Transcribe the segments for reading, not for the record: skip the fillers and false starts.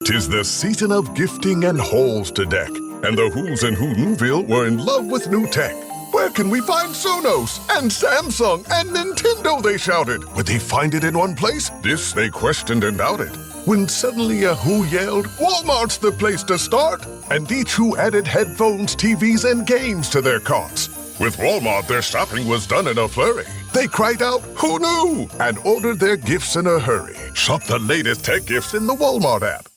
'Tis the season of gifting and halls to deck, and the who's in Who Newville were in love with new tech. Where can we find Sonos and Samsung and Nintendo, they shouted. Would they find it in one place? This they questioned and doubted. When suddenly a Who yelled, Walmart's the place to start! And each Who added headphones, TVs, and games to their carts. With Walmart, their shopping was done in a flurry. They cried out, Who knew? And ordered their gifts in a hurry. Shop the latest tech gifts in the Walmart app.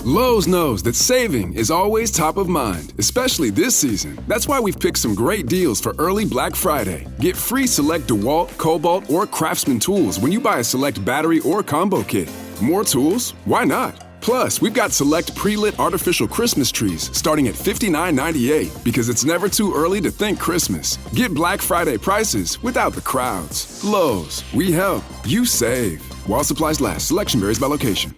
Lowe's knows that saving is always top of mind, especially this season. That's why we've picked some great deals for early Black Friday. Get free select DeWalt, Cobalt, or Craftsman tools when you buy a select battery or combo kit. More tools? Why not? Plus, we've got select pre-lit artificial Christmas trees starting at $59.98 because it's never too early to think Christmas. Get Black Friday prices without the crowds. Lowe's, we help, you save. While supplies last, selection varies by location.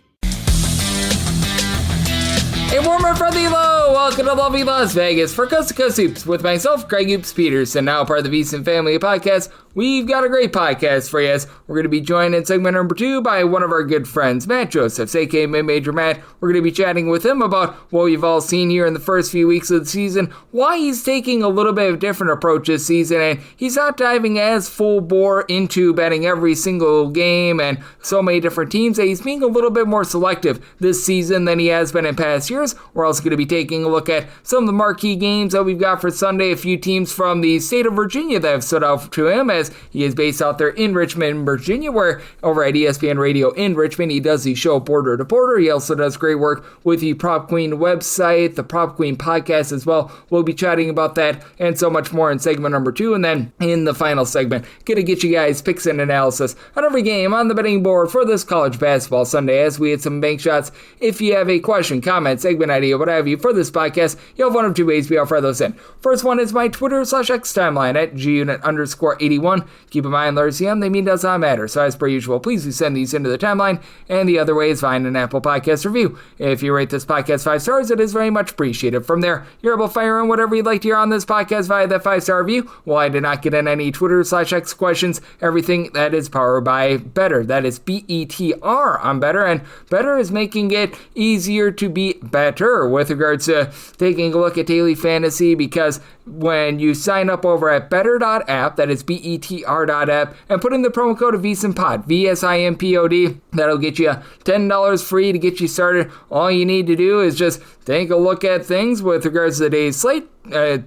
A warm and friendly hello! Welcome to lovely Las Vegas for Coast to Coast Hoops with myself, Greg Hoops Peterson, now part of the VSiN family of podcasts. We've got a great podcast for you as we're going to be joined in segment number 2 by one of our good friends, Matt Josephs, aka Mid-Major Matt. We're going to be chatting with him about what we've all seen here in the first few weeks of the season, why he's taking a little bit of a different approach this season, and he's not diving as full bore into betting every single game and so many different teams. He's being a little bit more selective this season than he has been in past years. We're also going to be taking a look at some of the marquee games that we've got for Sunday, a few teams from the state of Virginia that have stood out to him as he is based out there in Richmond, Virginia, where over at ESPN Radio in Richmond, he does the show Border to Border. He also does great work with the Prop Queen website, the Prop Queen podcast as well. We'll be chatting about that and so much more in segment number 2. And then in the final segment, going to get you guys picks and analysis on every game on the betting board for this college basketball Sunday as we hit some bank shots. If you have a question, comment, segment idea, what have you for this podcast, you have one of two ways we offer those in. First one is my Twitter/X timeline at gunit_81. Keep in mind, letters CM, they mean does not matter. So as per usual, please do send these into the timeline. And the other way is find an Apple Podcast review. If you rate this podcast 5 stars, it is very much appreciated. From there, you're able to fire in whatever you'd like to hear on this podcast via that 5-star review. While I did not get in any Twitter/X questions, everything that is powered by Better. That is BETR on Better. And Better is making it easier to be better with regards to taking a look at daily fantasy, because when you sign up over at better.app, that is BETR.app, and put in the promo code of VSINPOD, VSINPOD, that'll get you $10 free to get you started. All you need to do is just take a look at things with regards to the day's slate,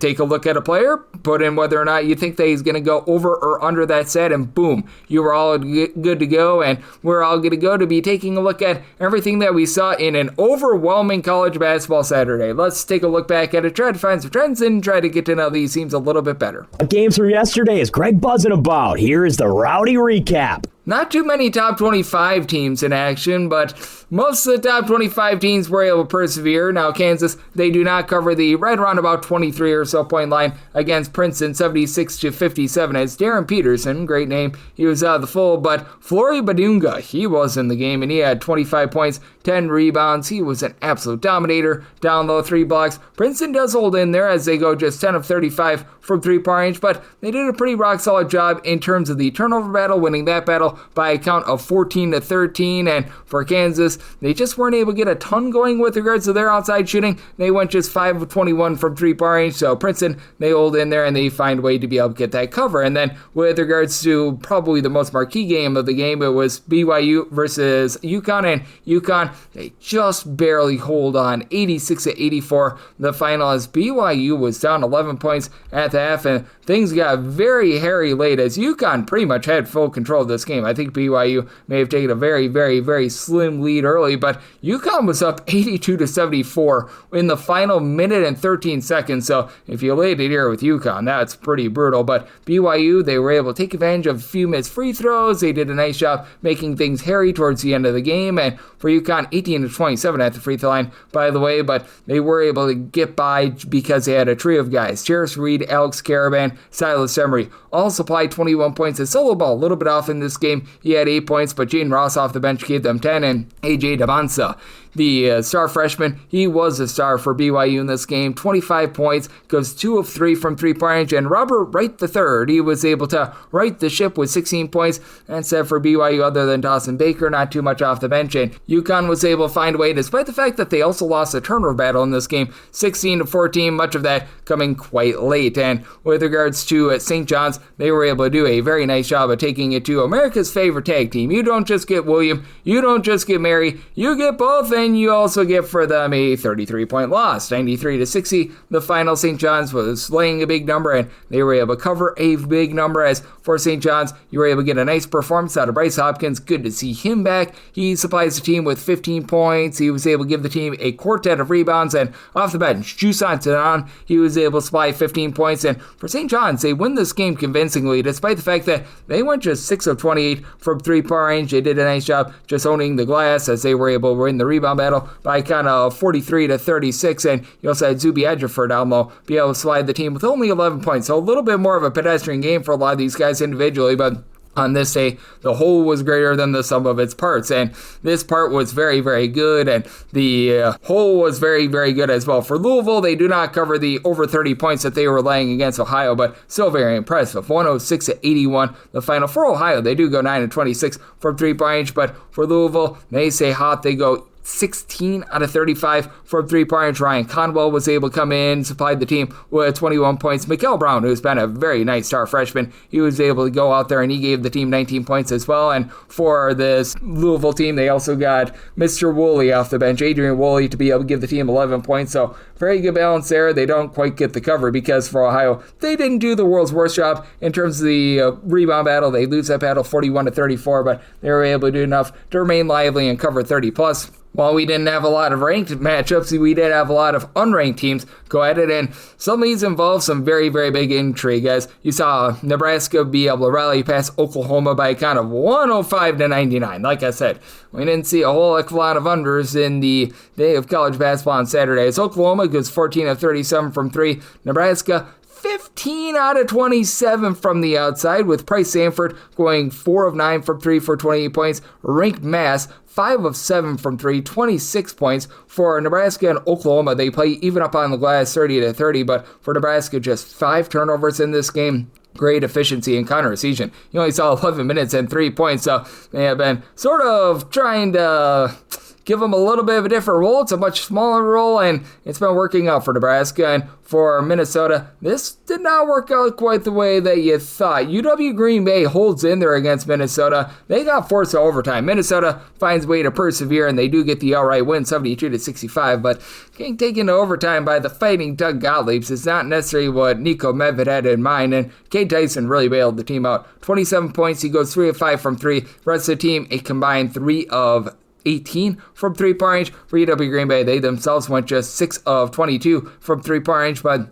take a look at a player, put in whether or not you think that he's going to go over or under that set, and boom, you are all good to go, and we're all good to go to be taking a look at everything that we saw in an overwhelming college basketball Saturday. Let's take a look back at it, try to find some trends, and try to get to know these teams a little bit better. Games from yesterday is Greg buzzing about. Here is the rowdy recap. Not too many top 25 teams in action, but most of the top 25 teams were able to persevere. Now, Kansas, they do not cover the right around about 23 or so point line against Princeton, 76-57. As Darren Peterson, great name, he was out of the fold, but Flory Badunga, he was in the game, and he had 25 points, 10 rebounds. He was an absolute dominator, down low 3 blocks. Princeton does hold in there as they go just 10 of 35 from 3-point range, but they did a pretty rock-solid job in terms of the turnover battle, winning that battle by a count of 14-13, and for Kansas, they just weren't able to get a ton going with regards to their outside shooting. They went just 5 of 21 from 3-point range, so Princeton, they hold in there and they find a way to be able to get that cover. And then with regards to probably the most marquee game of the game, it was BYU versus UConn, and UConn, they just barely hold on, 86-84. The final as BYU was down 11 points at the half, and things got very hairy late as UConn pretty much had full control of this game. I think BYU may have taken a very, very, very slim lead early, but UConn was up 82-74 in the final minute and 13 seconds. So if you laid it here with UConn, that's pretty brutal. But BYU, they were able to take advantage of a few missed free throws. They did a nice job making things hairy towards the end of the game. And for UConn, 18-27 at the free throw line, by the way, but they were able to get by because they had a trio of guys. Jarris Reed, Alex Caravan, Silas Emery, all supplied 21 points. A solo ball a little bit off in this game. game, he had 8 points, but Jaden Ross off the bench gave them 10, and A.J. Dabansa, the star freshman, he was a star for BYU in this game. 25 points, goes 2 of 3 from three-point range, and Robert Wright III, he was able to right the ship with 16 points. And said for BYU, other than Dawson Baker, not too much off the bench, and UConn was able to find a way, despite the fact that they also lost a turnover battle in this game, 16-14, much of that coming quite late. And with regards to St. John's, they were able to do a very nice job of taking it to America's favorite tag team. You don't just get William, you don't just get Mary, you get both, and you also get for them a 33-point loss, 93-60. The final, St. John's was laying a big number, and they were able to cover a big number. As for St. John's, you were able to get a nice performance out of Bryce Hopkins. Good to see him back. He supplies the team with 15 points. He was able to give the team a quartet of rebounds, and off the bench, Jusan Tanan, he was able to supply 15 points. And for St. John's, they win this game convincingly, despite the fact that they went just 6 of 28 from three-point range. They did a nice job just owning the glass, as they were able to win the rebound battle by kind of 43-36, and you also had Zuby Ejiofor down low be able to slide the team with only 11 points. So a little bit more of a pedestrian game for a lot of these guys individually, but on this day, the whole was greater than the sum of its parts, and this part was very, very good, and the whole was very, very good as well. For Louisville, they do not cover the over 30 points that they were laying against Ohio, but still very impressive. 106-81, the final. For Ohio, they do go 9-26 from three-point range, but for Louisville, they stay hot. They go 16 out of 35 from three-point range. Ryan Conwell was able to come in, supplied the team with 21 points. Mikael Brown, who's been a very nice star freshman, he was able to go out there and he gave the team 19 points as well. And for this Louisville team, they also got Mr. Woolley off the bench, Adrian Woolley, to be able to give the team 11 points. So very good balance there. They don't quite get the cover because for Ohio, they didn't do the world's worst job in terms of the rebound battle. They lose that battle 41-34, but they were able to do enough to remain lively and cover 30 plus. While we didn't have a lot of ranked matchups, we did have a lot of unranked teams go at it, and some of these involve some very, very big intrigue, as you saw Nebraska be able to rally past Oklahoma by a count of 105-99. Like I said, we didn't see a whole heck of a lot of unders in the day of college basketball on Saturday, as Oklahoma goes 14 of 37 from three. Nebraska 15 out of 27 from the outside, with Price Sanford going 4 of 9 from 3 for 28 points. Ranked Mass 5 of 7 from 3, 26 points. For Nebraska and Oklahoma, they play even up on the glass 30-30, but for Nebraska, just 5 turnovers in this game. Great efficiency in counter season. You only saw 11 minutes and 3 points, so they have been sort of trying to give them a little bit of a different role. It's a much smaller role, and it's been working out for Nebraska. And for Minnesota, this did not work out quite the way that you thought. UW Green Bay holds in there against Minnesota. They got forced to overtime. Minnesota finds a way to persevere, and they do get the outright win, 72-65, but getting taken to overtime by the Fighting Doug Gottliebs is not necessarily what Nico Medved had in mind, and Cade Tyson really bailed the team out. 27 points, he goes 3 of 5 from 3. The rest of the team, a combined 3 of 18 from three-point range. For UW Green Bay, they themselves went just 6 of 22 from three-point range, but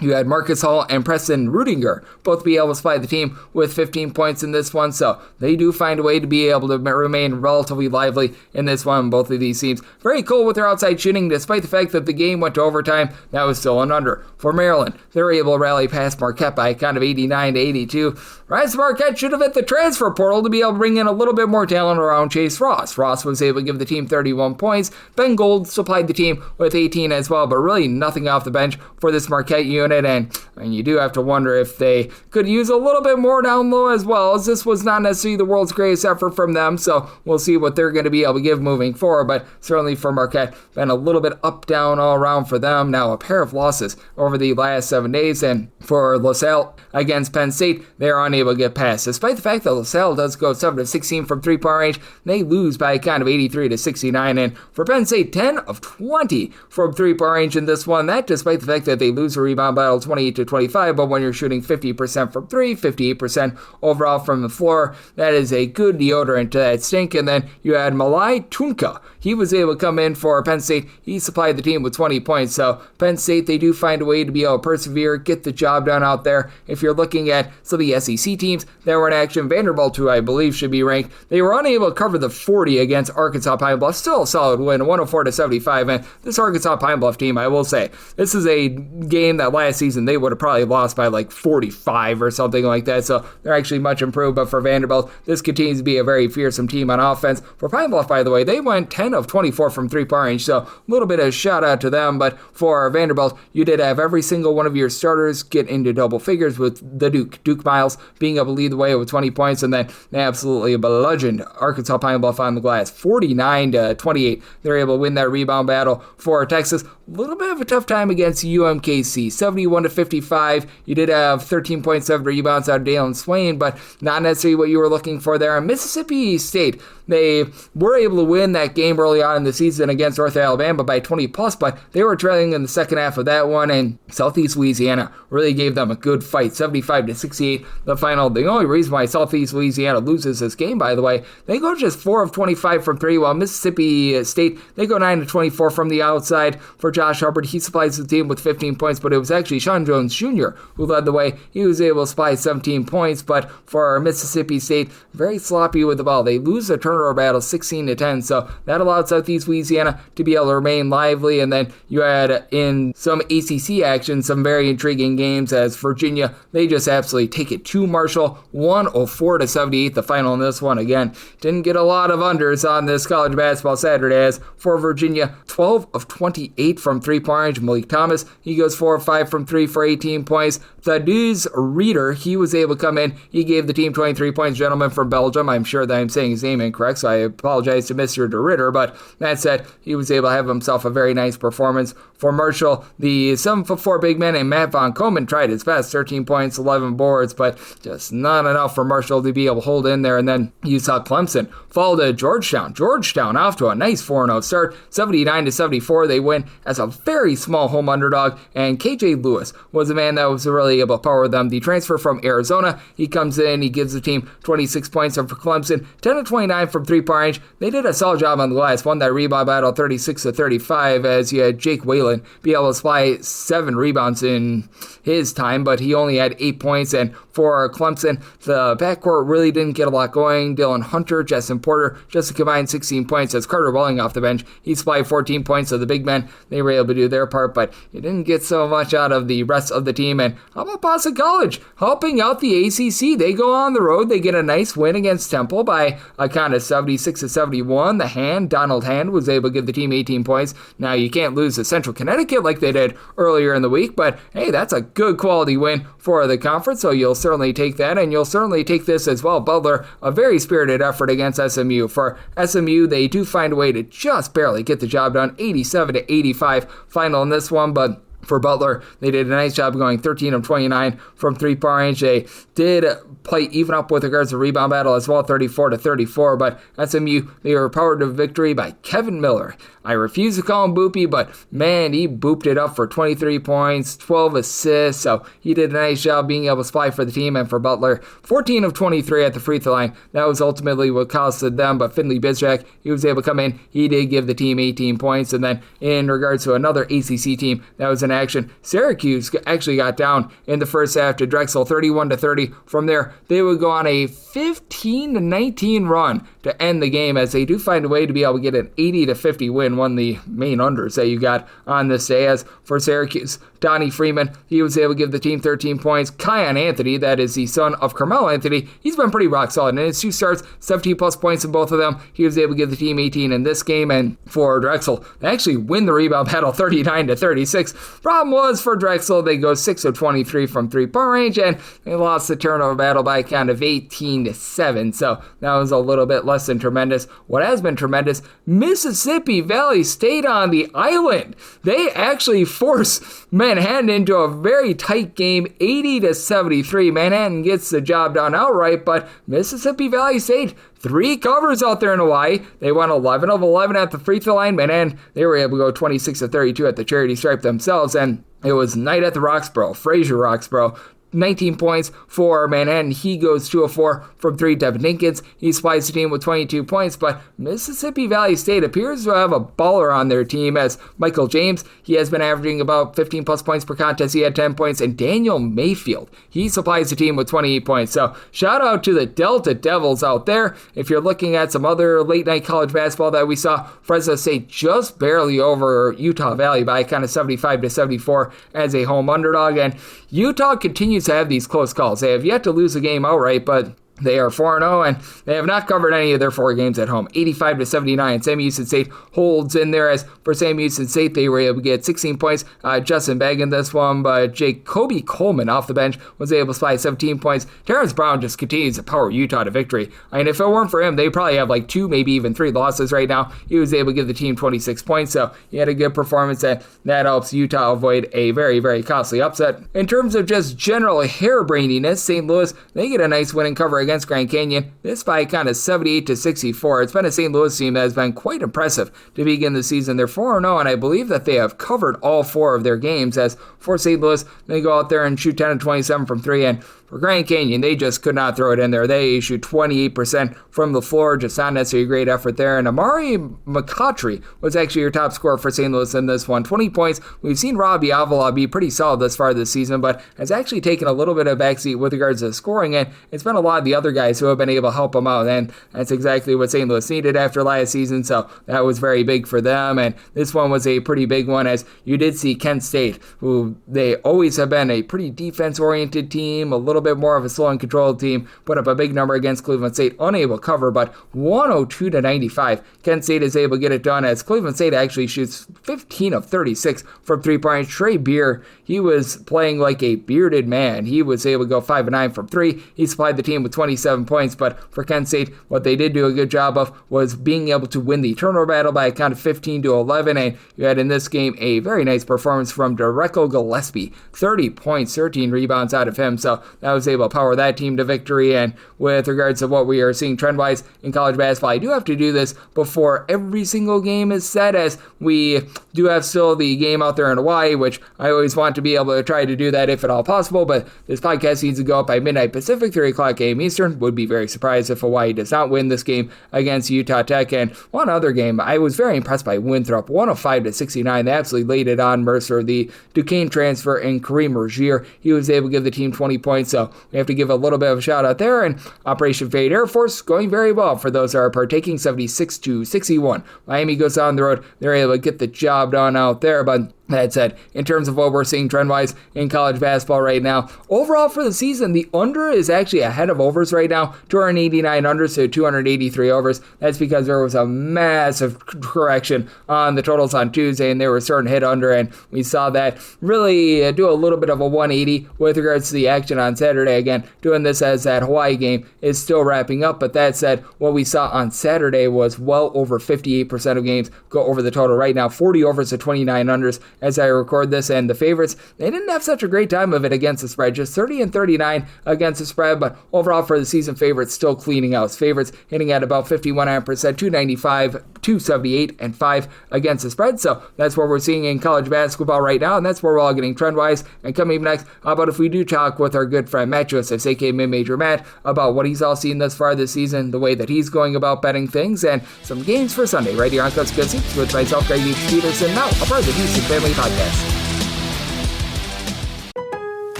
you had Marcus Hall and Preston Rudinger both be able to supply the team with 15 points in this one, so they do find a way to be able to remain relatively lively in this one. Both of these teams very cool with their outside shooting, despite the fact that the game went to overtime. That was still an under. For Maryland, they were able to rally past Marquette by a count of 89-82. Rise Marquette should have hit the transfer portal to be able to bring in a little bit more talent around Chase Ross. Ross was able to give the team 31 points. Ben Gold supplied the team with 18 as well, but really nothing off the bench for this Marquette unit. And you do have to wonder if they could use a little bit more down low as well, as this was not necessarily the world's greatest effort from them. So we'll see what they're going to be able to give moving forward. But certainly for Marquette, been a little bit up, down all around for them. Now a pair of losses over the last 7 days. And for LaSalle against Penn State, they're unable to get past. Despite the fact that LaSalle does go 7 of 16 from three-point range, they lose by a count of 83-69. And for Penn State, 10 of 20 from three-point range in this one. That despite the fact that they lose a rebound battle 28-25, but when you're shooting 50% from 3, 58% overall from the floor, that is a good deodorant to that stink. And then you had Malai Tunka. He was able to come in for Penn State. He supplied the team with 20 points. So Penn State, they do find a way to be able to persevere, get the job done out there. If you're looking at some of the SEC teams that were in action, Vanderbilt, who I believe should be ranked, they were unable to cover the 40 against Arkansas Pine Bluff. Still a solid win, 104-75. And this Arkansas Pine Bluff team, I will say, this is a game that last season, they would have probably lost by like 45 or something like that. So they're actually much improved. But for Vanderbilt, this continues to be a very fearsome team on offense. For Pine Bluff, by the way, they went 10 of 24 from three-point range. So a little bit of shout out to them. But for Vanderbilt, you did have every single one of your starters get into double figures, with the Duke Miles being able to lead the way with 20 points, and then they absolutely bludgeoned Arkansas Pine Bluff on the glass 49-28. They're able to win that rebound battle. For Texas, a little bit of a tough time against UMKC, 71-55. You did have 13.7 rebounds out of Dalen Swain, but not necessarily what you were looking for there. Mississippi State, they were able to win that game early on in the season against North Alabama by 20 plus, but they were trailing in the second half of that one, and Southeast Louisiana really gave them a good fight, 75-68. The final, the only reason why Southeast Louisiana loses this game, by the way, they go just 4 of 25 from three, while Mississippi State, they go 9 of 24 from the outside. For Josh Hubbard, he supplies the team with 15 points, but it was actually Sean Jones Jr. who led the way. He was able to supply 17 points, but for Mississippi State, very sloppy with the ball. They lose the turnover battle 16-10, so that allowed Southeast Louisiana to be able to remain lively. And then you had in some ACC action some very intriguing games, as Virginia, they just absolutely take it to Marshall, 104-78 the final in this one. Again, didn't get a lot of unders on this college basketball Saturday, as for Virginia, 12 of 28 from three-point range. Malik Thomas, he goes 4 of 5 from three for 18 points. Thaddeus Reeder, he was able to come in. He gave the team 23 points. Gentleman from Belgium. I'm sure that I'm saying his name incorrect, so I apologize to Mr. De Ritter, but that said, he was able to have himself a very nice performance. For Marshall, the 7'4" big man and Matt Von Komen tried his best, 13 points, 11 boards, but just not enough for Marshall to be able to hold in there. And then you saw Clemson fall to Georgetown. Georgetown off to a nice 4-0 start, 79-74. They win as a very small home underdog, and KJ Lewis was the man that was really able to power them. The transfer from Arizona, he comes in, he gives the team 26 points. And for Clemson, 10 of 29 from three-point range. They did a solid job on the glass, won that rebound battle 36-35, as you had Jake Whalen be able to supply 7 rebounds in his time, but he only had 8 points. And for Clemson, the backcourt really didn't get a lot going. Dylan Hunter, Justin Porter, just a combined 16 points, as Carter Welling off the bench, he supplied 14 points. So the big men, they were able to do their part, but you didn't get so much out of the rest of the team. And how about Boston College helping out the ACC? They go on the road, they get a nice win against Temple by a count of 76-71. Donald Hand was able to give the team 18 points. Now you can't lose to Central Connecticut like they did earlier in the week, but hey, that's a good quality win for the conference, so you'll certainly take that, and you'll certainly take this as well. Butler, a very spirited effort against SMU. For SMU, they do find a way to just barely get the job done, 87-85 final in this one, but for Butler, they did a nice job going 13 of 29 from three-point range. They did play even up with regards to rebound battle as well, 34-34, but SMU, they were powered to victory by Kevin Miller. I refuse to call him Boopy, but man, he booped it up for 23 points, 12 assists, so he did a nice job being able to supply for the team. And for Butler, 14 of 23 at the free throw line. That was ultimately what costed them, but Finley Bizjack, he was able to come in. He did give the team 18 points. And then in regards to another ACC team that was in action, Syracuse actually got down in the first half to Drexel, 31-30. From there, they would go on a 15-19 run to end the game, as they do find a way to be able to get an 80-50 win, one of the main unders that you got on this day. As for Syracuse, Donnie Freeman, he was able to give the team 13 points. Kion Anthony, that is the son of Carmelo Anthony, he's been pretty rock solid. In his 2 starts, 17 plus points in both of them. He was able to give the team 18 in this game. And for Drexel, they actually win the rebound battle 39-36. Problem was for Drexel, they go 6 of 23 from three-point range, and they lost the turnover battle by a count of 18-7. So that was a little bit less than tremendous. What has been tremendous, Mississippi Valley State on the island. They actually force Manhattan into a very tight game, 80-73. Manhattan gets the job done outright, but Mississippi Valley State, 3 covers out there in Hawaii. They won 11 of 11 at the free throw line, and they were able to go 26-32 at the charity stripe themselves. And it was night at the Roxborough, Fraser Roxborough. 19 points for Manhattan. He goes 2 of 4 from 3. Devin Dinkins, he supplies the team with 22 points, but Mississippi Valley State appears to have a baller on their team as Michael James, he has been averaging about 15 plus points per contest. He had 10 points, and Daniel Mayfield, he supplies the team with 28 points. So shout out to the Delta Devils out there. If you're looking at some other late night college basketball that we saw, Fresno State just barely over Utah Valley by kind of 75-74 as a home underdog, and Utah continues to have these close calls. They have yet to lose a game outright, but they are 4-0, and they have not covered any of their 4 games at home. 85-79. Sam Houston State holds in there. As for Sam Houston State, they were able to get 16 points. Justin Begg in this one, but Jacoby Coleman off the bench was able to supply 17 points. Terrence Brown just continues to power Utah to victory. I mean, if it weren't for him, they probably have like 2, maybe even 3 losses right now. He was able to give the team 26 points, so he had a good performance, and that helps Utah avoid a very, very costly upset. In terms of just general hairbraininess, St. Louis, they get a nice winning cover against Grand Canyon, this by kind of 78-64. It's been a St. Louis team that has been quite impressive to begin the season. They're 4-0, and I believe that they have covered all 4 of their games. As for St. Louis, they go out there and shoot 10-27 from 3, and for Grand Canyon, they just could not throw it in there. They shoot 28% from the floor, just not necessarily a great effort there. And Amari McCautry was actually your top scorer for St. Louis in this one. 20 points. We've seen Robbie Avila be pretty solid thus far this season, but has actually taken a little bit of backseat with regards to scoring, and it's been a lot of the other guys who have been able to help him out, and that's exactly what St. Louis needed after last season, so that was very big for them. And this one was a pretty big one, as you did see Kent State, who they always have been a pretty defense-oriented team, a little bit more of a slow and controlled team, put up a big number against Cleveland State, unable to cover, but 102-95. Kent State is able to get it done, as Cleveland State actually shoots 15 of 36 from 3-point. Trey Beer, he was playing like a bearded man. He was able to go 5 of 9 from 3. He supplied the team with 27 points, but for Kent State, what they did do a good job of was being able to win the turnover battle by a count of 15-11, and you had in this game a very nice performance from Dereco Gillespie. 30 points, 13 rebounds out of him, so that was able to power that team to victory. And with regards to what we are seeing trend-wise in college basketball, I do have to do this before every single game is set, as we do have still the game out there in Hawaii, which I always want to be able to try to do that if at all possible, but this podcast needs to go up by midnight Pacific, 3 o'clock a.m. Eastern. Would be very surprised if Hawaii does not win this game against Utah Tech. And one other game, I was very impressed by Winthrop, 105-69. They absolutely laid it on Mercer. The Duquesne transfer in Kareem Rozier, he was able to give the team 20 points, so we have to give a little bit of a shout out there. And Operation Fade Air Force going very well for those that are partaking, 76-61. Miami goes down the road. They're able to get the job done out there, but that said, in terms of what we're seeing trend-wise in college basketball right now, overall for the season, the under is actually ahead of overs right now. 289 unders to 283 overs. That's because there was a massive correction on the totals on Tuesday, and they were starting to hit under, and we saw that really do a little bit of a 180 with regards to the action on Saturday. Again, doing this as that Hawaii game is still wrapping up, but that said, what we saw on Saturday was well over 58% of games go over the total right now. 40 overs to 29 unders as I record this, and the favorites, they didn't have such a great time of it against the spread, just 30-39 against the spread, but overall for the season, favorites still cleaning out. Favorites hitting at about 51%, 295, 278, and 5 against the spread, so that's what we're seeing in college basketball right now, and that's where we're all getting trend-wise. And coming up next, how about if we do talk with our good friend Matt Joseph, aka Mid-Major Matt, about what he's all seen thus far this season, the way that he's going about betting things, and some games for Sunday right here on Coast to Coast with myself, Greg Peterson, now a part of the Houston Family Podcast.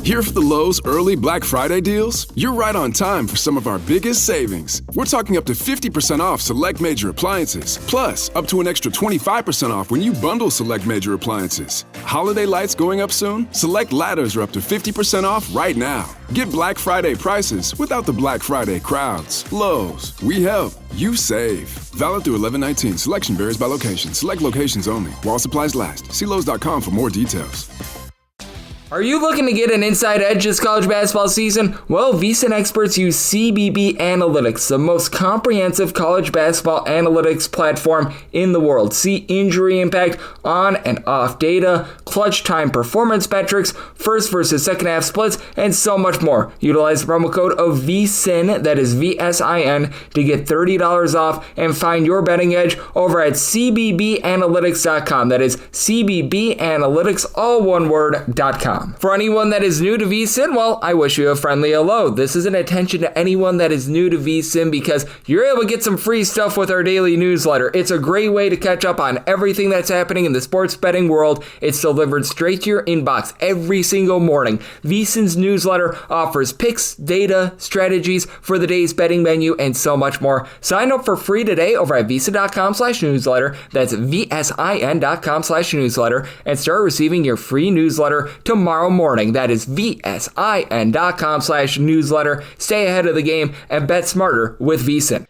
Here for the Lowe's early Black Friday deals? You're right on time for some of our biggest savings. We're talking up to 50% off select major appliances, plus up to an extra 25% off when you bundle select major appliances. Holiday lights going up soon? Select ladders are up to 50% off right now. Get Black Friday prices without the Black Friday crowds. Lowe's, we help, you save. Valid through 11/19. Selection varies by location. Select locations only. While supplies last. See Lowe's.com for more details. Are you looking to get an inside edge this college basketball season? Well, VSiN experts use CBB Analytics, the most comprehensive college basketball analytics platform in the world. See injury impact, on and off data, clutch time performance metrics, first versus second half splits, and so much more. Utilize the promo code of VSiN, that is VSIN, to get $30 off and find your betting edge over at CBBAnalytics.com. That is CBBAnalytics, all one word, .com. VSiN.com. For anyone that is new to VSiN, well, I wish you a friendly hello. This is an attention to anyone that is new to VSiN because you're able to get some free stuff with our daily newsletter. It's a great way to catch up on everything that's happening in the sports betting world. It's delivered straight to your inbox every single morning. VSiN's newsletter offers picks, data, strategies for the day's betting menu, and so much more. Sign up for free today over at VSiN.com/newsletter. That's VSIN.com/newsletter, and start receiving your free newsletter tomorrow morning. That is VSIN.com/newsletter. Stay ahead of the game and bet smarter with VSiN.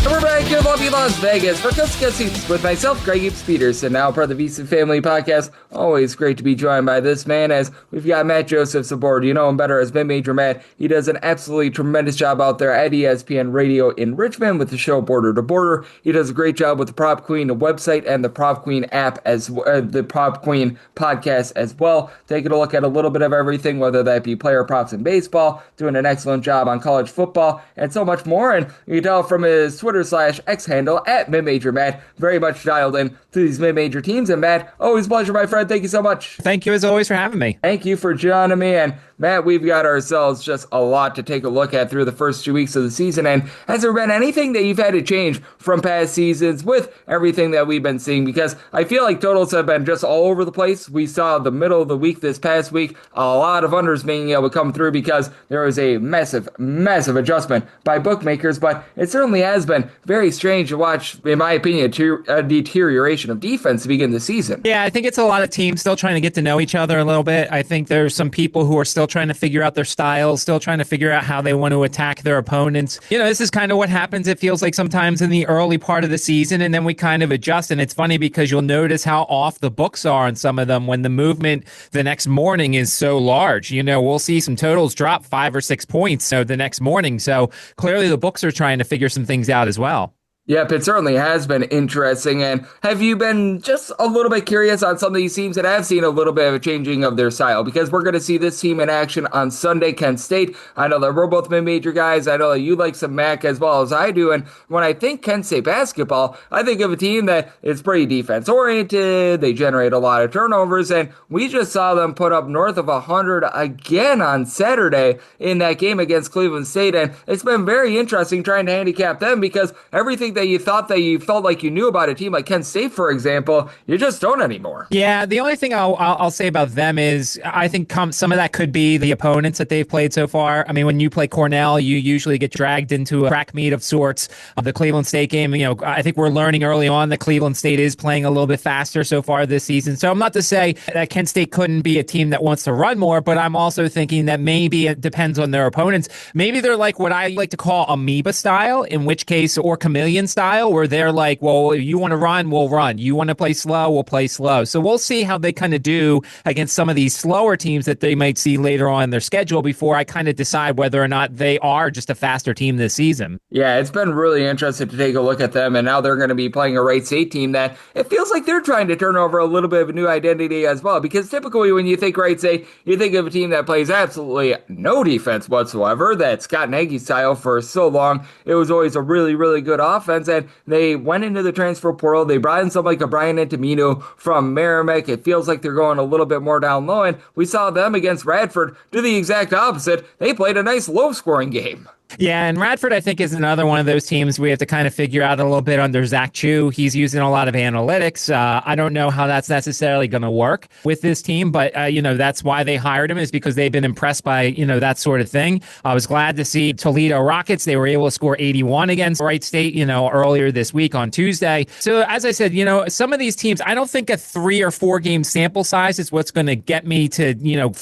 We're back here in lovely Las Vegas for Coast to Coast Hoops with myself, Greg Hoops Peterson, now part of the VSiN Family Podcast. Always great to be joined by this man, as we've got Matt Josephs aboard. You know him better as Mid-Major Matt. He does an absolutely tremendous job out there at ESPN Radio in Richmond with the show Border to Border. He does a great job with the Prop Queen website and the Prop Queen app, as the Prop Queen podcast as well. Taking a look at a little bit of everything, whether that be player props in baseball, doing an excellent job on college football, and so much more. And you can tell from his Twitter/X handle at Mid-Major Matt, very much dialed in to these mid-major teams. And Matt, always a pleasure, my friend. Thank you so much. Thank you as always for having me. Thank you for joining me. And Matt, we've got ourselves just a lot to take a look at through the first 2 weeks of the season. And has there been anything that you've had to change from past seasons with everything that we've been seeing? Because I feel like totals have been just all over the place. We saw the middle of the week this past week, a lot of unders being able to come through because there was a massive adjustment by bookmakers. But it certainly has been very strange to watch, in my opinion, a deterioration of defense to begin the season. Yeah, I think it's a lot of teams still trying to get to know each other a little bit. I think there's some people who are still trying to figure out their styles, still trying to figure out how they want to attack their opponents. You know, this is kind of what happens, it feels like, sometimes in the early part of the season, and then we kind of adjust. And it's funny because you'll notice how off the books are on some of them when the movement the next morning is so large. You know, we'll see some totals drop 5 or 6 points the next morning. So clearly the books are trying to figure some things out as well. Yep, it certainly has been interesting. And have you been just a little bit curious on some of these teams that have seen a little bit of a changing of their style? Because we're going to see this team in action on Sunday, Kent State. I know that we're both mid-major guys. I know that you like some MAC as well as I do. And when I think Kent State basketball, I think of a team that is pretty defense-oriented. They generate a lot of turnovers. And we just saw them put up north of 100 again on Saturday in that game against Cleveland State. And it's been very interesting trying to handicap them because everything that you thought that you felt like you knew about a team like Kent State, for example, you just don't anymore. Yeah, the only thing I'll say about them is I think some of that could be the opponents that they've played so far. I mean, when you play Cornell, you usually get dragged into a track meet of sorts. The Cleveland State game, you know, I think we're learning early on that Cleveland State is playing a little bit faster so far this season. So I'm not to say that Kent State couldn't be a team that wants to run more, but I'm also thinking that maybe it depends on their opponents. Maybe they're like what I like to call amoeba style, in which case, or chameleon style, where they're like, well, if you want to run, we'll run. You want to play slow, we'll play slow. So we'll see how they kind of do against some of these slower teams that they might see later on in their schedule before I kind of decide whether or not they are just a faster team this season. Yeah, it's been really interesting to take a look at them, and now they're going to be playing a Wright St team that it feels like they're trying to turn over a little bit of a new identity as well, because typically when you think Wright St, you think of a team that plays absolutely no defense whatsoever, that Scott Nagy style for so long. It was always a really, really good offense, and they went into the transfer portal. They brought in somebody like a Bryant from Merrimack. It feels like they're going a little bit more down low, and we saw them against Radford do the exact opposite. They played a nice low-scoring game. Yeah, and Radford, I think, is another one of those teams we have to kind of figure out a little bit under Zach Chu. He's using a lot of analytics. I don't know how that's necessarily going to work with this team, but, that's why they hired him, is because they've been impressed by, that sort of thing. I was glad to see Toledo Rockets. They were able to score 81 against Wright State, earlier this week on Tuesday. So, as I said, some of these teams, I don't think a 3 or 4 game sample size is what's going to get me to,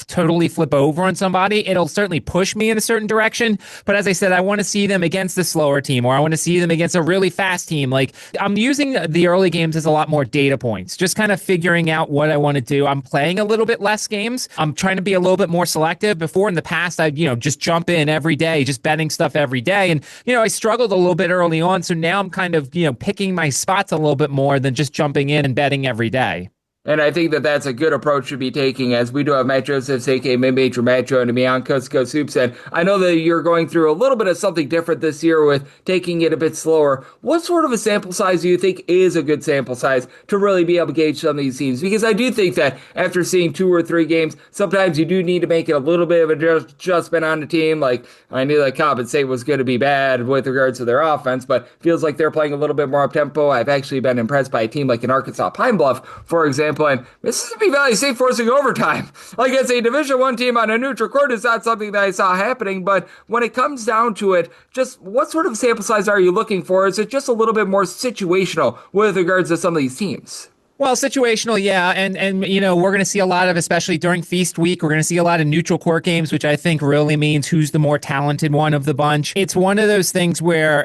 totally flip over on somebody. It'll certainly push me in a certain direction, but as I said, I want to see them against the slower team, or I want to see them against a really fast team. Like, I'm using the early games as a lot more data points, just kind of figuring out what I want to do. I'm playing a little bit less games. I'm trying to be a little bit more selective. Before in the past, I'd, just jump in every day, just betting stuff every day. And, I struggled a little bit early on. So now I'm kind of, picking my spots a little bit more than just jumping in and betting every day. And I think that that's a good approach to be taking, as we do have Matt Josephs, a.k.a. Mid-Major Matt, joining me on Coast to Coast Hoops. And I know that you're going through a little bit of something different this year with taking it a bit slower. What sort of a sample size do you think is a good sample size to really be able to gauge some of these teams? Because I do think that after seeing 2 or 3 games, sometimes you do need to make it a little bit of an adjustment on the team. Like, I knew that Cobb State was going to be bad with regards to their offense, but feels like they're playing a little bit more up-tempo. I've actually been impressed by a team like an Arkansas Pine Bluff, for example, and Mississippi Valley State forcing overtime against a Division I team on a neutral court is not something that I saw happening. But when it comes down to it, just what sort of sample size are you looking for? Is it just a little bit more situational with regards to some of these teams? Well, situational, yeah, and you know, we're going to see a lot of, especially during feast week, we're going to see a lot of neutral court games, which I think really means who's the more talented one of the bunch. It's one of those things where,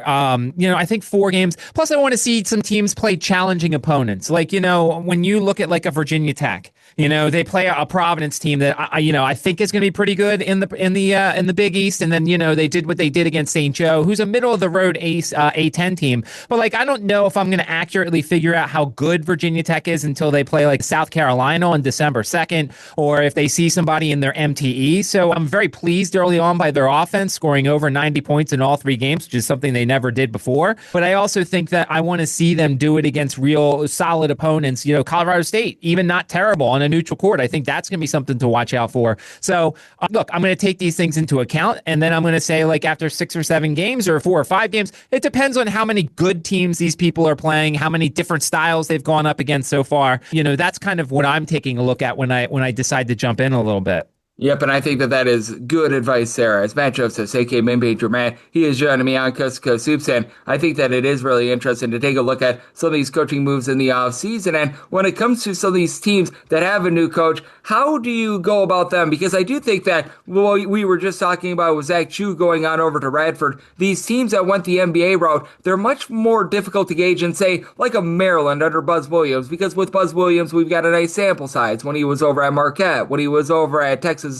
you know, I think 4 games. Plus, I want to see some teams play challenging opponents. Like, you know, when you look at like a Virginia Tech, you know, they play a Providence team that I think is going to be pretty good in the Big East, and then you know they did what they did against St. Joe, who's a middle of the road A10 team. But like, I don't know if I'm going to accurately figure out how good Virginia Tech is until they play like South Carolina on December 2nd, or if they see somebody in their MTE. So I'm very pleased early on by their offense, scoring over 90 points in all 3 games, which is something they never did before. But I also think that I want to see them do it against real solid opponents. You know, Colorado State, even not terrible on a neutral court. I think that's going to be something to watch out for. So look, I'm going to take these things into account, and then I'm going to say, like, after 6 or 7 games or 4 or 5 games, it depends on how many good teams these people are playing, how many different styles they've gone up against so far. You know, that's kind of what I'm taking a look at when I decide to jump in a little bit. Yep, and I think that that is good advice, Sarah. As Matt Josephs, a.k.a. Mid-Major Matt, he is joining me on Coast to Coast Hoops, and I think that it is really interesting to take a look at some of these coaching moves in the offseason. And when it comes to some of these teams that have a new coach, how do you go about them? Because I do think that, well, we were just talking about with Zach Chu going on over to Radford, these teams that went the NBA route, they're much more difficult to gauge and say, like a Maryland under Buzz Williams, because with Buzz Williams, we've got a nice sample size when he was over at Marquette, when he was over at Texas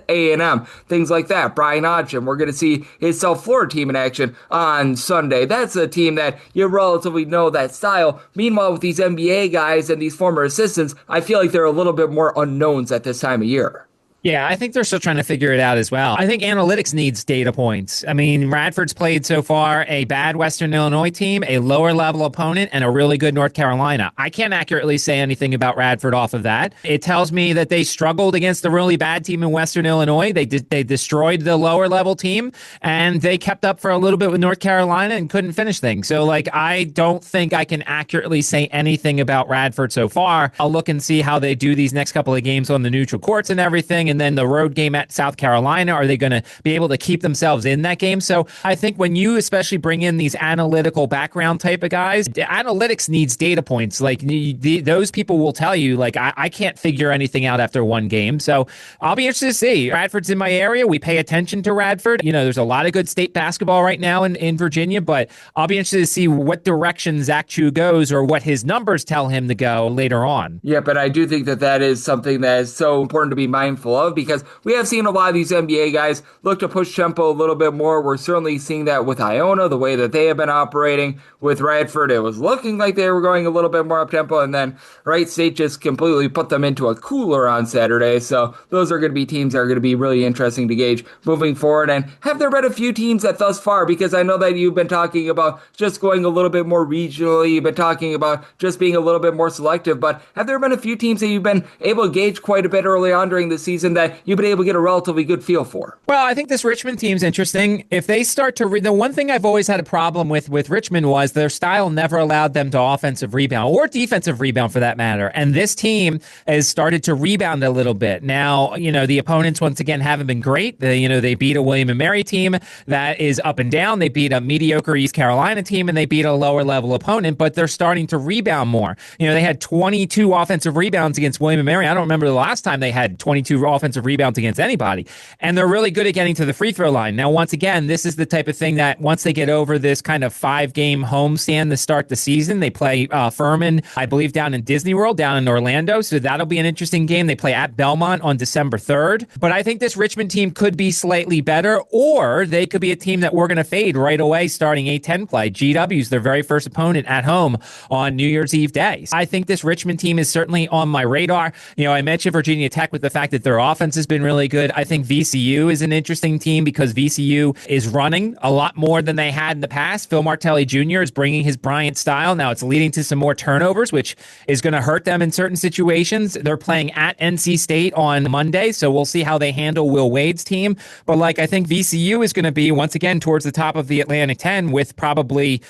A&M, things like that. Brian Hodgson, we're going to see his South Florida team in action on Sunday. That's a team that you relatively know that style. Meanwhile, with these NBA guys and these former assistants, I feel like they're a little bit more unknowns at this time of year. Yeah, I think they're still trying to figure it out as well. I think analytics needs data points. I mean, Radford's played so far a bad Western Illinois team, a lower level opponent, and a really good North Carolina. I can't accurately say anything about Radford off of that. It tells me that they struggled against the really bad team in Western Illinois. They destroyed the lower level team, and they kept up for a little bit with North Carolina and couldn't finish things. So, like, I don't think I can accurately say anything about Radford so far. I'll look and see how they do these next couple of games on the neutral courts and everything. And then the road game at South Carolina, are they going to be able to keep themselves in that game? So I think when you especially bring in these analytical background type of guys, analytics needs data points. Like those people will tell you, like, I can't figure anything out after 1 game. So I'll be interested to see. Radford's in my area. We pay attention to Radford. You know, there's a lot of good state basketball right now in Virginia, but I'll be interested to see what direction Zach Chu goes or what his numbers tell him to go later on. Yeah, but I do think that that is something that is so important to be mindful of, because we have seen a lot of these NBA guys look to push tempo a little bit more. We're certainly seeing that with Iona, the way that they have been operating. With Radford, it was looking like they were going a little bit more up tempo, and then Wright State just completely put them into a cooler on Saturday. So those are going to be teams that are going to be really interesting to gauge moving forward. And have there been a few teams that thus far, because I know that you've been talking about just going a little bit more regionally, you've been talking about just being a little bit more selective, but have there been a few teams that you've been able to gauge quite a bit early on during the season that you've been able to get a relatively good feel for? Well, I think this Richmond team's interesting. If they start to the one thing I've always had a problem with Richmond was their style never allowed them to offensive rebound or defensive rebound for that matter. And this team has started to rebound a little bit. Now, you know, the opponents once again haven't been great. They beat a William and Mary team that is up and down. They beat a mediocre East Carolina team, and they beat a lower level opponent, but they're starting to rebound more. You know, they had 22 offensive rebounds against William and Mary. I don't remember the last time they had 22 offensive rebounds against anybody. And they're really good at getting to the free throw line. Now, once again, this is the type of thing that once they get over this kind of 5-game homestand to start the season, they play Furman, I believe, down in Disney World, down in Orlando. So that'll be an interesting game. They play at Belmont on December 3rd. But I think this Richmond team could be slightly better, or they could be a team that we're going to fade right away starting A10 play. GW's their very first opponent at home on New Year's Eve day. I think this Richmond team is certainly on my radar. I mentioned Virginia Tech with the fact that their offense has been really good. I think VCU is an interesting team because VCU is running a lot more than they had in the past. Phil Martelli Jr. is bringing his Bryant style. Now it's leading to some more turnovers, which is going to hurt them in certain situations. They're playing at NC State on Monday, so we'll see how they handle Will Wade's team. But I think VCU is going to be, once again, towards the top of the Atlantic 10 with probably,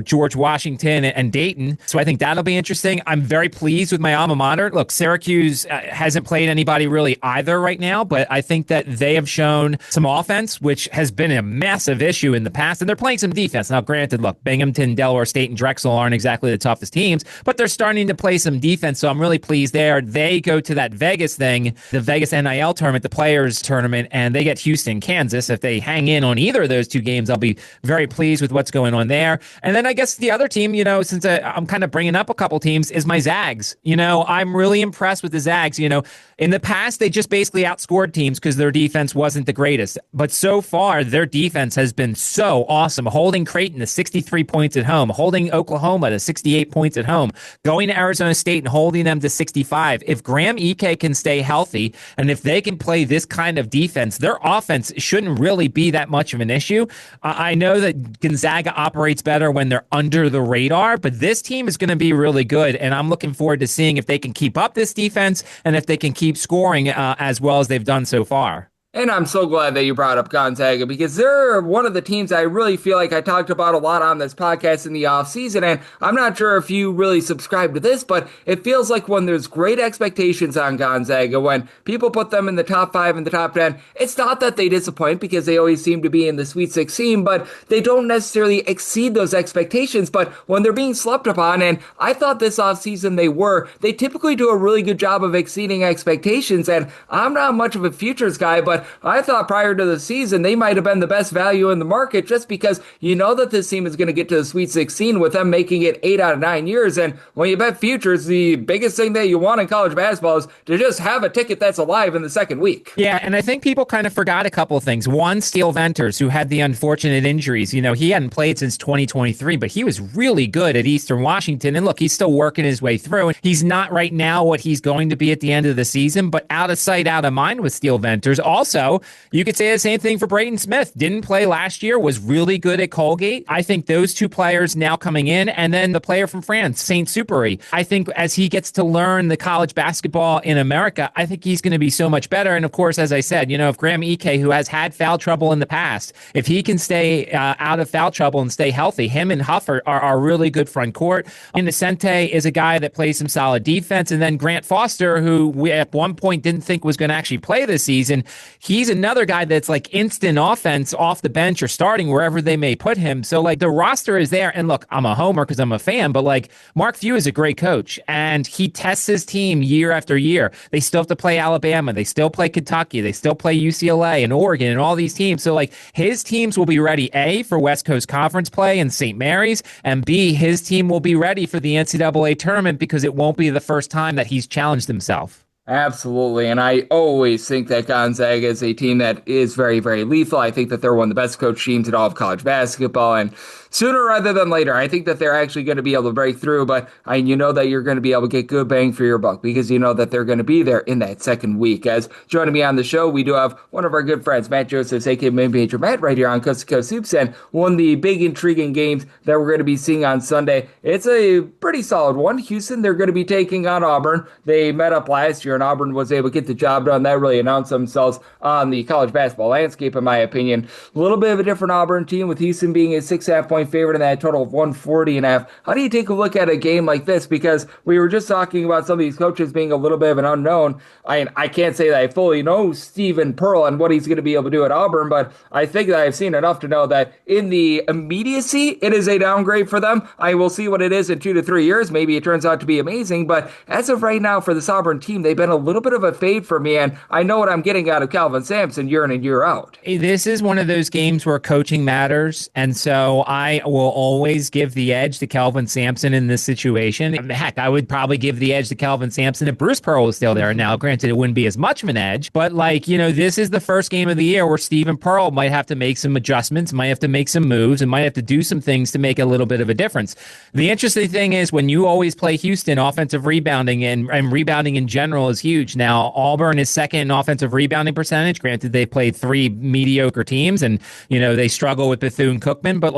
George Washington and Dayton. So I think that'll be interesting. I'm very pleased with my alma mater. Look, Syracuse hasn't played anybody really either right now, but I think that they have shown some offense, which has been a massive issue in the past, and they're playing some defense. Now, granted, look, Binghamton, Delaware State, and Drexel aren't exactly the toughest teams, but they're starting to play some defense, so I'm really pleased there. They go to that Vegas thing, the Vegas NIL tournament, the Players Tournament, and they get Houston, Kansas. If they hang in on either of those two games, I'll be very pleased with what's going on there. And then I guess the other team, since I'm kind of bringing up a couple teams, is my Zags. I'm really impressed with the Zags. In the past, they just basically outscored teams because their defense wasn't the greatest. But so far, their defense has been so awesome. Holding Creighton to 63 points at home, holding Oklahoma to 68 points at home, going to Arizona State and holding them to 65. If Graham Ike can stay healthy, and if they can play this kind of defense, their offense shouldn't really be that much of an issue. I know that Gonzaga operates better when they're under the radar, but this team is going to be really good, and I'm looking forward to seeing if they can keep up this defense and if they can keep scoring as well as they've done so far. And I'm so glad that you brought up Gonzaga because they're one of the teams I really feel like I talked about a lot on this podcast in the offseason. And I'm not sure if you really subscribe to this, but it feels like when there's great expectations on Gonzaga, when people put them in the top 5 and the top 10, it's not that they disappoint because they always seem to be in the Sweet 16, but they don't necessarily exceed those expectations. But when they're being slept upon, and I thought this offseason they typically do a really good job of exceeding expectations. And I'm not much of a futures guy, but I thought prior to the season they might have been the best value in the market just because that this team is going to get to the Sweet 16 with them making it 8 out of 9 years. And when you bet futures, the biggest thing that you want in college basketball is to just have a ticket that's alive in the second week. Yeah, and I think people kind of forgot a couple of things. One, Steele Venters, who had the unfortunate injuries. He hadn't played since 2023, but he was really good at Eastern Washington. And look, he's still working his way through. And he's not right now what he's going to be at the end of the season, but out of sight, out of mind with Steele Venters. Also, you could say the same thing for Braden Smith. Didn't play last year, was really good at Colgate. I think those two players now coming in, and then the player from France, Saint Superi. I think as he gets to learn the college basketball in America, I think he's going to be so much better. And of course, as I said, if Graham Ike, who has had foul trouble in the past, if he can stay out of foul trouble and stay healthy, him and Huff are really good front court. Innocente is a guy that plays some solid defense. And then Grant Foster, who we at one point didn't think was going to actually play this season, he's another guy that's like instant offense off the bench or starting wherever they may put him. So the roster is there. And look, I'm a homer because I'm a fan, but Mark Few is a great coach and he tests his team year after year. They still have to play Alabama. They still play Kentucky. They still play UCLA and Oregon and all these teams. So his teams will be ready, A, for West Coast Conference play in St. Mary's, and B, his team will be ready for the NCAA tournament because it won't be the first time that he's challenged himself. Absolutely, and I always think that Gonzaga is a team that is very, very lethal. I think that they're one of the best coached teams in all of college basketball, and sooner rather than later, I think that they're actually going to be able to break through, but that you're going to be able to get good bang for your buck because that they're going to be there in that second week. As joining me on the show, we do have one of our good friends, Matt Joseph, aka Major Matt, right here on Coast to Coast Hoops, and one of the big intriguing games that we're going to be seeing on Sunday. It's a pretty solid one. Houston, they're going to be taking on Auburn. They met up last year, and Auburn was able to get the job done. That really announced themselves on the college basketball landscape, in my opinion. A little bit of a different Auburn team with Houston being a 6.5-point 3-point favorite in that total of 140.5. How do you take a look at a game like this? Because we were just talking about some of these coaches being a little bit of an unknown. I can't say that I fully know Stephen Pearl and what he's going to be able to do at Auburn, but I think that I've seen enough to know that in the immediacy, it is a downgrade for them. I will see what it is in 2 to 3 years. Maybe it turns out to be amazing, but as of right now for this Auburn team, they've been a little bit of a fade for me, and I know what I'm getting out of Calvin Sampson year in and year out. This is one of those games where coaching matters, and so I will always give the edge to Calvin Sampson in this situation. Heck, I would probably give the edge to Calvin Sampson if Bruce Pearl was still there. Now, granted, it wouldn't be as much of an edge, but this is the first game of the year where Stephen Pearl might have to make some adjustments, might have to make some moves, and might have to do some things to make a little bit of a difference. The interesting thing is when you always play Houston, offensive rebounding and rebounding in general is huge. Now, Auburn is second in offensive rebounding percentage. Granted, they played 3 mediocre teams and, they struggle with Bethune-Cookman, but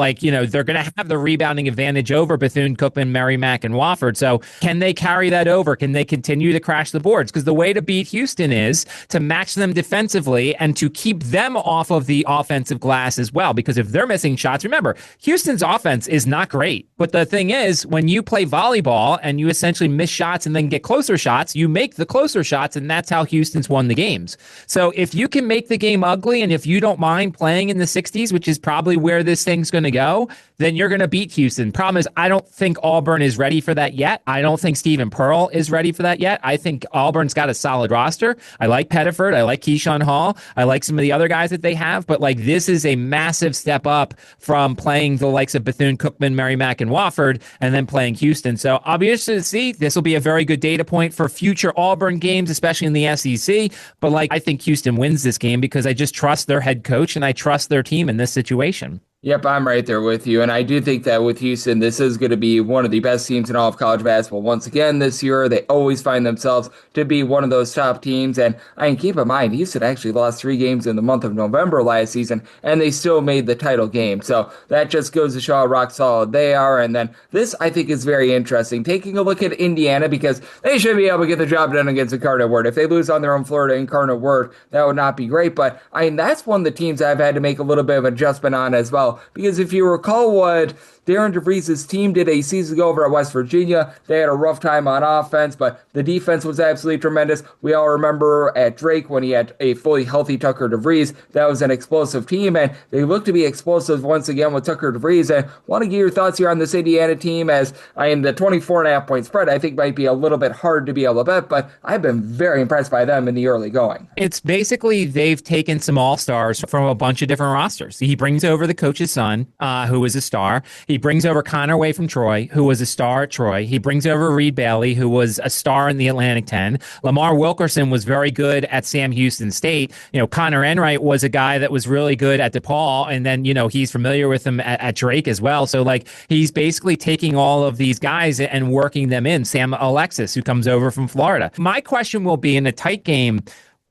they're going to have the rebounding advantage over Bethune-Cookman, Merrimack, and Wofford. So can they carry that over? Can they continue to crash the boards? Because the way to beat Houston is to match them defensively and to keep them off of the offensive glass as well. Because if they're missing shots, remember, Houston's offense is not great. But the thing is, when you play volleyball and you essentially miss shots and then get closer shots, you make the closer shots, and that's how Houston's won the games. So if you can make the game ugly, and if you don't mind playing in the 60s, which is probably where this thing's going to go, then you're going to beat Houston. Problem is, I don't think Auburn is ready for that yet. I don't think Stephen Pearl is ready for that yet. I think Auburn's got a solid roster. I like Pettiford. I like Keyshawn Hall. I like some of the other guys that they have, but this is a massive step up from playing the likes of Bethune-Cookman, Merrimack, and Wofford, and then playing Houston. So I'll be interested to see. This will be a very good data point for future Auburn games, especially in the SEC. But I think Houston wins this game because I just trust their head coach and I trust their team in this situation. Yep, I'm right there with you. And I do think that with Houston, this is going to be one of the best teams in all of college basketball. Once again, this year, they always find themselves to be one of those top teams. And I can keep in mind, Houston actually lost 3 games in the month of November last season, and they still made the title game. So that just goes to show how rock solid they are. And then this, I think, is very interesting. Taking a look at Indiana, because they should be able to get the job done against Incarnate Word. If they lose on their own floor to Incarnate Word, that would not be great. But that's one of the teams I've had to make a little bit of adjustment on as well. Because if you recall what Darren DeVries' team did a season ago over at West Virginia, they had a rough time on offense, but the defense was absolutely tremendous. We all remember at Drake when he had a fully healthy Tucker DeVries, that was an explosive team, and they look to be explosive once again with Tucker DeVries. And want to get your thoughts here on this Indiana team, as the 24.5 point spread I think might be a little bit hard to be able to bet, but I've been very impressed by them in the early going. It's basically they've taken some all-stars from a bunch of different rosters. He brings over the coach's son, who was a star. He brings over Connor Way from Troy, who was a star at Troy. He brings over Reed Bailey, who was a star in the Atlantic 10. Lamar Wilkerson was very good at Sam Houston State. Connor Enright was a guy that was really good at DePaul, and then, he's familiar with him at Drake as well. So, he's basically taking all of these guys and working them in. Sam Alexis, who comes over from Florida. My question will be, in a tight game,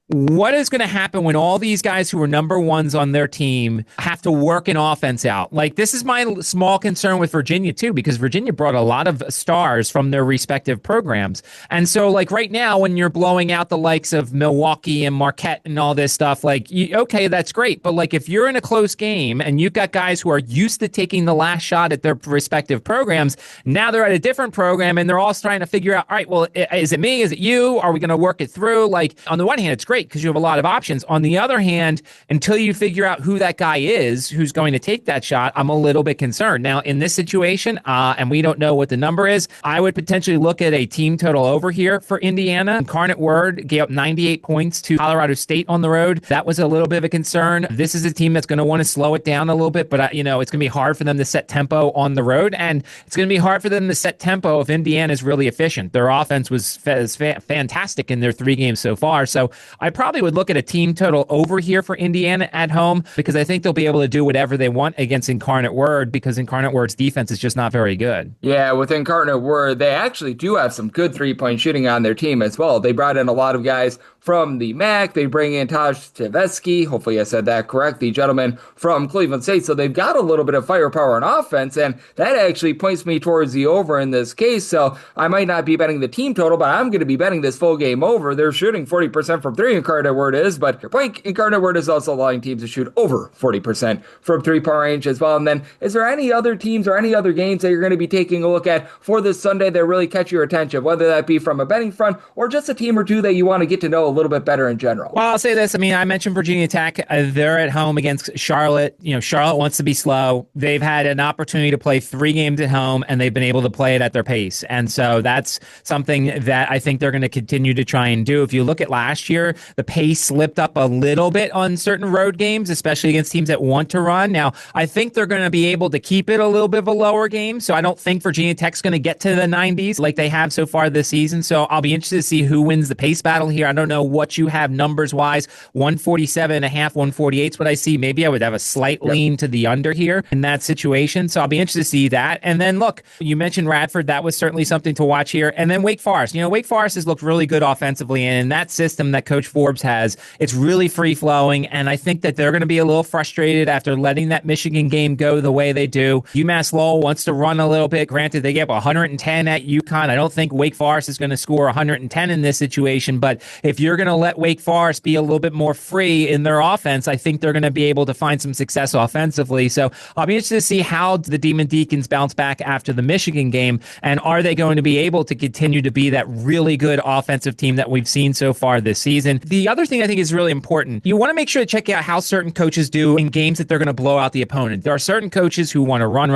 what is going to happen when all these guys who are number ones on their team have to work an offense out? This is my small concern with Virginia, too, because Virginia brought a lot of stars from their respective programs. And so, right now, when you're blowing out the likes of Milwaukee and Marquette and all this stuff, okay, that's great. But, if you're in a close game and you've got guys who are used to taking the last shot at their respective programs, now they're at a different program and they're all trying to figure out, all right, well, is it me? Is it you? Are we going to work it through? On the one hand, it's great because you have a lot of options. On the other hand, until you figure out who that guy is who's going to take that shot, I'm a little bit concerned. Now, in this situation, and we don't know what the number is, I would potentially look at a team total over here for Indiana. Incarnate Word gave up 98 points to Colorado State on the road. That was a little bit of a concern. This is a team that's going to want to slow it down a little bit, but it's going to be hard for them to set tempo on the road, and it's going to be hard for them to set tempo if Indiana is really efficient. Their offense was fantastic in their 3 games so far, so I probably would look at a team total over here for Indiana at home, because I think they'll be able to do whatever they want against Incarnate Word, because Incarnate Word's defense is just not very good. Yeah, with Incarnate Word, they actually do have some good 3-point shooting on their team as well. They brought in a lot of guys from the MAC. They bring in Taj Tversky. Hopefully I said that correct. The gentleman from Cleveland State. So they've got a little bit of firepower on offense, and that actually points me towards the over in this case. So I might not be betting the team total, but I'm going to be betting this full game over. They're shooting 40% from three, Incarnate Word is, but your point, Incarnate Word is also allowing teams to shoot over 40% from three-point range as well. And then is there any other teams or any other games that you're going to be taking a look at for this Sunday that really catch your attention, whether that be from a betting front or just a team or two that you want to get to know a little bit better in general? Well, I'll say this. I mean, I mentioned Virginia Tech. They're at home against Charlotte. You know, Charlotte wants to be slow. They've had an opportunity to play 3 games at home, and they've been able to play it at their pace. And so that's something that I think they're going to continue to try and do. If you look at last year, the pace slipped up a little bit on certain road games, especially against teams that want to run. Now, I think they're going to be able to keep it a little bit of a lower game. So I don't think Virginia Tech's going to get to the 90s like they have so far this season. So I'll be interested to see who wins the pace battle here. I don't know what you have numbers wise. 147.5, 148 is what I see. Maybe I would have a slight lean to the under here in that situation. So I'll be interested to see that. And then look, you mentioned Radford. That was certainly something to watch here. And then Wake Forest. You know, Wake Forest has looked really good offensively. And in that system that Coach Forbes has, it's really free flowing. And I think that they're going to be a little frustrated after letting that Michigan game go the way they do. UMass Lowell wants to run a little bit. Granted, they gave 110 at UConn. I don't think Wake Forest is going to score 110 in this situation. But if you're going to let Wake Forest be a little bit more free in their offense, I think they're going to be able to find some success offensively. So I'll be interested to see how the Demon Deacons bounce back after the Michigan game. And are they going to be able to continue to be that really good offensive team that we've seen so far this season? The other thing I think is really important, you want to make sure to check out how certain coaches do in games that they're going to blow out the opponent. There are certain coaches who want to run,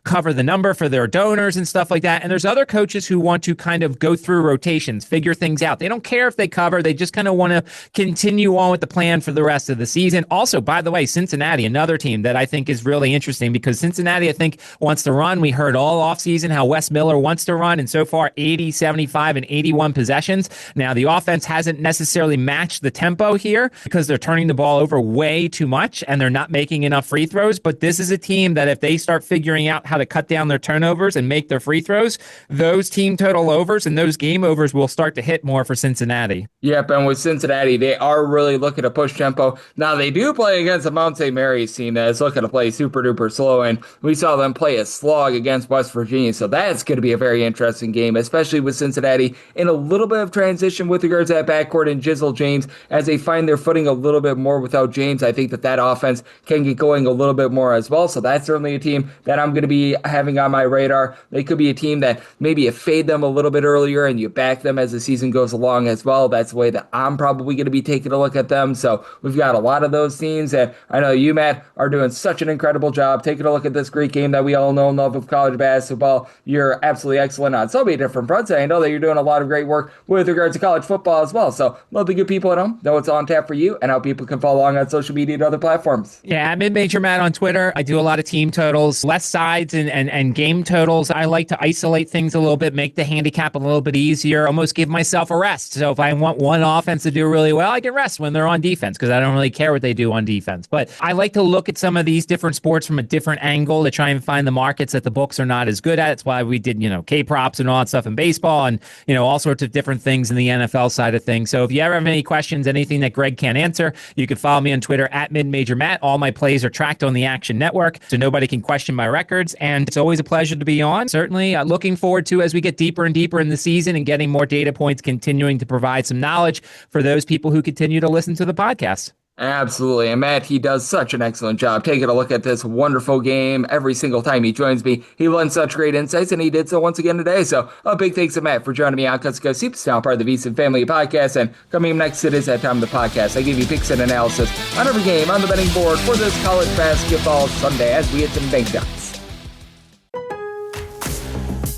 cover the number for their donors and stuff like that. And there's other coaches who want to kind of go through rotations, figure things out. They don't care if they cover. They just kind of want to continue on with the plan for the rest of the season. Also, by the way, Cincinnati, another team that I think is really interesting because Cincinnati, I think, wants to run. We heard all offseason how Wes Miller wants to run, and so far 80, 75, and 81 possessions. Now, the offense hasn't necessarily matched the tempo here because they're turning the ball over way too much and they're not making enough free throws. But this is a team that if they start figuring out how to cut down their turnovers and make their free throws, those team total overs and those game overs will start to hit more for Cincinnati. Yep, and with Cincinnati, they are really looking to push tempo. Now, they do play against a Mount St. Mary's team that is looking to play super duper slow, and we saw them play a slog against West Virginia, so that's going to be a very interesting game, especially with Cincinnati in a little bit of transition with regards to that backcourt and Jizzle James as they find their footing a little bit more without James. I think that offense can get going a little bit more as well, so that's certainly a team that I'm going to be having on my radar. They could be a team that maybe you fade them a little bit earlier and you back them as the season goes along as well. That's the way that I'm probably going to be taking a look at them. So we've got a lot of those teams, and I know you, Matt, are doing such an incredible job taking a look at this great game that we all know and love of college basketball. You're absolutely excellent on so many different fronts. I know that you're doing a lot of great work with regards to college football as well. So love the good people at home, know what's on tap for you and how people can follow along on social media and other platforms. Yeah, I'm Mid-Major Matt on Twitter. I do a lot of team totals, less sides and game totals. I like to isolate things a little bit, make the handicap a little bit easier, almost give myself a rest. So if I want one offense to do really well, I can rest when they're on defense because I don't really care what they do on defense. But I like to look at some of these different sports from a different angle to try and find the markets that the books are not as good at. It's why we did, K-props and all that stuff in baseball and, all sorts of different things in the NFL side of things. So if you ever have any questions, anything that Greg can't answer, you can follow me on Twitter at MidMajorMatt. All my plays are tracked on the Action Network, so nobody can question my records. And it's always a pleasure to be on. Certainly looking forward to, as we get deeper and deeper in the season and getting more data points, continuing to provide some knowledge for those people who continue to listen to the podcast. Absolutely. And Matt, he does such an excellent job taking a look at this wonderful game every single time he joins me. He lends such great insights, and he did so once again today. So a big thanks to Matt for joining me on Cuts Go Soups, now part of the VSiN Family Podcast. And coming up next, it is that time of the podcast. I give you picks and analysis on every game on the betting board for this college basketball Sunday as we hit some bank shots.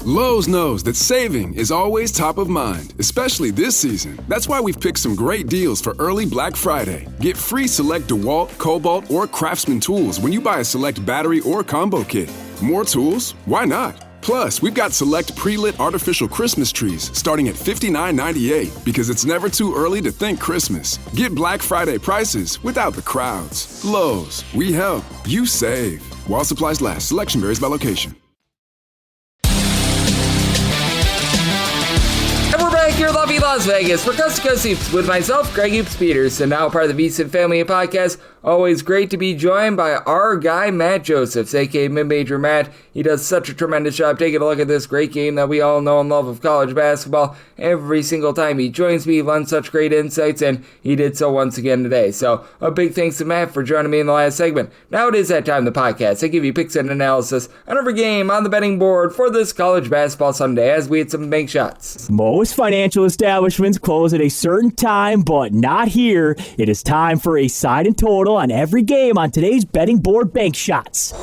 Lowe's knows that saving is always top of mind, especially this season. That's why we've picked some great deals for early Black Friday. Get free select DeWalt, Cobalt, or Craftsman tools when you buy a select battery or combo kit. More tools? Why not? Plus, we've got select pre-lit artificial Christmas trees starting at $59.98 because it's never too early to think Christmas. Get Black Friday prices without the crowds. Lowe's, we help, you save. While supplies last, selection varies by location. back your lovely Las Vegas for Coast to Coast Hoops with myself, Greg Hoops Peters, and now part of the VSiN family of podcasts. Always great to be joined by our guy, Matt Josephs, aka Mid-Major Matt. He does such a tremendous job taking a look at this great game that we all know and love of college basketball. Every single time he joins me, he lends such great insights, and he did so once again today. So a big thanks to Matt for joining me in the last segment. Now it is that time of the podcast. I give you picks and analysis on every game on the betting board for this college basketball Sunday as we hit some bank shots. Most financial establishments close at a certain time, but not here. It is time for a side and total on every game on today's betting board bank shots.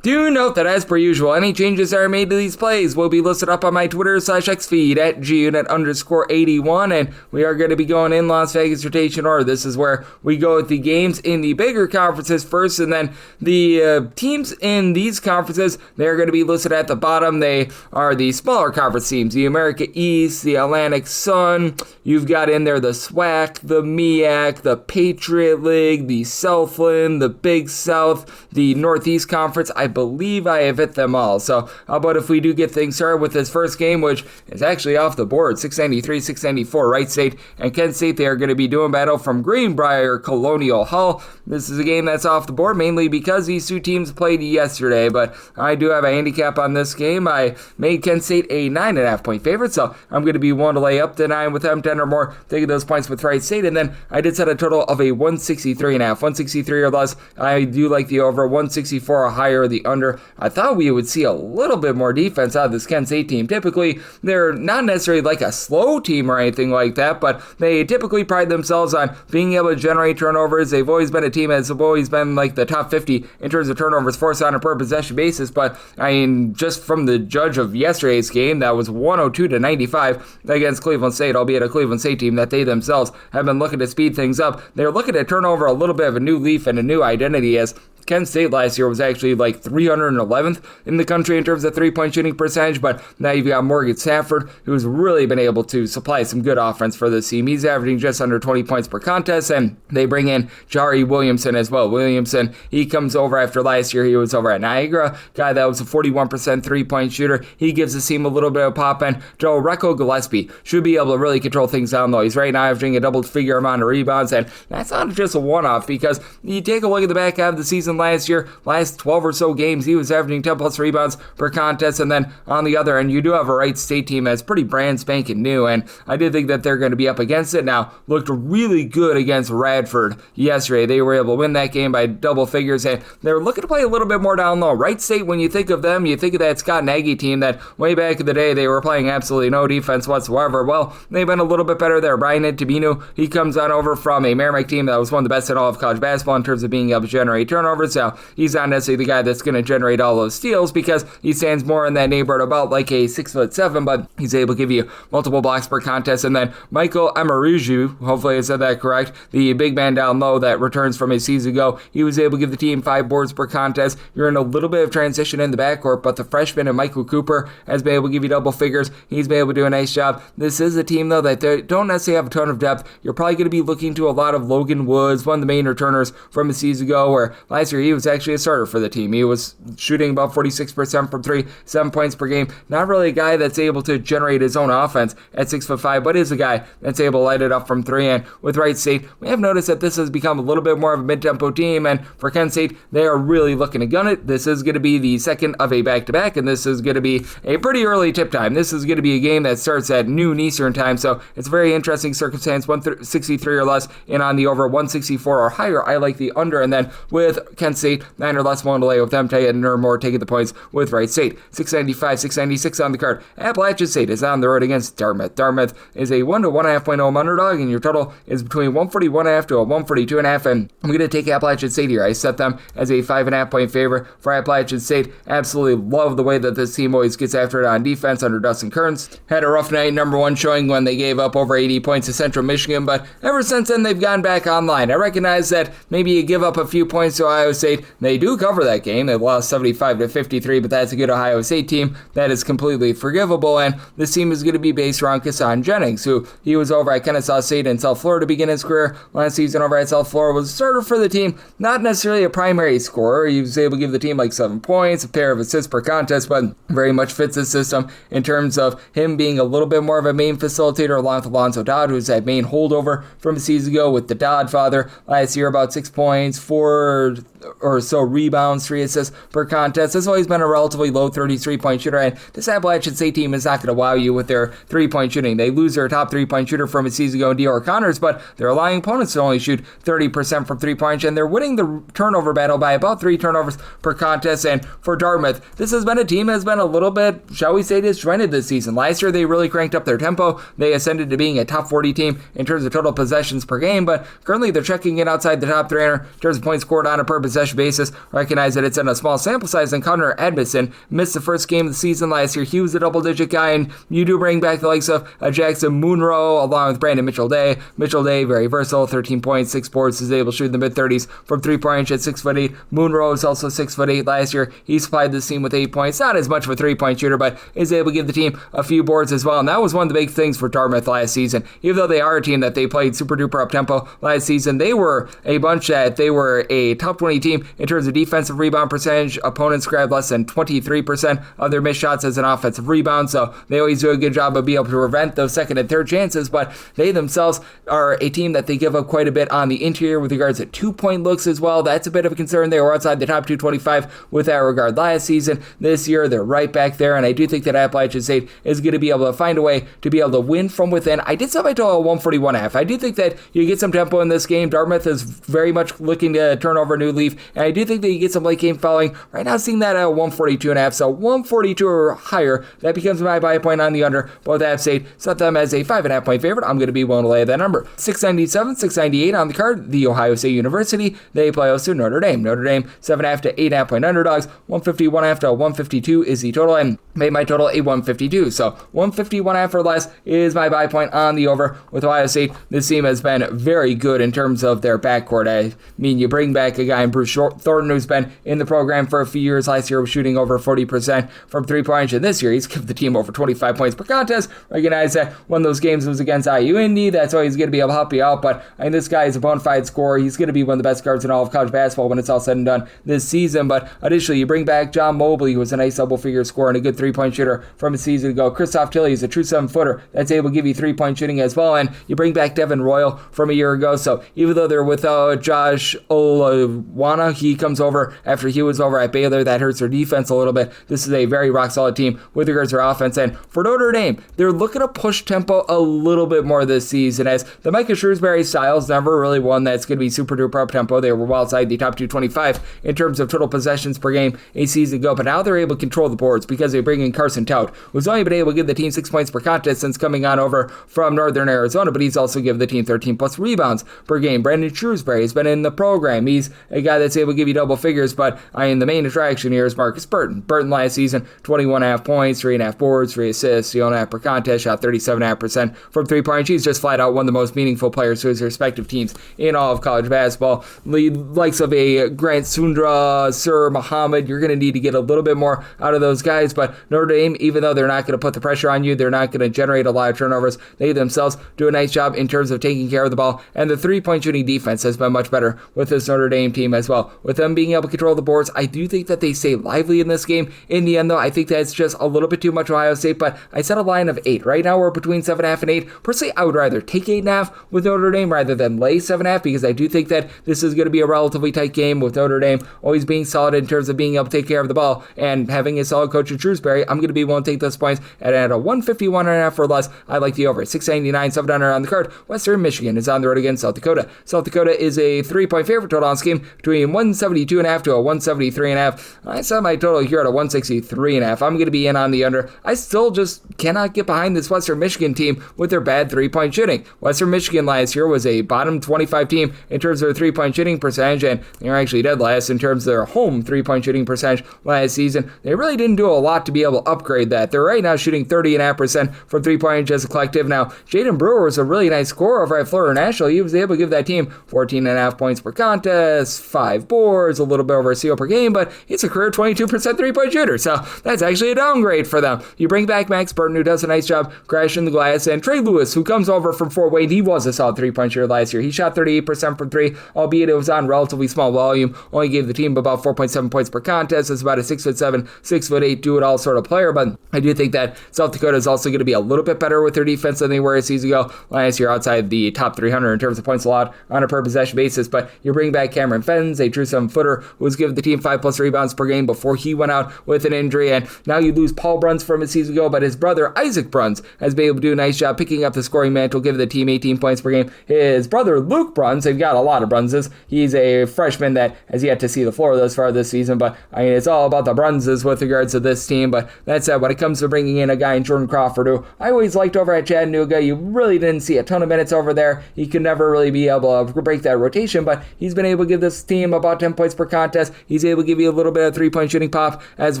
Do note that as per usual, any changes that are made to these plays will be listed up on my Twitter/X feed at gunit_81, and we are going to be going in Las Vegas rotation order. This is where we go with the games in the bigger conferences first, and then the teams in these conferences, they're going to be listed at the bottom. They are the smaller conference teams, the America East, the Atlantic Sun. You've got in there the SWAC, the MEAC, the Patriot League, the Southland, the Big South, the Northeast Conference. I believe I have hit them all. So how about if we do get things started with this first game, which is actually off the board, 693-694, Wright State and Kent State. They are going to be doing battle from Greenbrier Colonial Hall. This is a game that's off the board mainly because these two teams played yesterday, but I do have a handicap on this game. I made Kent State a 9.5 point favorite, so I'm going to be one to lay up to 9 with them, 10 or more, taking those points with Wright State, and then I did set a total of a 163.5, 163 or less. I do like the over, 164 or higher, the under. I thought we would see a little bit more defense out of this Kent State team. Typically, they're not necessarily like a slow team or anything like that, but they typically pride themselves on being able to generate turnovers. They've always been a team that's always been like the top 50 in terms of turnovers forced on a per possession basis, but I mean, just from the judge of yesterday's game, that was 102-95 against Cleveland State, albeit a Cleveland State team that they themselves have been looking to speed things up. They're looking to turn over a little bit of a new leaf and a new identity, as Kent State last year was actually like 311th in the country in terms of three-point shooting percentage, but now you've got Morgan Stafford, who's really been able to supply some good offense for this team. He's averaging just under 20 points per contest, and they bring in Jari Williamson as well. Williamson, he comes over after last year. He was over at Niagara, guy that was a 41% three-point shooter. He gives the team a little bit of pop, and Joe Recco Gillespie should be able to really control things down low. He's right now averaging a double-figure amount of rebounds, and that's not just a one-off, because you take a look at the back half of the season last year, last 12 or so games, he was averaging 10 plus rebounds per contest, and then on the other end, you do have a Wright State team that's pretty brand spanking new, and I did think that they're going to be up against it. Now, looked really good against Radford yesterday. They were able to win that game by double figures, and they're looking to play a little bit more down low. Wright State, when you think of them, you think of that Scott Nagy team that way back in the day, they were playing absolutely no defense whatsoever. Well, they've been a little bit better there. Bryant Tabino, he comes on over from a Merrimack team that was one of the best in all of college basketball in terms of being able to generate turnovers. Now, he's not necessarily the guy that's going to generate all those steals because he stands more in that neighborhood about like a 6'7", but he's able to give you multiple blocks per contest. And then Michael Amaruju, hopefully I said that correct, the big man down low that returns from a season ago, he was able to give the team 5 boards per contest. You're in a little bit of transition in the backcourt, but the freshman and Michael Cooper has been able to give you double figures. He's been able to do a nice job. This is a team, though, that they don't necessarily have a ton of depth. You're probably going to be looking to a lot of Logan Woods, one of the main returners from a season ago, where last year he was actually a starter for the team. He was shooting about 46% from 3, 7 points per game. Not really a guy that's able to generate his own offense at 6'5", but is a guy that's able to light it up from 3. And with Wright State, we have noticed that this has become a little bit more of a mid-tempo team, and for Kent State, they are really looking to gun it. This is going to be the second of a back-to-back, and this is going to be a pretty early tip time. This is going to be a game that starts at noon Eastern time, so it's a very interesting circumstance. 163 or less, and on the over 164 or higher, I like the under. And then with Kent State, 9 or less, one to lay with them, 10 or more taking the points with Wright State. 695, 696 on the card. Appalachian St is on the road against Dartmouth. Dartmouth is a 1 to 1.5 point home underdog, and your total is between 141.5 to a 142.5, and I'm going to take Appalachian State here. I set them as a 5.5 point favorite for Appalachian State. Absolutely love the way that this team always gets after it on defense under Dustin Kearns. Had a rough night, number 1 showing when they gave up over 80 points to Central Michigan, but ever since then they've gone back online. I recognize that maybe you give up a few points to Ohio State. They do cover that game. They lost 75-53, but that's a good Ohio State team. That is completely forgivable, and this team is going to be based around Kassan Jennings, who he was over at Kennesaw State in South Florida to begin his career. Last season over at South Florida was a starter for the team, not necessarily a primary scorer. He was able to give the team like 7 points, a pair of assists per contest, but very much fits the system in terms of him being a little bit more of a main facilitator along with Alonzo Dodd, who's that main holdover from a season ago with the Dodd father. Last year, about 6 points, 4 or so rebounds, 3 assists per contest. Has always been a relatively low 33-point shooter, and this Appalachian St team is not going to wow you with their 3-point shooting. They lose their top 3-point shooter from a season ago in Dior Connors, but they're allowing opponents to only shoot 30% from 3-point, and they're winning the turnover battle by about 3 turnovers per contest. And for Dartmouth, this has been a team that has been a little bit, shall we say, disjointed this season. Last year, they really cranked up their tempo. They ascended to being a top 40 team in terms of total possessions per game, but currently they're checking in outside the top 300 in terms of points scored on a per possession basis. Recognize that it's in a small sample size, and Connor Edmondson missed the first game of the season last year. He was a double-digit guy, and you do bring back the likes of Jackson Munro along with Brandon Mitchell-Day. Mitchell-Day, very versatile, 13 points, 6 boards, is able to shoot in the mid-30s from 3-point range at 6'8". Munro is also 6'8". Last year, he supplied the team with 8 points. Not as much of a 3-point shooter, but is able to give the team a few boards as well, and that was one of the big things for Dartmouth last season. Even though they are a team that they played super-duper up-tempo last season, they were a bunch that they were a top 20 team in terms of defensive rebound percentage. Opponents grabbed less than 23% of their missed shots as an offensive rebound, so they always do a good job of being able to prevent those second and third chances, but they themselves are a team that they give up quite a bit on the interior with regards to 2-point looks as well. That's a bit of a concern. They were outside the top 225 with that regard last season. This year, they're right back there, and I do think that Appalachian State is going to be able to find a way to be able to win from within. I did set my total at 141.5. I do think that you get some tempo in this game. Dartmouth is very much looking to turn over a new leaf, and I do think that you get some late game fouling. Right now, seeing that at 142.5, so 142 or higher, that becomes my buy point on the under. Both App State set them as a 5.5 point favorite. I'm going to be willing to lay that number. 697, 698 on the card. The Ohio State University, they play host to Notre Dame. Notre Dame 7.5 to 8.5 point underdogs. 151.5 to 152 is the total, and made my total a 152. So 151.5 or less is my buy point on the over with Ohio State. This team has been very good in terms of their backcourt. I mean, you bring back a guy in Bruce Thornton who's been in the program for a few years. Last year was shooting over 40% from 3-point range, and this year he's given the team over 25 points per contest. Recognize that one of those games was against IU Indy. That's why he's going to be able to help you out, but I mean, this guy is a bona fide scorer. He's going to be one of the best guards in all of college basketball when it's all said and done this season. But additionally, you bring back John Mobley, who was a nice double-figure scorer and a good 3-point shooter from a season ago. Christoph Tilley is a true 7-footer that's able to give you 3-point shooting as well, and you bring back Devin Royal from a year ago. So even though they're without Josh Olawana, he comes over after he was over at Baylor. That hurts their defense a little bit. This is a very rock-solid team with regards to their offense. And for Notre Dame, they're looking to push tempo a little bit more this season, as the Micah Shrewsbury style's never really one that's going to be super-duper up-tempo. They were well outside the top 225 in terms of total possessions per game a season ago, but now they're able to control the boards because they bring in Carson Tout, who's only been able to give the team 6 points per contest since coming on over from Northern Arizona, but he's also given the team 13-plus rebounds per game. Brandon Shrewsbury has been in the program. He's a guy that's able to give you double figures, but the main attraction here is Marcus Burton. Burton last season, 21.5 points, 3.5 boards, 3 assists, 2.5 per contest, shot 37.5% from 3-point. He's just flat out one of the most meaningful players to his respective teams in all of college basketball. The likes of a Grant Sundra, Sir Muhammad, you're going to need to get a little bit more out of those guys, but Notre Dame, even though they're not going to put the pressure on you, they're not going to generate a lot of turnovers. They themselves do a nice job in terms of taking care of the ball, and the 3-point shooting defense has been much better with this Notre Dame team as well. With them being able to control the boards, I do think that they stay lively in this game. In the end, though, I think that's just a little bit too much Ohio State, but I set a line of 8. Right now, we're between 7.5 and 8. Personally, I would rather take 8.5 with Notre Dame rather than lay 7.5, because I do think that this is going to be a relatively tight game with Notre Dame always being solid in terms of being able to take care of the ball and having a solid coach in Shrewsbury. I'm going to be willing to take those points at a 151.5 or less. I like the over. 699, 700 on the card. Western Michigan is on the road against South Dakota. South Dakota is a 3-point favorite total on this game between 172.5 to a 173.5. I set my total here at a 163.5. I'm going to be in on the under. I still just cannot get behind this Western Michigan team with their bad 3-point shooting. Western Michigan last year was a bottom 25 team in terms of their 3-point shooting percentage, and they were actually dead last in terms of their home 3-point shooting percentage last season. They really didn't do a lot to be be able to upgrade that. They're right now shooting 30.5% from three-point range as a collective. Now, Jaden Brewer was a really nice scorer over at Florida National. He was able to give that team 14.5 points per contest, 5 boards, a little bit over a steal per game, but he's a career 22% three-point shooter, so that's actually a downgrade for them. You bring back Max Burton, who does a nice job crashing the glass, and Trey Lewis, who comes over from Fort Wayne. He was a solid three-point shooter last year. He shot 38% from three, albeit it was on relatively small volume. Only gave the team about 4.7 points per contest. It's about a 6'7", 6'8", do-it-all sort of player, but I do think that South Dakota is also going to be a little bit better with their defense than they were a season ago. Last year, outside the top 300 in terms of points allowed on a per-possession basis, but you bring back Cameron Fens, a true 7-footer, who was giving the team 5+ rebounds per game before he went out with an injury, and now you lose Paul Bruns from a season ago, but his brother Isaac Bruns has been able to do a nice job picking up the scoring mantle, giving the team 18 points per game. His brother Luke Bruns, they've got a lot of Brunses. He's a freshman that has yet to see the floor thus far this season, but I mean, it's all about the Brunses with regards to this team. But that said, when it comes to bringing in a guy in Jordan Crawford, who I always liked over at Chattanooga, you really didn't see a ton of minutes over there. He could never really be able to break that rotation, but he's been able to give this team about 10 points per contest. He's able to give you a little bit of three-point shooting pop as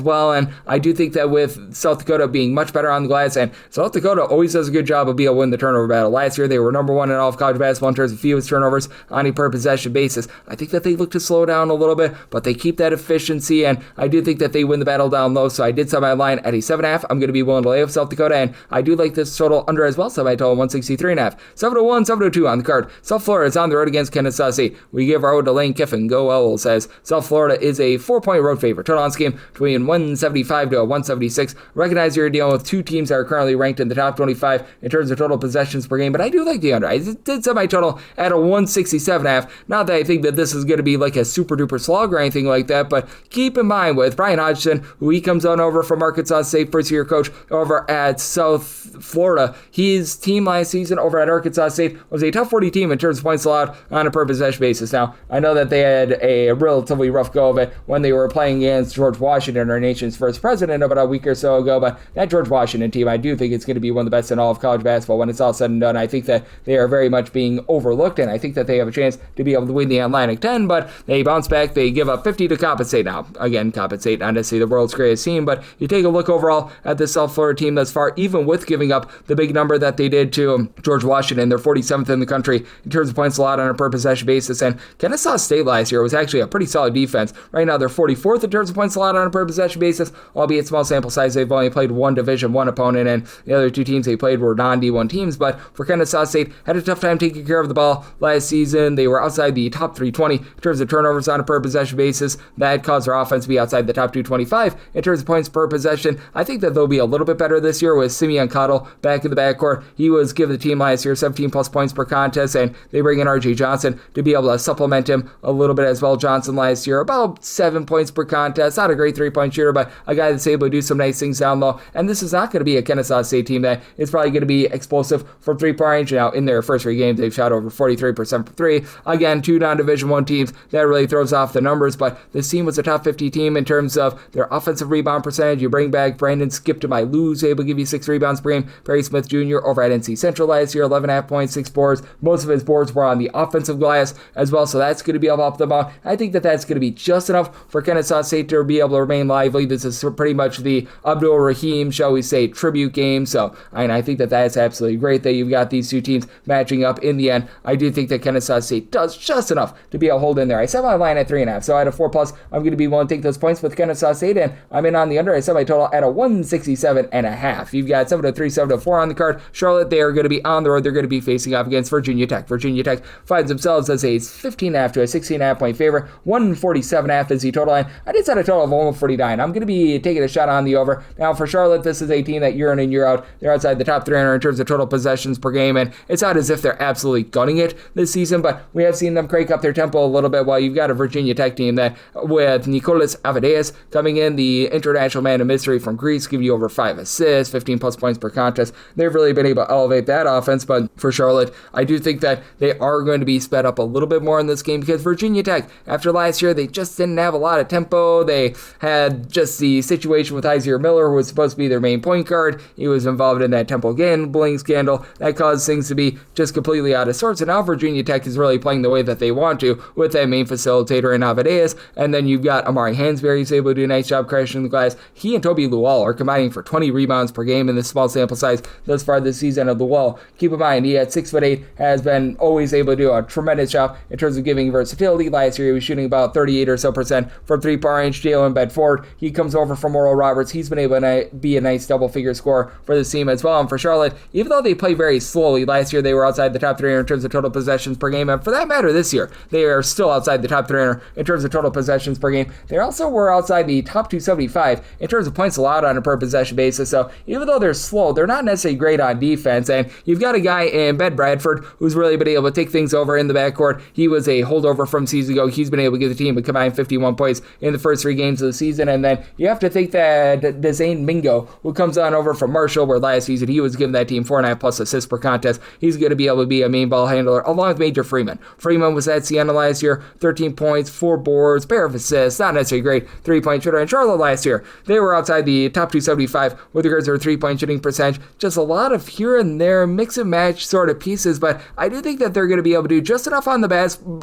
well, and I do think that with South Dakota being much better on the glass, and South Dakota always does a good job of being able to win the turnover battle. Last year, they were number one in all of college basketball in terms of fewest turnovers on a per-possession basis. I think that they look to slow down a little bit, but they keep that efficiency, and I do think that they win the battle down low, so I did set my line at a 7.5. I'm going to be willing to lay off South Dakota, and I do like this total under as well, so I total 163.5. 7-1, 7-2 on the card. South Florida is on the road against Kennesaw State. We give our road to Lane Kiffin. Go Owls, says South Florida is a 4-point road favorite. Total on this game between 175 to 176. Recognize you're dealing with two teams that are currently ranked in the top 25 in terms of total possessions per game, but I do like the under. I did set my total at a 167.5. Not that I think that this is going to be like a super duper slog or anything like that, but keep in mind with Brian Hodgson, who he comes on over from Arkansas State, first year coach over at South Florida. His team last season over at Arkansas State was a top 40 team in terms of points allowed on a per possession basis. Now, I know that they had a relatively rough go of it when they were playing against George Washington, our nation's first president, about a week or so ago, but that George Washington team, I do think it's going to be one of the best in all of college basketball when it's all said and done. I think that they are very much being overlooked, and I think that they have a chance to be able to win the Atlantic 10, but they bounce back. They give up 50 to Coppin State. Now, again, Coppin State, not necessarily the world's greatest team, but you take a look overall at this South Florida team thus far, even with giving up the big number that they did to George Washington, they're 47th in the country in terms of points allowed on a per possession basis, and Kennesaw State last year was actually a pretty solid defense. Right now, they're 44th in terms of points allowed on a per possession basis, albeit small sample size. They've only played one Division I opponent, and the other two teams they played were non-D1 teams, but for Kennesaw State, had a tough time taking care of the ball last season. They were outside the top 320 in terms of turnovers on a per possession basis. That caused their offense to be outside the top 225 in terms of points per possession. I think that they'll be a little bit better this year with Simeon Cottle back in the backcourt. He was giving the team last year 17 plus points per contest, and they bring in RJ Johnson to be able to supplement him a little bit as well. Johnson last year about 7 points per contest. Not a great three-point shooter, but a guy that's able to do some nice things down low. And this is not going to be a Kennesaw State team that is probably going to be explosive from three-point range. Now, in their first 3 games, they've shot over 43% for three. Again, 2 non-Division I teams. That really throws off the numbers, but this team was a top 50 team in terms of their offensive rebound percentage. You bring back Brandon Skip to my lose, able to give you 6 rebounds per game. Perry Smith Jr. over at NC Central last year, 11.5 points, 6 boards. Most of his boards were on the offensive glass as well, so that's going to be able to help them out. I think that that's going to be just enough for Kennesaw State to be able to remain lively. This is pretty much the Abdul Rahim, shall we say, tribute game, so I think that that's absolutely great that you've got these two teams matching up in the end. I do think that Kennesaw State does just enough to be able to hold in there. I set my line at 3.5, so at a 4+, I'm going to be willing to take those points with Kennesaw State, and I'm in on the under. I set my total at a 167.5. You've got 7-3, 7-4 on the card. Charlotte, they are going to be on the road. They're going to be facing off against Virginia Tech. Virginia Tech finds themselves as a 15.5 to a 16.5 point favorite. 147.5 is the total line. I did set a total of 149. I'm going to be taking a shot on the over. Now, for Charlotte, this is a team that year in and year out, they're outside the top 300 in terms of total possessions per game, and it's not as if they're absolutely gunning it this season, but we have seen them crank up their tempo a little bit while you've got a Virginia Tech team that, with Nicolas Avadeas coming in, the international man of mystery from Greece, giving you over 5 assists, 15 plus points per contest. They've really been able to elevate that offense, but for Charlotte, I do think that they are going to be sped up a little bit more in this game because Virginia Tech, after last year, they just didn't have a lot of tempo. They had just the situation with Isaiah Miller, who was supposed to be their main point guard. He was involved in that Temple gambling scandal. That caused things to be just completely out of sorts, and now Virginia Tech is really playing the way that they want to with that main facilitator in Avadeas, and then you've got Amari Hansberry, who's able to do a nice job crashing the glass. he and Toby Lowell are combining for 20 rebounds per game in this small sample size thus far this season of Lowell. Keep in mind, he at 6'8", has been always able to do a tremendous job in terms of giving versatility. Last year, he was shooting about 38 or so percent from three-point range. Jalen Bedford, he comes over from Oral Roberts. He's been able to be a nice double-figure scorer for this team as well. And for Charlotte, even though they play very slowly, last year they were outside the top 300 in terms of total possessions per game. And for that matter, this year, they are still outside the top 300 in terms of total possessions per game. They also were outside the top 275 in terms of points allowed on a per possession basis. So even though they're slow, they're not necessarily great on defense. And you've got a guy in Ben Bradford who's really been able to take things over in the backcourt. He was a holdover from season ago. He's been able to give the team a combined 51 points in the first 3 games of the season. And then you have to think that Dezane Mingo, who comes on over from Marshall, where last season he was giving that team 4.5 plus assists per contest. He's going to be able to be a main ball handler along with Major Freeman. Freeman was at Siena last year, 13 points, 4 boards, pair of assists, not necessarily great 3-point shooter. And Charlotte last year, they were outside the top 275 with regards to their 3-point shooting percentage. Just a lot of here and there, mix and match sort of pieces, but I do think that they're going to be able to do just enough on the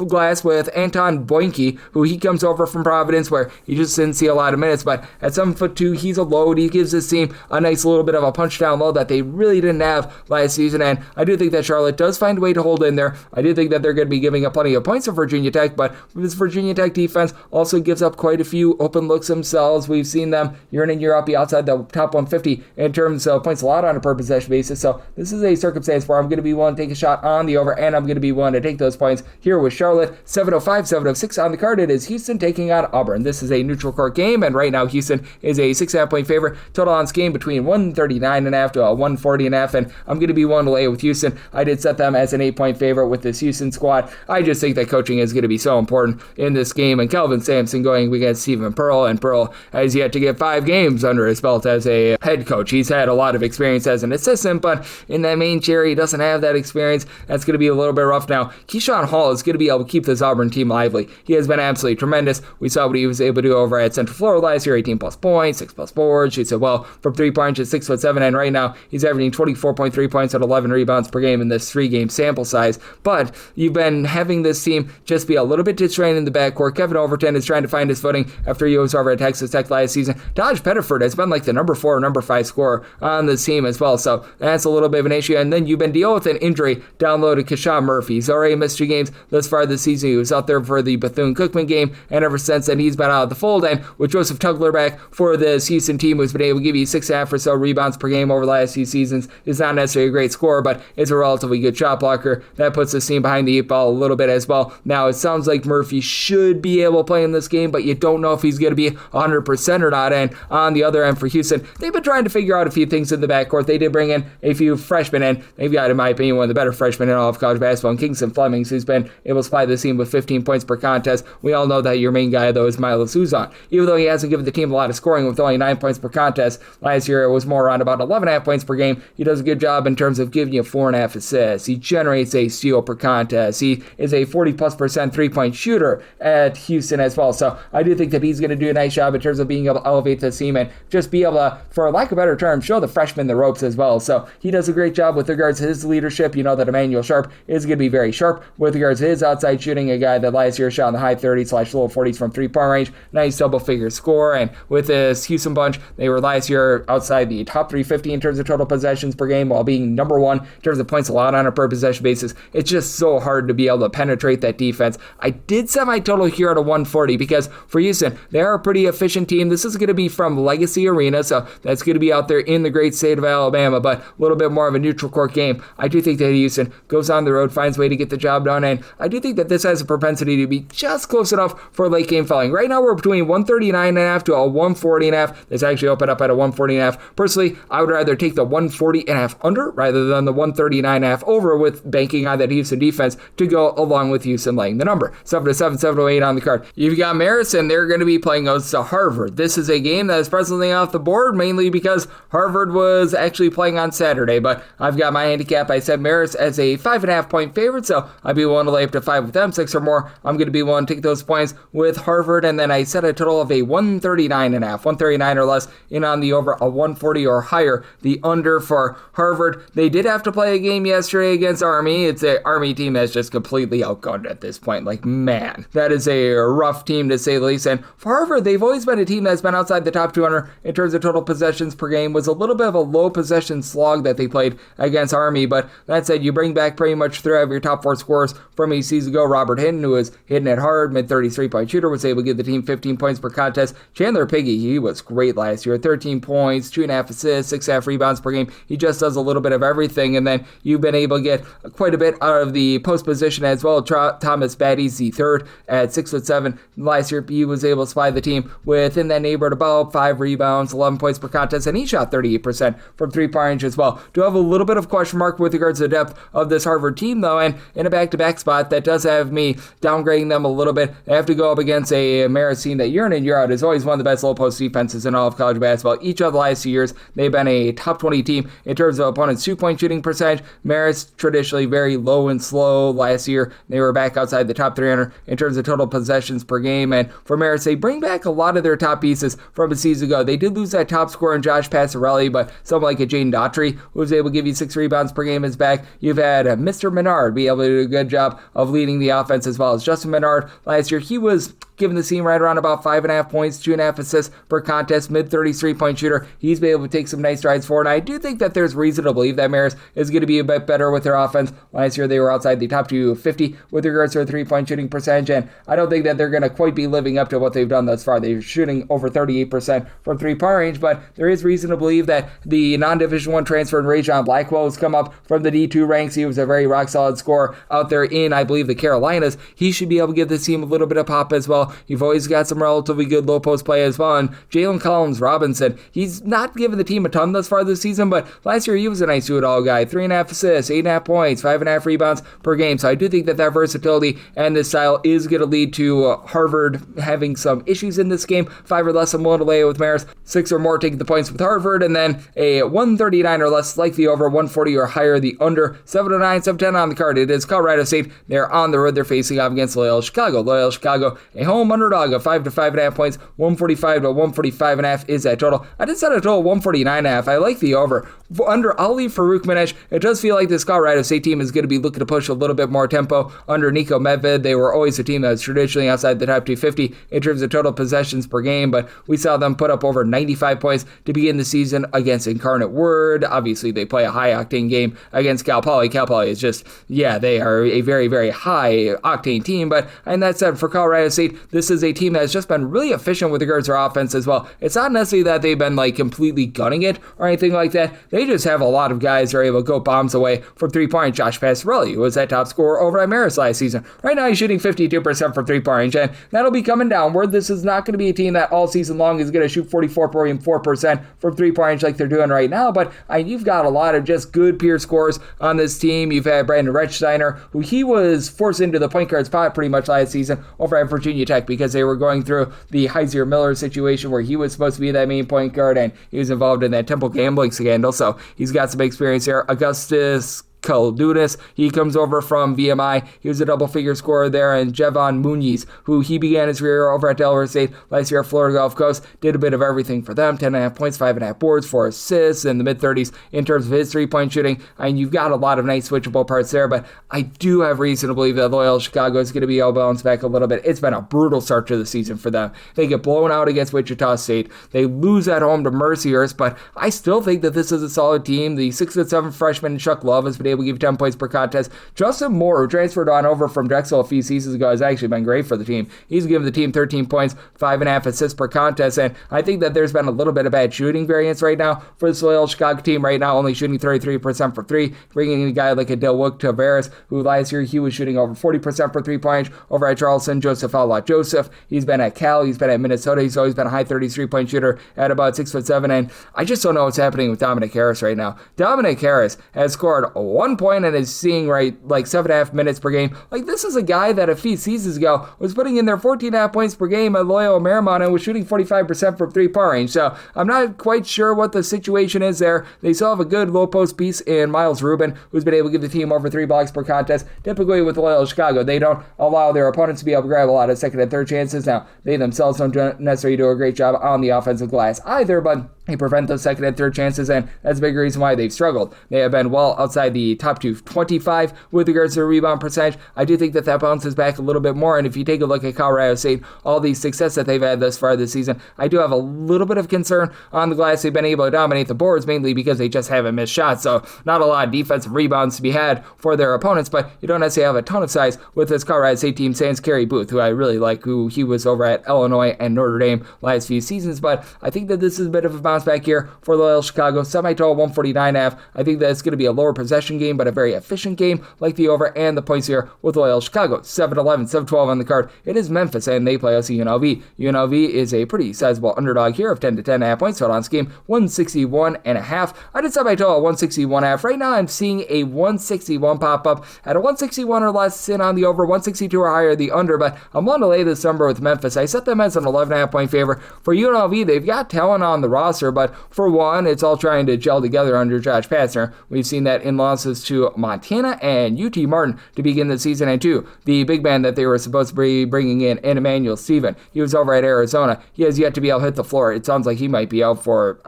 glass with Anton Boinke, who he comes over from Providence, where he just didn't see a lot of minutes, but at 7'2", he's a load. He gives this team a nice little bit of a punch down low that they really didn't have last season, and I do think that Charlotte does find a way to hold in there. I do think that they're going to be giving up plenty of points to Virginia Tech, but this Virginia Tech defense also gives up quite a few open looks themselves. We've seen them year in and year out be outside the top 150 in terms of points allowed on a per possession basis, so this is a circumstance where I'm going to be willing to take a shot on the over, and I'm going to be willing to take those points here with Charlotte. 7:05, 7:06 on the card. It is Houston taking on Auburn. This is a neutral court game, and right now Houston is a 6.5 point favorite. Total on this game between 139.5 to 140.5, and I'm going to be willing to lay it with Houston. I did set them as an 8-point favorite with this Houston squad. I just think that coaching is going to be so important in this game, and Kelvin Sampson going against Stephen Pearl, and Pearl has yet to get 5 games under his belt as a head coach. He's had a lot of experience as an assistant, but in that main chair, he doesn't have that experience. That's going to be a little bit rough now. Keyshawn Hall is going to be able to keep this Auburn team lively. He has been absolutely tremendous. We saw what he was able to do over at Central Florida last year, 18 plus points, 6 plus boards, shoots it well from 3-point, 6'7", and right now he's averaging 24.3 points at 11 rebounds per game in this 3-game sample size. But you've been having this team just be a little bit disjointed in the backcourt. Kevin Overton is trying to find his footing after he was over at Texas Tech last season. Dodge Pettiford has been like the number 4 or number 5 scorer on this team as well, so that's a little bit of an issue. And then you've been dealing with an injury down low to Kashawn Murphy. He's already missed 2 games thus far this season. He was out there for the Bethune-Cookman game, and ever since then he's been out of the fold. And with Joseph Tugler back for this Houston team, who's been able to give you 6.5 or so rebounds per game over the last few seasons, is not necessarily a great scorer, but is a relatively good shot blocker. That puts this team behind the 8 ball a little bit as well. Now, it sounds like Murphy should be able to play in this game, but you don't know if he's going to be 100% or not. And on the other end for Houston, they've been trying to figure out a few things in the backcourt. They did bring in a few freshmen, and they've got, in my opinion, one of the better freshmen in all of college basketball, and Kingston Flemings, who's been able to supply the team with 15 points per contest. We all know that your main guy, though, is Milos Uzan. Even though he hasn't given the team a lot of scoring with only 9 points per contest, last year it was more around about 11.5 points per game. He does a good job in terms of giving you 4.5 assists. He generates a steal per contest. He is a 40+% 3-point shooter at Houston as well. So I do think that he's going to do a nice job in terms of being able to elevate the team and just be able to, for lack of a better term, show the freshmen the ropes as well. So he does a great job with regards to his leadership. You know that Emmanuel Sharp is going to be very sharp with regards to his outside shooting, a guy that last year shot in the high 30s/low 40s from 3-point range. Nice double-figure score. And with this Houston bunch, they were last year outside the top 350 in terms of total possessions per game, while being number 1 in terms of points allowed on a per possession basis. It's just so hard to be able to penetrate that defense. I did set my total here at a 140 because for Houston, they are a pretty efficient team. This is going to be from Legacy Arena, so that's going to be out there in the great state of Alabama, but a little bit more of a neutral court game. I do think that Houston goes on the road, finds a way to get the job done, and I do think that this has a propensity to be just close enough for late game falling. Right now, we're between 139.5 to a 140.5. This actually opened up at a 140.5. Personally, I would rather take the 140.5 under rather than the 139.5 over, with banking on that Houston defense to go along with Houston laying the number. 7-7, 7-8 on the card. You've got Marist, and they're going to be playing host to Harvard. This is a game that is presently off the board, mainly because Harvard was actually playing on Saturday, but I've got my handicap. I set Marist as a 5.5 point favorite, so I'd be willing to lay up to 5 with them, 6 or more. I'm going to be willing to take those points with Harvard, and then I set a total of a 139.5, 139 or less, in on the over, a 140 or higher, the under for Harvard. They did have to play a game yesterday against Army. It's an Army team that's just completely outgunned at this point. Like, man, that is a rough team to say the least. And for Harvard, they've always been a team that's been outside the top 200 in terms of total possessions per game. Was a little bit of a low possession slog that they played against Army, but that said, you bring back pretty much 3 of your top 4 scorers from a season ago. Robert Hinton, who was hitting it hard, mid-33 point shooter, was able to give the team 15 points per contest. Chandler Piggy, he was great last year, 13 points, 2.5 assists, 6.5 rebounds per game. He just does a little bit of everything, and then you've been able to get quite a bit out of the post position as well. Thomas Batty's the third at 6'7". Last year, he was able to supply the team within that neighborhood about 5 rebounds, 11 points per contest, and he shot 38% from 3-point range as well. Do have a little bit of question mark with regards to the depth of this Harvard team, though, and in a back-to-back spot, that does have me downgrading them a little bit. They have to go up against a Marist team that year in and year out is always one of the best low-post defenses in all of college basketball. Each of the last 2 years, they've been a top 20 team in terms of opponents' 2-point shooting percentage. Marist traditionally very low and slow. Last year, they were back outside the top 300 in terms of total possessions per game, and for Marist, they bring back a lot of their top pieces from a season ago. They did lose that top scorer in Josh Passarelli, but someone like a Jaden Daughtry, who was able to give you 6 rebounds per game, is back. You've had Mr. Menard be able to do a good job of leading the offense as well as Justin Menard. Last year, he was giving the team right around about 5.5 points, 2.5 assists per contest, mid-33 point shooter. He's been able to take some nice strides forward, and I do think that there's reason to believe that Marist is going to be a bit better with their offense. Last year, they were outside the top 250 with regards to their 3-point shooting percentage, and I don't think that they're going to quite be living up to what they've done thus far. They're shooting over 38% from 3-point range, but there is reason to believe that the non-Division I transfer in Rajon Blackwell has come up from the D2 ranks. He was a very rock-solid scorer out there in, I believe, the Carolinas. He should be able to give this team a little bit of pop as well. You've always got some relatively good low post play as well. And Jalen Collins Robinson, he's not given the team a ton thus far this season, but last year he was a nice do-it-all guy. 3.5 assists, 8.5 points, 5.5 rebounds per game. So I do think that versatility and this style is going to lead to Harvard having some issues in this game. 5 or less, I'm willing to lay it with Marist. 6 or more taking the points with Harvard, and then a 139 or less, like the over, 140 or higher, the under. 7-9, 7-10 on the card. It is Colorado State. They're on the road. They're facing off against Loyola Chicago. Loyola Chicago, a home underdog of 5 to 5.5 points. 145 to 145.5 is that total. I did set a total 149.5. I like the over. Under, I'll leave Farouk Minesh. It does feel like this Colorado State team is going to be looking to push a little bit more tempo. Under Nico Medved, they were always a team that was traditionally outside the top 250 in terms of total possessions per game, but we saw them put up over 95 points to begin the season against Incarnate Word. Obviously, they play a high-octane game against Cal Poly. Cal Poly is just, they are a very, very high-octane team, but and that said, for Colorado State, this is a team that has just been really efficient with regards to their offense as well. It's not necessarily that they've been completely gunning it or anything like that. They just have a lot of guys who are able to go bombs away from 3-point. Josh Passarelli, who was that top scorer over at Marist last season. Right now, he's shooting 52% from 3-point range, and that'll be coming downward. This is not going to be a team that all season long is going to shoot 44% from 3-point range like they're doing right now, but you've got a lot of just good peer scores on this team. You've had Brandon Rechsteiner, who he was forced into the point guard spot pretty much last season over at Virginia Tech because they were going through the Heiser Miller situation where he was supposed to be that main point guard, and he was involved in that Temple gambling scandal, so he's got some experience there. Augustus Caldunas, he comes over from VMI. He was a double-figure scorer there, and Jevon Muniz, who he began his career over at Delaware State last year at Florida Gulf Coast, did a bit of everything for them. 10.5 points, 5.5 boards, 4 assists in the mid-30s in terms of his 3-point shooting. And you've got a lot of nice switchable parts there, but I do have reason to believe that Loyola Chicago is going to be able to bounce back a little bit. It's been a brutal start to the season for them. They get blown out against Wichita State. They lose at home to Mercyhurst, but I still think that this is a solid team. The 6'7" freshman Chuck Love has been able to give 10 points per contest. Justin Moore, who transferred on over from Drexel a few seasons ago, has actually been great for the team. He's given the team 13 points, 5.5 assists per contest, and I think that there's been a little bit of bad shooting variance right now for this Loyola Chicago team right now, only shooting 33% for 3, bringing in a guy like a Dilwook Tavares, who last year he was shooting over 40% for 3-point range over at Charleston. Joseph Outlaw Joseph, he's been at Cal, he's been at Minnesota, he's always been a high 33-point shooter at about 6'7", and I just don't know what's happening with Dominic Harris right now. Dominic Harris has scored 1 point and is seeing 7.5 minutes per game. This is a guy that a few seasons ago was putting in their 14.5 points per game at Loyola Marymount and was shooting 45% from 3-point range. So I'm not quite sure what the situation is there. They still have a good low post piece in Miles Rubin, who's been able to give the team over 3 blocks per contest. Typically with Loyola Chicago, they don't allow their opponents to be able to grab a lot of second and third chances. Now, they themselves don't necessarily do a great job on the offensive glass either, but They prevent those second and third chances, and that's a big reason why they've struggled. They have been well outside the top 225 with regards to their rebound percentage. I do think that bounces back a little bit more, and if you take a look at Colorado State, all the success that they've had thus far this season, I do have a little bit of concern on the glass. They've been able to dominate the boards, mainly because they just haven't missed shots, so not a lot of defensive rebounds to be had for their opponents, but you don't necessarily have a ton of size with this Colorado State team, sans Kerry Booth, who I really like, who he was over at Illinois and Notre Dame last few seasons, but I think that this is a bit of a bounce back here for Loyola Chicago. Semi-total 149.5. I think that it's going to be a lower possession game, but a very efficient game, like the over and the points here with Loyola Chicago. 7-11, 7-12 on the card. It is Memphis, and they play us UNLV. UNLV is a pretty sizable underdog here of 10 to 10.5 points. Total on this game, 161.5. I did semi-total 161.5. Right now, I'm seeing a 161 pop up. At a 161 or less, in on the over, 162 or higher, the under, but I'm willing to lay this number with Memphis. I set them as an 11.5 point favor. For UNLV, they've got talent on the roster, but for one, it's all trying to gel together under Josh Pastner. We've seen that in losses to Montana and UT Martin to begin the season, and two, the big man that they were supposed to be bringing in Emmanuel Stephen. He was over at Arizona. He has yet to be able to hit the floor. It sounds like he might be out for,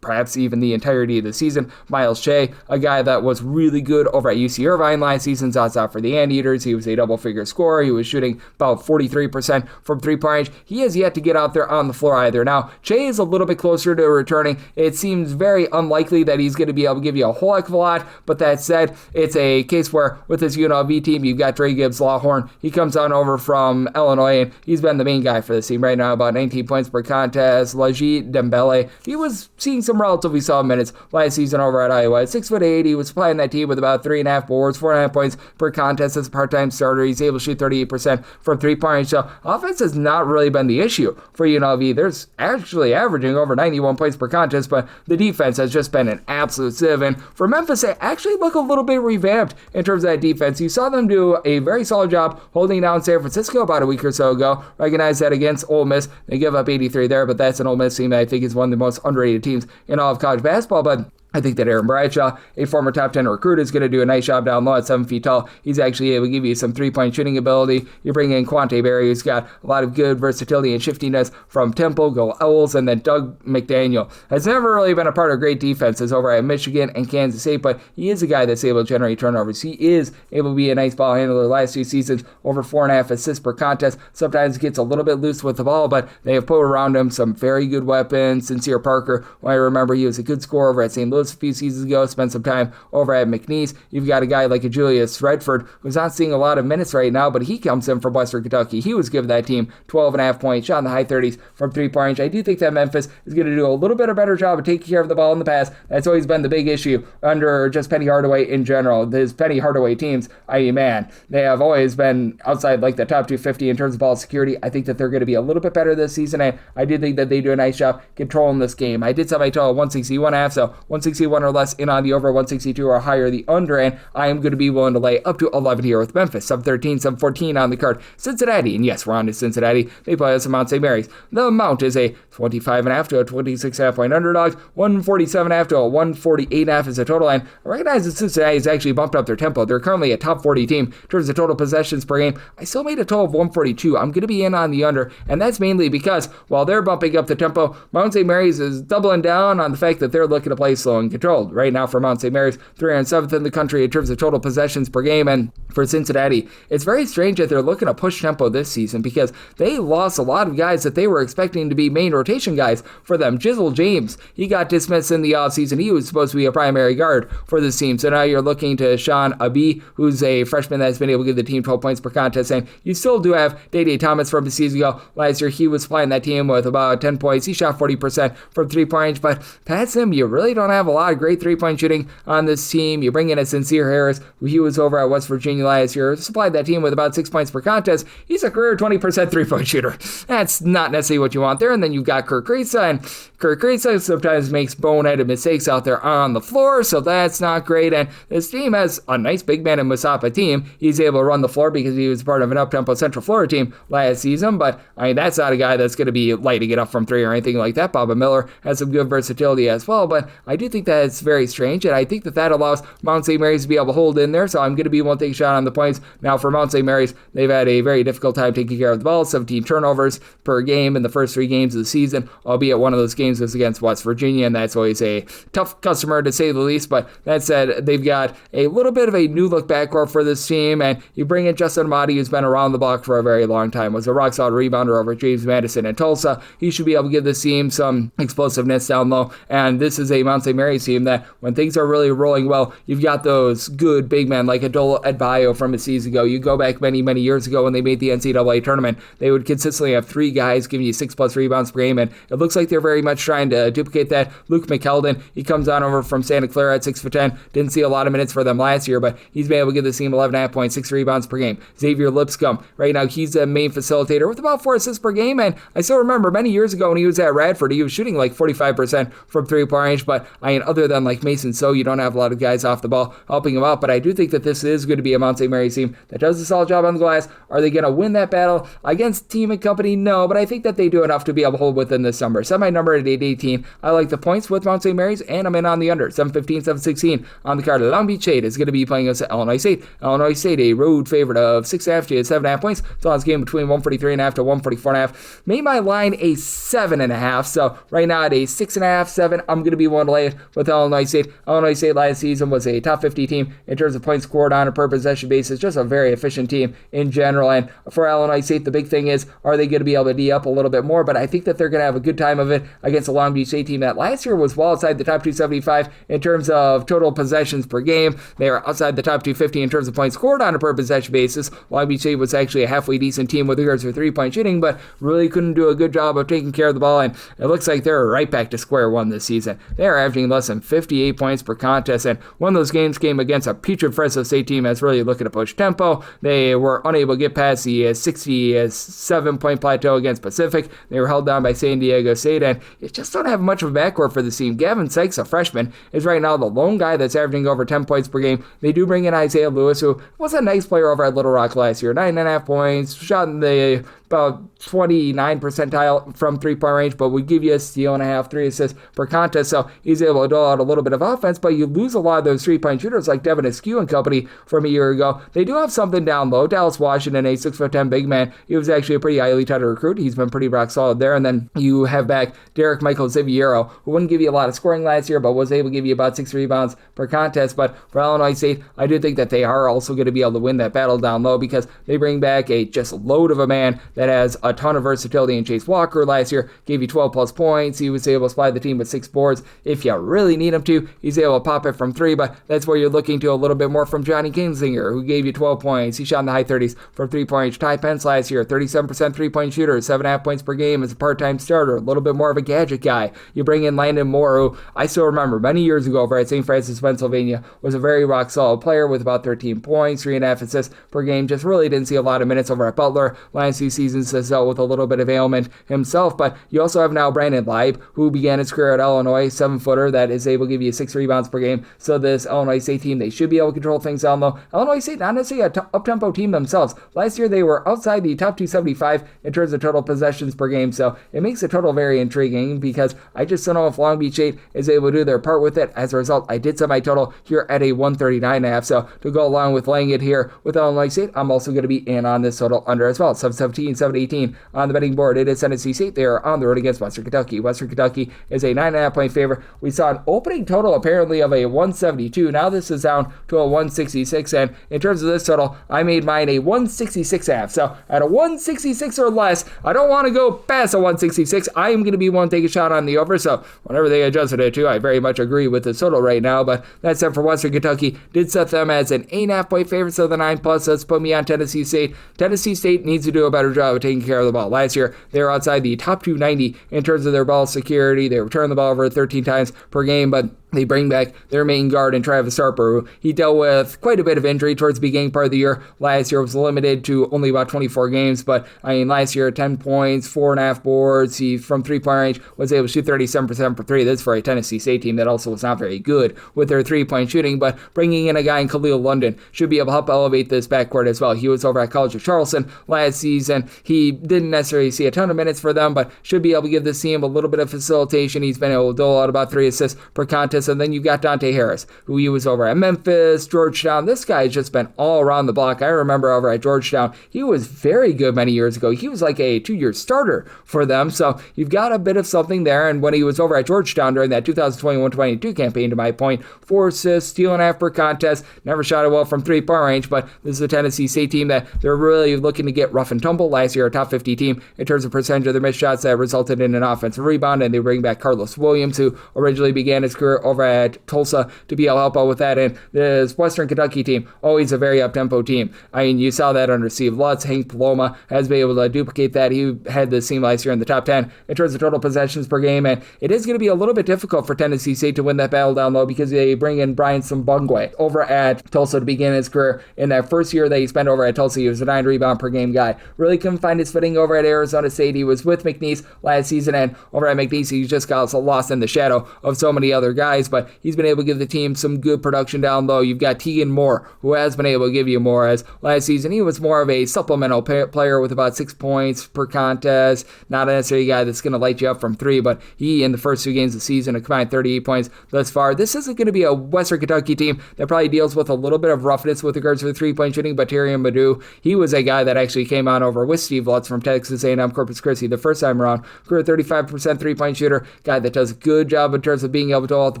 perhaps even the entirety of the season. Miles Shea, a guy that was really good over at UC Irvine last season, that's out for the Anteaters. He was a double-figure scorer. He was shooting about 43% from three-point range. He has yet to get out there on the floor either. Now, Shea is a little bit closer to returning. It seems very unlikely that he's going to be able to give you a whole heck of a lot, but that said, it's a case where with this UNLV team, you've got Dre Gibbs Lawhorn. He comes on over from Illinois, and he's been the main guy for this team right now, about 19 points per contest. Lajit Dembele, he was seeing some relatively solid minutes last season over at Iowa. At 6'8", he was playing that team with about 3.5 boards, 4.5 points per contest as a part-time starter. He's able to shoot 38% from three-point range, so offense has not really been the issue for UNLV. There's actually averaging over 91 points per contest, but the defense has just been an absolute sieve. And for Memphis, they actually look a little bit revamped in terms of that defense. You saw them do a very solid job holding down San Francisco about a week or so ago. Recognize that against Ole Miss. They give up 83 there, but that's an Ole Miss team that I think is one of the most underrated teams in all of college basketball. But I think that Aaron Bradshaw, a former top 10 recruit, is going to do a nice job down low at 7 feet tall. He's actually able to give you some three-point shooting ability. You bring in Quante Berry, who's got a lot of good versatility and shiftiness from Temple, Go Owls, and then Doug McDaniel. Has never really been a part of great defenses over at Michigan and Kansas State, but he is a guy that's able to generate turnovers. He is able to be a nice ball handler. Last few seasons, over 4.5 assists per contest. Sometimes gets a little bit loose with the ball, but they have put around him some very good weapons. Sincere Parker, I remember he was a good scorer over at St. Louis a few seasons ago, spent some time over at McNeese. You've got a guy like a Julius Redford, who's not seeing a lot of minutes right now, but he comes in from Western Kentucky. He was giving that team 12.5 points, shot in the high 30s from three-point range. I do think that Memphis is going to do a little bit of a better job of taking care of the ball in the pass. That's always been the big issue under just Penny Hardaway in general. These Penny Hardaway teams, they have always been outside like the top 250 in terms of ball security. I think that they're going to be a little bit better this season, and I do think that they do a nice job controlling this game. I did semi-total 161.5, so 161 or less in on the over, 162 or higher the under, and I am going to be willing to lay up to 11 here with Memphis. 7-13, 7-14 on the card. Cincinnati, and yes, we're on to Cincinnati. They play us at Mount St. Mary's. The Mount is a 25.5 to a 26.5 point underdog. 147.5 to a 148.5 is a total line. I recognize that Cincinnati has actually bumped up their tempo. They're currently a top 40 team in terms of total possessions per game. I still made a total of 142. I'm going to be in on the under, and that's mainly because while they're bumping up the tempo, Mount St. Mary's is doubling down on the fact that they're looking to play slow and controlled. Right now for Mount St. Mary's, 307th in the country in terms of total possessions per game, and for Cincinnati, it's very strange that they're looking to push tempo this season because they lost a lot of guys that they were expecting to be main rotation guys for them. Jizzle James, he got dismissed in the offseason. He was supposed to be a primary guard for this team, so now you're looking to Sean Abi, who's a freshman that's been able to give the team 12 points per contest, and you still do have Dede Thomas from the season ago. Last year, he was supplying that team with about 10 points. He shot 40% from three-point range, but past him, you really don't have a lot of great three-point shooting on this team. You bring in a Sincere Harris, who he was over at West Virginia last year, supplied that team with about 6 points per contest. He's a career 20% three-point shooter. That's not necessarily what you want there. And then you've got Kirk Kriisa, and Kirk Kriisa sometimes makes boneheaded mistakes out there on the floor, so that's not great. And this team has a nice big man in Musapa team. He's able to run the floor because he was part of an up-tempo Central Florida team last season, but that's not a guy that's going to be lighting it up from three or anything like that. Baba Miller has some good versatility as well, but I do think think that's very strange, and I think that allows Mount St. Mary's to be able to hold in there, so I'm going to be one taking a shot on the points. Now, for Mount St. Mary's, they've had a very difficult time taking care of the ball, 17 turnovers per game in the first 3 games of the season, albeit one of those games was against West Virginia, and that's always a tough customer to say the least. But that said, they've got a little bit of a new look backcourt for this team, and you bring in Justin Amati, who's been around the block for a very long time, was a rock-solid rebounder over James Madison and Tulsa. He should be able to give this team some explosiveness down low, and this is a Mount St. Mary's team that when things are really rolling well, you've got those good big men like Adol Adbayo from a season ago. You go back many, many years ago when they made the NCAA tournament, they would consistently have 3 guys giving you 6+ rebounds per game, and it looks like they're very much trying to duplicate that. Luke McKeldin, he comes on over from Santa Clara at 6'10", didn't see a lot of minutes for them last year, but he's been able to give this team 11.5 points, 6 rebounds per game. Xavier Lipscomb, right now he's a main facilitator with about 4 assists per game, and I still remember many years ago when he was at Radford, he was shooting like 45% from 3-point range, but other than like Mason So, you don't have a lot of guys off the ball helping him out, but I do think that this is going to be a Mount St. Mary's team that does a solid job on the glass. Are they going to win that battle against Team and Company? No, but I think that they do enough to be able to hold within this number. Set my number at 818. I like the points with Mount St. Mary's, and I'm in on the under. 715, 716 on the card. Long Beach State is going to be playing against Illinois State. Illinois State, a road favorite of 6.5 to 7.5 points. So on this game between 143.5 to 144.5. Made my line a 7.5. So right now at a 6.5, 7, I'm going to be one to lay it with Illinois State. Illinois State last season was a top 50 team in terms of points scored on a per possession basis. Just a very efficient team in general. And for Illinois State, the big thing is, are they going to be able to D up a little bit more? But I think that they're going to have a good time of it against a Long Beach State team that last year was well outside the top 275 in terms of total possessions per game. They are outside the top 250 in terms of points scored on a per possession basis. Long Beach State was actually a halfway decent team with regards to 3-point shooting, but really couldn't do a good job of taking care of the ball, and it looks like they're right back to square one this season. They are averaging less than 58 points per contest, and one of those games came against a putrid Fresno State team that's really looking to push tempo. They were unable to get past the 67-point plateau against Pacific. They were held down by San Diego State, and you just don't have much of a backcourt for the team. Gavin Sykes, a freshman, is right now the lone guy that's averaging over 10 points per game. They do bring in Isaiah Lewis, who was a nice player over at Little Rock last year. 9.5 points, shot in the about 29 percentile from 3-point range, but would give you a steal and a half, 3 assists per contest, so he's able to dole out a little bit of offense, but you lose a lot of those 3-point shooters like Devin Askew and company from a year ago. They do have something down low. Dallas Washington, a 6'10" big man, he was actually a pretty highly touted recruit. He's been pretty rock solid there, and then you have back Derek Michael Ziviero, who wouldn't give you a lot of scoring last year, but was able to give you about 6 rebounds per contest. But for Illinois State, I do think that they are also going to be able to win that battle down low because they bring back a just load of a man that has a ton of versatility in Chase Walker. Last year gave you 12+ points. He was able to supply the team with 6 boards. If you really need him to, he's able to pop it from 3, but that's where you're looking to a little bit more from Johnny Kinzinger, who gave you 12 points. He shot in the high 30s from 3-point range. Ty Pence last year, 37% 3-point shooter, 7.5 points per game as a part-time starter, a little bit more of a gadget guy. You bring in Landon Moore, who I still remember many years ago over at St. Francis, Pennsylvania, was a very rock-solid player with about 13 points, 3.5 assists per game. Just really didn't see a lot of minutes over at Butler. Last 2 seasons has dealt with a little bit of ailment himself, but you also have now Brandon Leib, who began his career at Illinois, 7-footer that is able to give you 6 rebounds per game. So this Illinois State team, they should be able to control things down low. Illinois State, not necessarily an up-tempo team themselves. Last year, they were outside the top 275 in terms of total possessions per game, so it makes the total very intriguing because I just don't know if Long Beach State is able to do their part with it. As a result, I did set my total here at a 139.5, so to go along with laying it here with Illinois State, I'm also going to be in on this total under as well. 717, 718 on the betting board. It is Tennessee State. They are on the road against Western Kentucky. Western Kentucky is a 9.5 point favorite. We saw an opening total apparently of a 172. Now this is down to a 166, and in terms of this total, I made mine a 166.5. So at a 166 or less, I don't want to go past a 166. I am going to be one to take a shot on the over, so whenever they adjusted it to, I very much agree with the total right now, but that said, for Western Kentucky, did set them as an 8.5 point favorite, so the 9+, let's put me on Tennessee State. Tennessee State needs to do a better job of taking care of the ball. Last year, they were outside the top 290 in terms of their ball security. They returned the ball over 13 times per game, but they bring back their main guard in Travis Harper, who he dealt with quite a bit of injury towards the beginning part of the year. Last year was limited to only about 24 games, but last year 10 points, 4.5 boards. He, from 3-point range, was able to shoot 37% for 3. That's for a Tennessee State team that also was not very good with their 3-point shooting, but bringing in a guy in Khalil London should be able to help elevate this backcourt as well. He was over at College of Charleston last season. He didn't necessarily see a ton of minutes for them, but should be able to give this team a little bit of facilitation. He's been able to dole out about 3 assists per contest Texas. And then you've got Dante Harris, who he was over at Memphis, Georgetown. This guy has just been all around the block. I remember over at Georgetown, he was very good many years ago. He was like a 2-year starter for them. So you've got a bit of something there. And when he was over at Georgetown during that 2021-22 campaign, to my point, 4 assists, steal and a half per contest, never shot it well from 3-point range, but this is a Tennessee State team that they're really looking to get rough and tumble. Last year, a top 50 team in terms of percentage of their missed shots that resulted in an offensive rebound, and they bring back Carlos Williams, who originally began his career over at Tulsa, to be able to help out with that. And this Western Kentucky team, always a very up-tempo team. I mean, you saw that under Steve Lutz. Hank Paloma has been able to duplicate that. He had this team last year in the top 10 in terms of total possessions per game, and it is going to be a little bit difficult for Tennessee State to win that battle down low because they bring in Bryant Sambungwe over at Tulsa to begin his career. In that first year that he spent over at Tulsa, he was a 9 rebound per game guy. Really couldn't find his footing over at Arizona State. He was with McNeese last season, and over at McNeese, he just got lost in the shadow of so many other guys, but he's been able to give the team some good production down low. You've got Tegan Moore, who has been able to give you more, as last season he was more of a supplemental player with about 6 points per contest. Not necessarily a guy that's going to light you up from 3, but he, in the first 2 games of the season, has combined 38 points thus far. This isn't going to be a Western Kentucky team that probably deals with a little bit of roughness with regards to the 3-point shooting, but Terry Madu, he was a guy that actually came on over with Steve Lutz from Texas A&M Corpus Christi the first time around. Career 35% 3-point shooter, guy that does a good job in terms of being able to hold the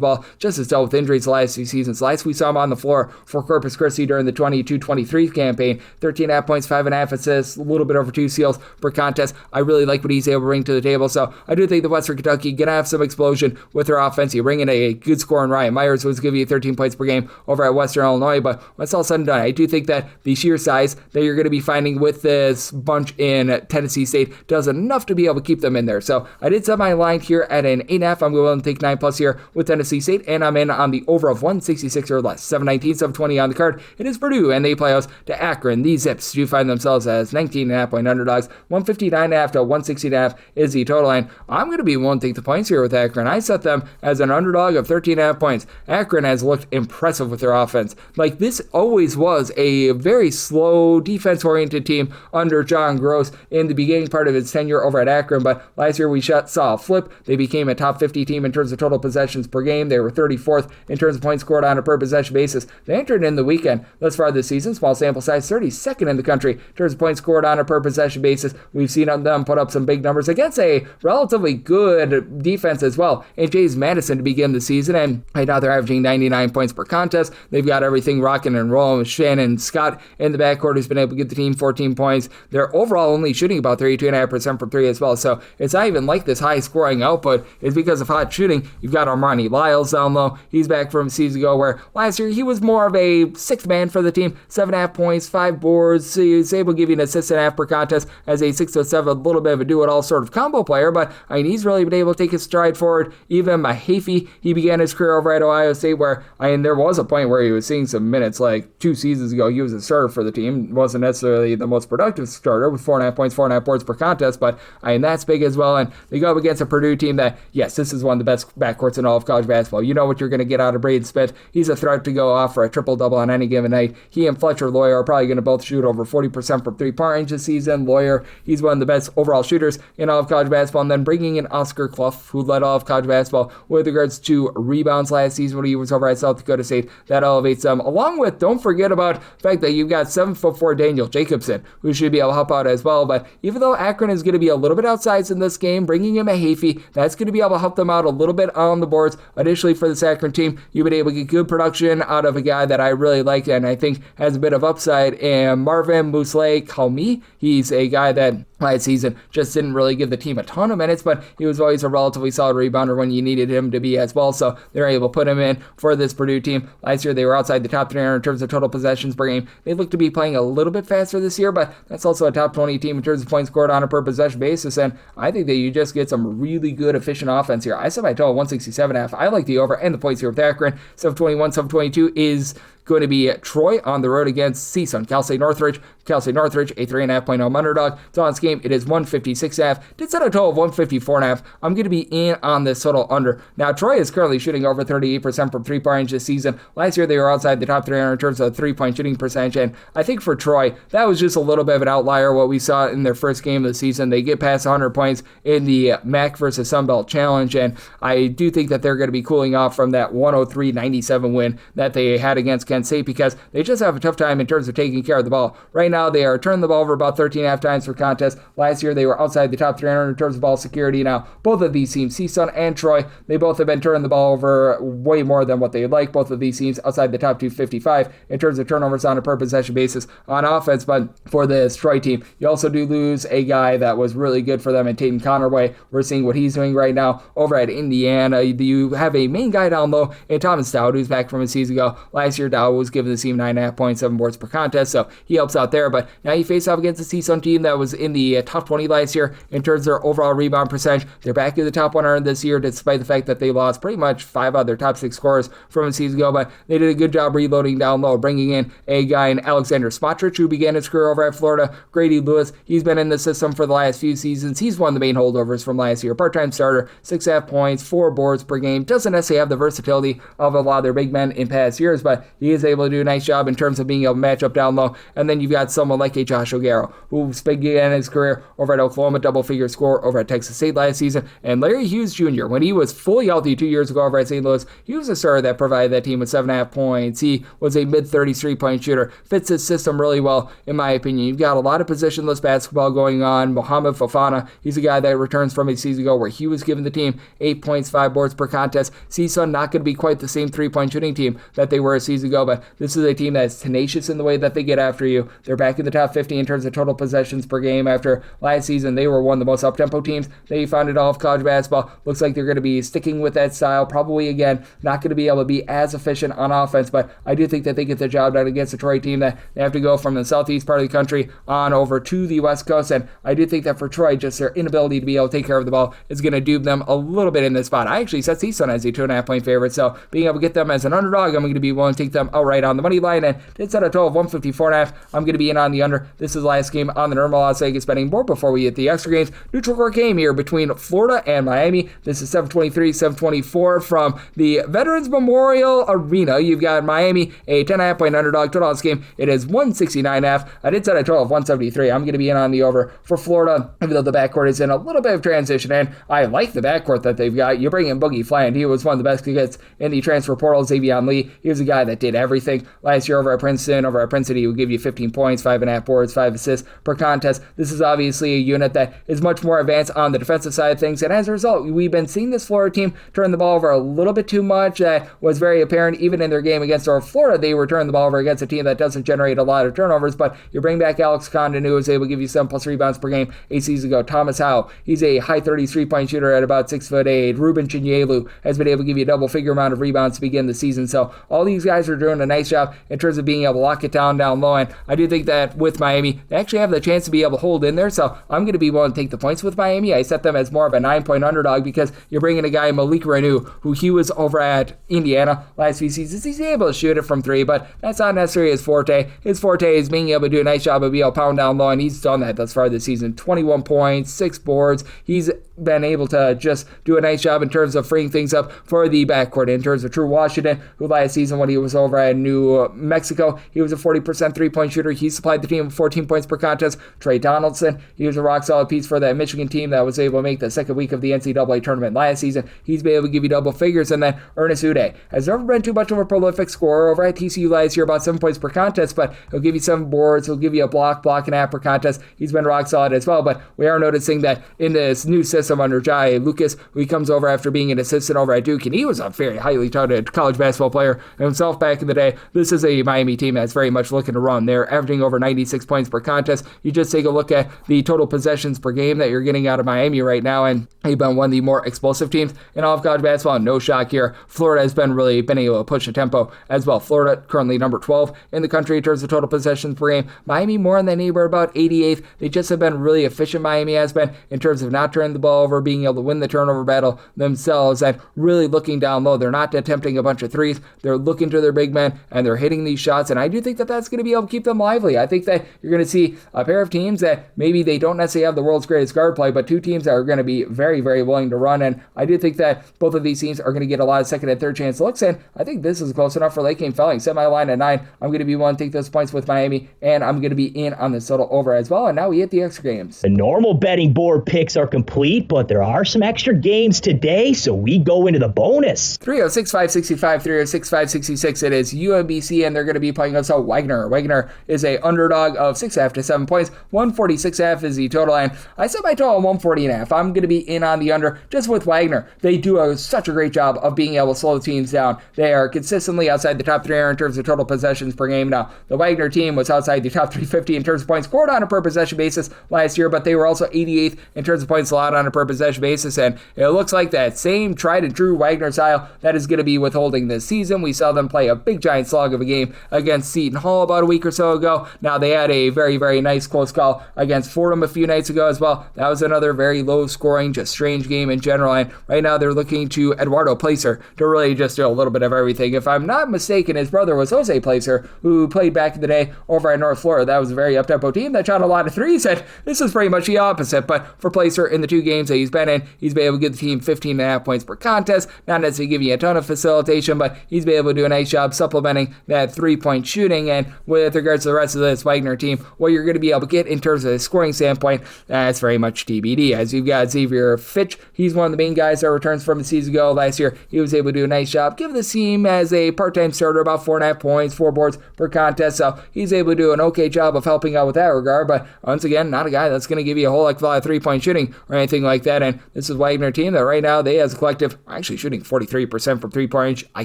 ball, just as dealt with injuries the last 2 seasons. Last we saw him on the floor for Corpus Christi during the 22-23 campaign, 13.5 points, 5.5 assists, a little bit over 2 steals per contest. I really like what he's able to bring to the table, so I do think the Western Kentucky going to have some explosion with their offense. You bring in a good scorer in Ryan Myers, who was giving you 13 points per game over at Western Illinois, but when it's all said and done, I do think that the sheer size that you're going to be finding with this bunch in Tennessee State does enough to be able to keep them in there. So I did set my line here at an 8.5. I'm willing to take 9+ here with Tennessee State, and I'm in on the over of 166 or less. 719, 720 on the card. It is Purdue, and they play host to Akron. These Zips do find themselves as 19.5 point underdogs. 159.5 to 160.5 is the total line. I'm going to be willing to take the points here with Akron. I set them as an underdog of 13.5 points. Akron has looked impressive with their offense. Like, this always was a very slow, defense-oriented team under John Gross in the beginning part of his tenure over at Akron, but last year we saw a flip. They became a top 50 team in terms of total possessions per game. They were 34th in terms of points scored on a per possession basis. They entered in the weekend thus far this season, small sample size, 32nd in the country in terms of points scored on a per possession basis. We've seen them put up some big numbers against a relatively good defense as well in James Madison to begin the season, and right now they're averaging 99 points per contest. They've got everything rocking and rolling with Shannon Scott in the backcourt, who's been able to give the team 14 points. They're overall only shooting about 32.5% from 3 as well, so it's not even like this high scoring output. It's because of hot shooting. You've got Armani Lyles down low. He's back from a season ago where last year he was more of a 6th man for the team, 7.5 points, 5 boards. So he's able to give you an assist and a half per contest as a 6-7, a little bit of a do-it-all sort of combo player, but I mean, he's really been able to take his stride forward. Even Mahaffey, he began his career over at Ohio State where, I mean, there was a point where he was seeing some minutes. Like 2 seasons ago, he was a starter for the team. Wasn't necessarily the most productive starter with 4.5 points, 4.5 boards per contest, but I mean, that's big as well. And they go up against a Purdue team that, yes, this is one of the best backcourts in all of college basketball. You know what you're going to get out of Braden Smith. He's a threat to go off for a triple-double on any given night. He and Fletcher Lawyer are probably going to both shoot over 40% from 3-point range this season. Lawyer, he's one of the best overall shooters in all of college basketball. And then bringing in Oscar Clough, who led all of college basketball with regards to rebounds last season when he was over at South Dakota State. That elevates them. Along with, don't forget about the fact that you've got 7'4" Daniel Jacobson, who should be able to help out as well. But even though Akron is going to be a little bit outsized in this game, bringing in Mahaffey, that's going to be able to help them out a little bit on the boards. Additionally, for this Akron team, you've been able to get good production out of a guy that I really like and I think has a bit of upside, and Marvin Musleh-Kalmi. He's a guy that last season just didn't really give the team a ton of minutes, but he was always a relatively solid rebounder when you needed him to be as well, so they're able to put him in for this Purdue team. Last year they were outside the top 300 in terms of total possessions per game. They look to be playing a little bit faster this year, but that's also a top 20 team in terms of points scored on a per possession basis, and I think that you just get some really good efficient offense here. I said my total 167.5. I like the over and the points here with Akron. 721, 722 is going to be Troy on the road against CSUN. Cal State Northridge, a 3.5-point home underdog. It's on this game. It is 156.5. Did set a total of 154.5. I'm going to be in on this total under. Now, Troy is currently shooting over 38% from three-point range this season. Last year, they were outside the top 300 in terms of three-point shooting percentage, and I think for Troy, that was just a little bit of an outlier, what we saw in their first game of the season. They get past 100 points in the MAC versus Sunbelt Challenge, and I do think that they're going to be cooling off from that 103-97 win that they had against Kent State because they just have a tough time in terms of taking care of the ball. Right now, they are turning the ball over about 13.5 times per contest. Last year, they were outside the top 300 in terms of ball security. Now, both of these teams, CSUN and Troy, they both have been turning the ball over way more than what they'd like. Both of these teams outside the top 255 in terms of turnovers on a per possession basis on offense. But for this Troy team, you also do lose a guy that was really good for them in Tatum Connerway. We're seeing what he's doing right now over at Indiana. You have a main guy down low in Thomas Dowd, who's back from a season ago. Last year, Dowd was giving the team 9.5 points, 7 boards per contest, so he helps out there. But now you face off against the CSUN team that was in the top 20 last year in terms of their overall rebound percentage. They're back in the top 100 this year, despite the fact that they lost pretty much 5 out of their top 6 scorers from a season ago. But they did a good job reloading down low, bringing in a guy in Alexander Smotrich, who began his career over at Florida. Grady Lewis, he's been in the system for the last few seasons. He's one of the main holdovers from last year. Part-time starter, 6.5 points, 4 boards per game. Doesn't necessarily have the versatility of a lot of their big men in past years, but he is able to do a nice job in terms of being able to match up down low. And then you've got someone like a Josh O'Garo, who's began his career over at Oklahoma, double-figure score over at Texas State last season. And Larry Hughes Jr., when he was fully healthy 2 years ago over at St. Louis, he was a starter that provided that team with 7.5 points. He was a mid-30s three-point shooter. Fits his system really well, in my opinion. You've got a lot of positionless basketball going on. Mohamed Fofana, he's a guy that returns from a season ago where he was giving the team 8 points, 5 boards per contest. CSUN not going to be quite the same three-point shooting team that they were a season ago, but this is a team that's tenacious in the way that they get after you. They're back in the top 50 in terms of total possessions per game. After last season, they were one of the most up-tempo teams they found in all of college basketball. Looks like they're going to be sticking with that style. Probably, again, not going to be able to be as efficient on offense, but I do think that they get the job done against the Troy team that they have to go from the southeast part of the country on over to the west coast, and I do think that for Troy, just their inability to be able to take care of the ball is going to dupe them a little bit in this spot. I actually set CSUN as a 2.5-point favorite, so being able to get them as an underdog, I'm going to be willing to take them outright on the money line, and did set a total of 154.5. I'm going to be in on the under. This is the last game on the normal Las Vegas betting board before we hit the extra games. Neutral court game here between Florida and Miami. This is 7:23, 7:24 from the Veterans Memorial Arena. You've got Miami, a 10.5-point underdog. Total on this game, it is 169.5. I did set a total of 173. I'm going to be in on the over for Florida, even though the backcourt is in a little bit of transition, and I like the backcourt that they've got. You bring in Boogie Fland. He was one of the best kids in the transfer portal. Xavion Lee, he was a guy that did everything last year over at Princeton. Over at Princeton, he would give you 15 points, 5.5 boards, 5 assists per contest. This is obviously a unit that is much more advanced on the defensive side of things, and as a result, we've been seeing this Florida team turn the ball over a little bit too much. That was very apparent even in their game against Florida. They were turning the ball over against a team that doesn't generate a lot of turnovers, but you bring back Alex Condon, who was able to give you 7+ rebounds per game a season ago. Thomas Howe, he's a high 30s three-point shooter at about 6'8". Ruben Chinyelu has been able to give you a double-figure amount of rebounds to begin the season. So all these guys are doing a nice job in terms of being able to lock it down low, and I do think that with Miami, they actually have the chance to be able to hold in there, so I'm going to be willing to take the points with Miami. I set them as more of a 9-point underdog because you're bringing a guy, Malik Renew, who he was over at Indiana last few seasons. He's able to shoot it from 3, but that's not necessarily his forte. His forte is being able to do a nice job of being able to pound down low, and he's done that thus far this season. 21 points, 6 boards. He's been able to just do a nice job in terms of freeing things up for the backcourt. In terms of True Washington, who last season when he was over at New Mexico, he was a 40% three-point shooter. He supplied the team with 14 points per contest. Trey Donaldson, he was a rock-solid piece for that Michigan team that was able to make the second week of the NCAA tournament last season. He's been able to give you double figures. And then Ernest Uday has never been too much of a prolific scorer over at TCU last year, about 7 points per contest, but he'll give you 7 boards. He'll give you a block and a half per contest. He's been rock-solid as well, but we are noticing that in this new system under Jai Lucas, who he comes over after being an assistant over at Duke, and he was a very highly touted college basketball player himself back in the day. This is a Miami team that's very much looking to run. They're averaging over 96 points per contest. You just take a look at the total possessions per game that you're getting out of Miami right now, and they've been one of the more explosive teams in all of college basketball. No shock here. Florida has been able to push the tempo as well. Florida currently number 12 in the country in terms of total possessions per game. Miami more in that neighborhood, about 88th. They just have been really efficient, Miami has been, in terms of not turning the ball over, being able to win the turnover battle themselves, and really looking down low. They're not attempting a bunch of threes. They're looking to their big men, and they're hitting these shots, and I do think that that's going to be able to keep them lively. I think that you're going to see a pair of teams that maybe they don't necessarily have the world's greatest guard play, but two teams that are going to be very, very willing to run, and I do think that both of these teams are going to get a lot of second and third chance looks, and I think this is close enough for Lake King Felling. Set my line at 9. I'm going to be willing to take those points with Miami, and I'm going to be in on this total over as well, and now we hit the extra games. The normal betting board picks are complete, but there are some extra games today, so we go into the bonus. 306-565, 306-566. It is UMBC, and they're going to be playing us out Wagner. Wagner is a underdog of 6.5 to 7 points. 146.5 is the total line. I set my total at 140.5. I'm going to be in on the under just with Wagner. They do such a great job of being able to slow teams down. They are consistently outside the top 300 in terms of total possessions per game. Now, the Wagner team was outside the top 350 in terms of points scored on a per possession basis last year, but they were also 88th in terms of points allowed on a per possession basis, and it looks like that same tried and true Wagner style that is going to be withholding this season. We saw them play a big giant slog of a game against Seton Hall about a week or so ago. Now, they had a very, very nice close call against Fordham a few nights ago as well. That was another very low scoring, just strange game in general, and right now they're looking to Eduardo Placer to really just do a little bit of everything. If I'm not mistaken, his brother was Jose Placer, who played back in the day over at North Florida. That was a very up-tempo team that shot a lot of threes, and this is pretty much the opposite, but for Placer, in the 2 games that he's been in, he's been able to give the team 15.5 points per contest, not necessarily giving you a ton of facilitation, but he's been able to do a nice job supplementing that 3-point shooting, and with regards to the rest of this Wagner team, what you're going to be able to get in terms of a scoring standpoint, that's very much TBD, as you've got Xavier Fitch. He's one of the main guys that returns from the season ago. Last year, he was able to do a nice job, give the team as a part-time starter about 4.5 points, 4 boards per contest, so he's able to do an okay job of helping out with that regard, but once again, not a guy that's going to give you a whole lot of 3-point shooting or anything like that, and this is Wagner team that right now, they as a collective are actually shooting 43% from 3-point range. I